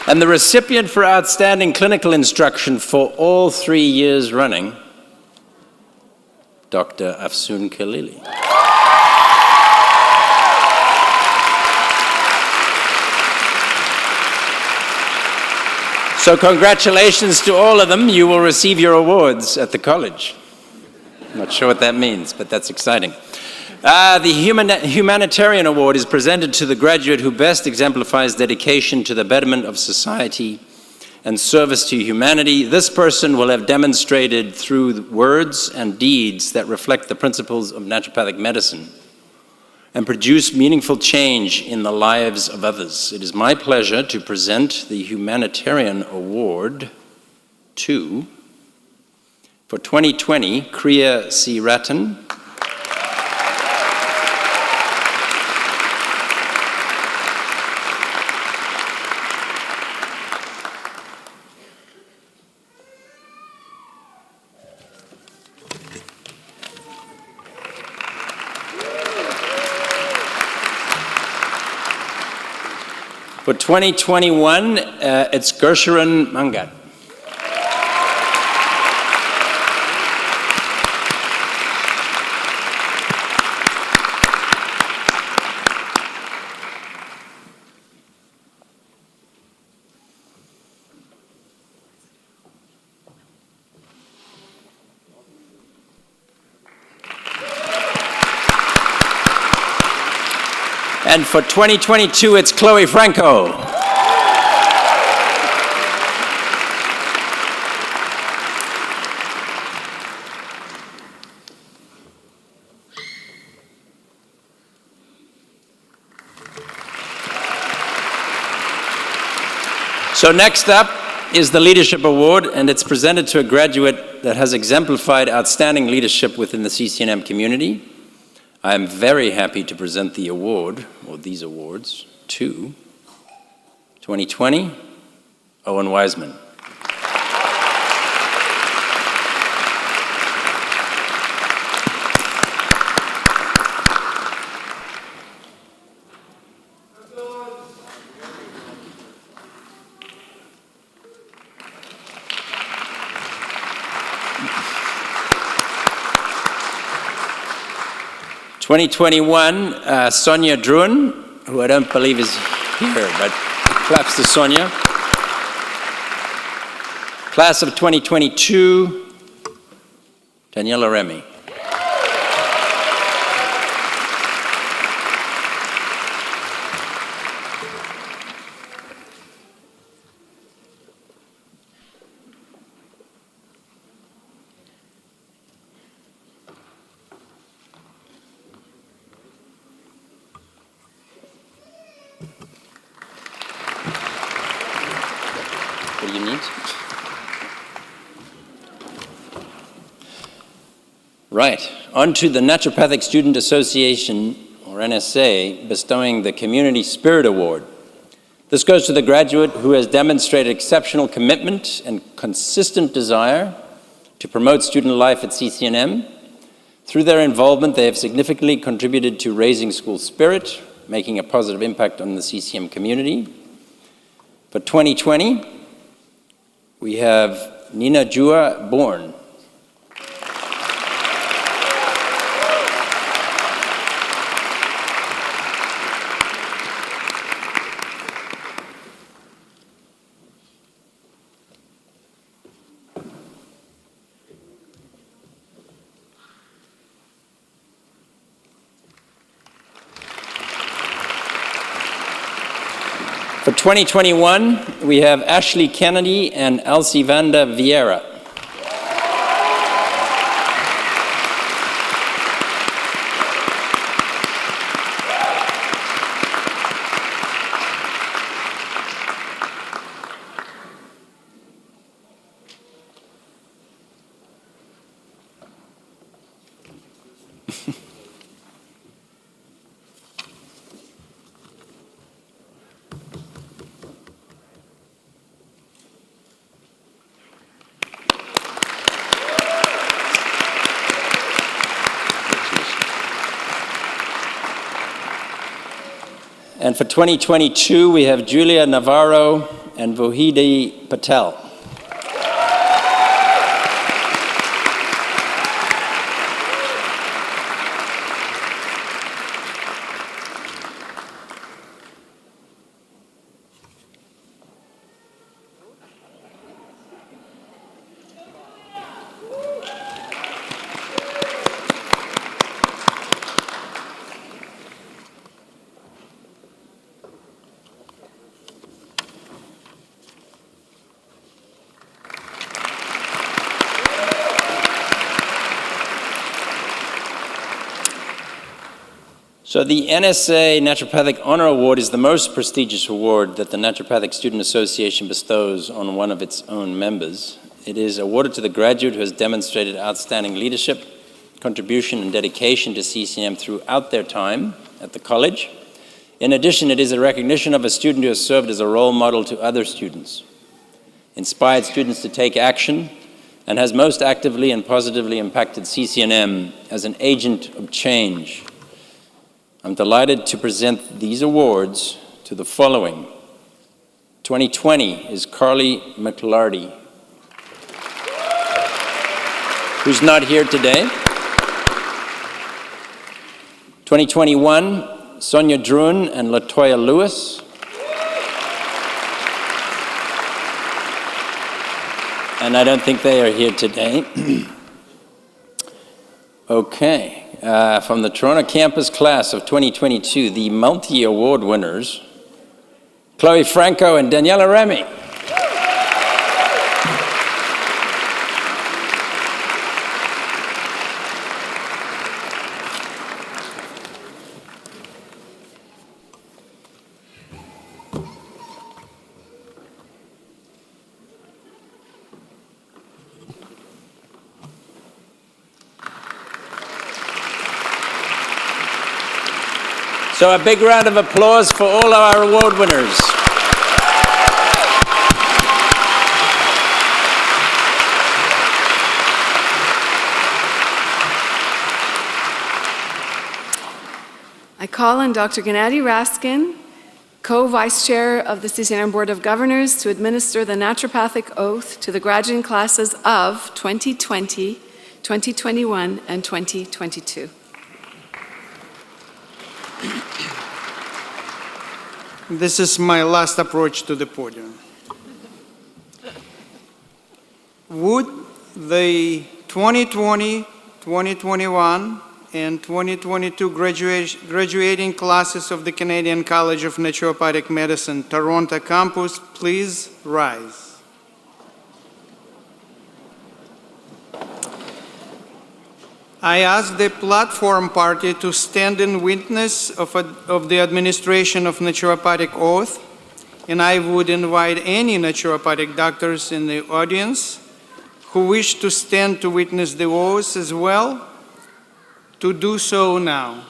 And the recipient for outstanding clinical instruction for all 3 years running, Dr. Afsun Khalili. So congratulations to all of them. You will receive your awards at the college. I'm not sure what that means, but that's exciting. The Humanitarian Award is presented to the graduate who best exemplifies dedication to the betterment of society and service to humanity. This person will have demonstrated through words and deeds that reflect the principles of naturopathic medicine and produce meaningful change in the lives of others. It is my pleasure to present the Humanitarian Award to, for 2020, Kriya C. Rattan, for 2021, it's Gersharan Mangat. And for 2022, it's Chloe Franco. So next up is the Leadership Award, and it's presented to a graduate that has exemplified outstanding leadership within the CCNM community. I am very happy to present the award, or these awards, to 2020, Owen Wiseman. (2021) Sonia Druin, who I don't believe is here, but claps to Sonia. Class of 2022, Daniela Remy. What do you need? Right, on to the Naturopathic Student Association, or NSA, bestowing the Community Spirit Award. This goes to the graduate who has demonstrated exceptional commitment and consistent desire to promote student life at CCNM. Through their involvement, they have significantly contributed to raising school spirit, making a positive impact on the CCM community. For 2020, we have Nina Jua Bourne. For 2021, we have Ashley Kennedy and Alcivanda Vieira. And for 2022, we have Julia Navarro and Vohidi Patel. So the NSA Naturopathic Honor Award is the most prestigious award that the Naturopathic Student Association bestows on one of its own members. It is awarded to the graduate who has demonstrated outstanding leadership, contribution, and dedication to CCNM throughout their time at the college. In addition, it is a recognition of a student who has served as a role model to other students, inspired students to take action, and has most actively and positively impacted CCNM as an agent of change. I'm delighted to present these awards to the following. 2020 is Carly McLarty, who's not here today. 2021, Sonia Druin and Latoya Lewis. And I don't think they are here today. Okay, from the Toronto campus class of 2022, the multi-award winners, Chloe Franco and Daniela Remy. So a big round of applause for all of our award winners.
I call on Dr. Gennady Raskin, co-vice chair of the CCNM Board of Governors, to administer the naturopathic oath to the graduating classes of 2020, 2021, and 2022.
This is my last approach to the podium. Would the 2020, 2021, and 2022 graduating classes of the Canadian College of Naturopathic Medicine, Toronto campus, please rise? I ask the platform party to stand in witness of the administration of naturopathic oath, and I would invite any naturopathic doctors in the audience who wish to stand to witness the oath as well, to do so now.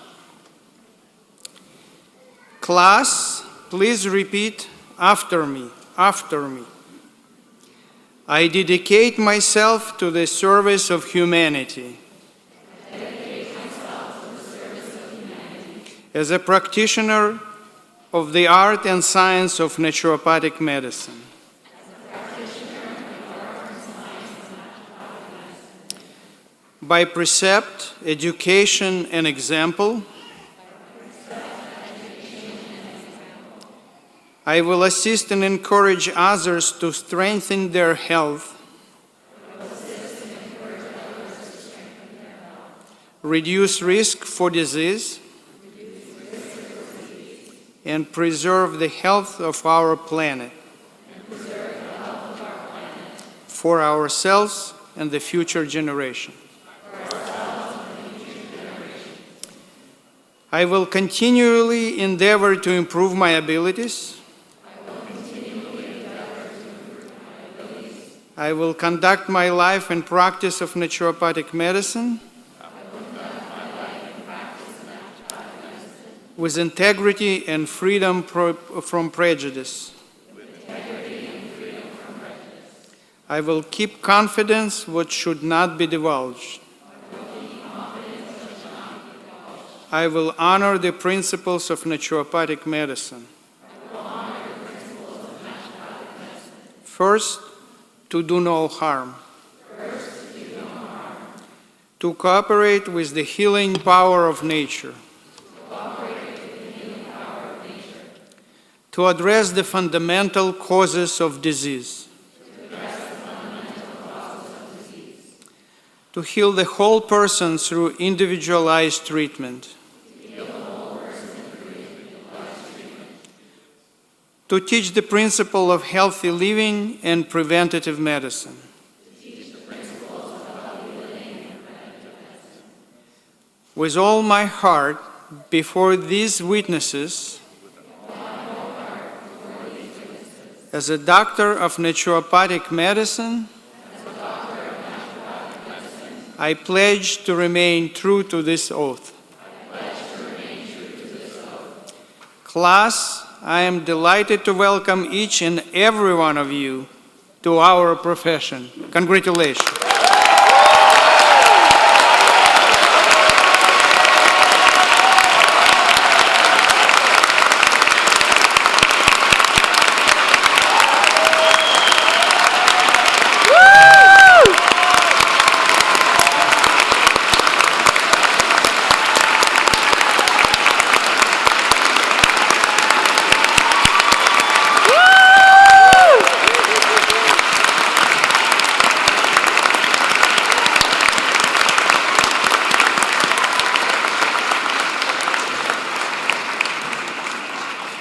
Class, please repeat after me. I dedicate myself to the service of humanity. As a practitioner of the art and science of naturopathic medicine. By precept, education, and example, I will assist and encourage others to strengthen their health, reduce risk for disease, and preserve the health of our planet for ourselves and the future generation. I will continually endeavor to improve my abilities. I will conduct my life and practice of naturopathic medicine with integrity and freedom from prejudice. I will keep confidence what should not be divulged. I will honor the principles of naturopathic medicine. First, to do no harm. To cooperate with the healing power of nature. To address the fundamental causes of disease. To heal the whole person through individualized treatment. To teach the principle of healthy living and preventative medicine. With all my heart, before these witnesses, as a doctor of naturopathic medicine, I pledge to remain true to this oath. Class, I am delighted to welcome each and every one of you to our profession. Congratulations.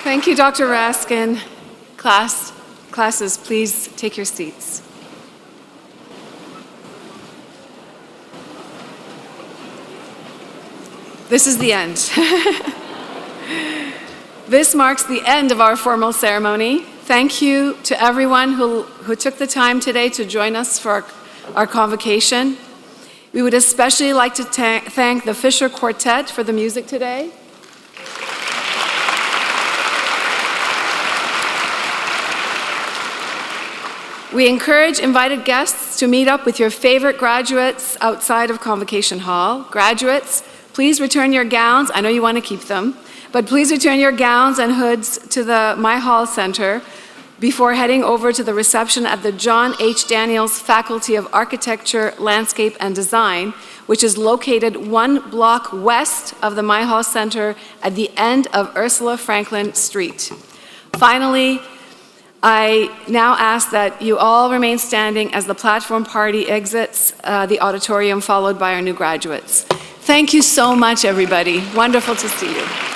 Thank you, Dr. Raskin. Classes, please take your seats. This is the end. This marks the end of our formal ceremony. Thank you to everyone who took the time today to join us for our convocation. We would especially like to thank the Fisher Quartet for the music today. We encourage invited guests to meet up with your favorite graduates outside of Convocation Hall. Graduates, please return your gowns. I know you want to keep them, but please return your gowns and hoods to the My Hall Center before heading over to the reception at the John H. Daniels Faculty of Architecture, Landscape, and Design, which is located 1 block west of the My Hall Center at the end of Ursula Franklin Street. Finally, I now ask that you all remain standing as the platform party exits the auditorium, followed by our new graduates. Thank you so much, everybody. Wonderful to see you.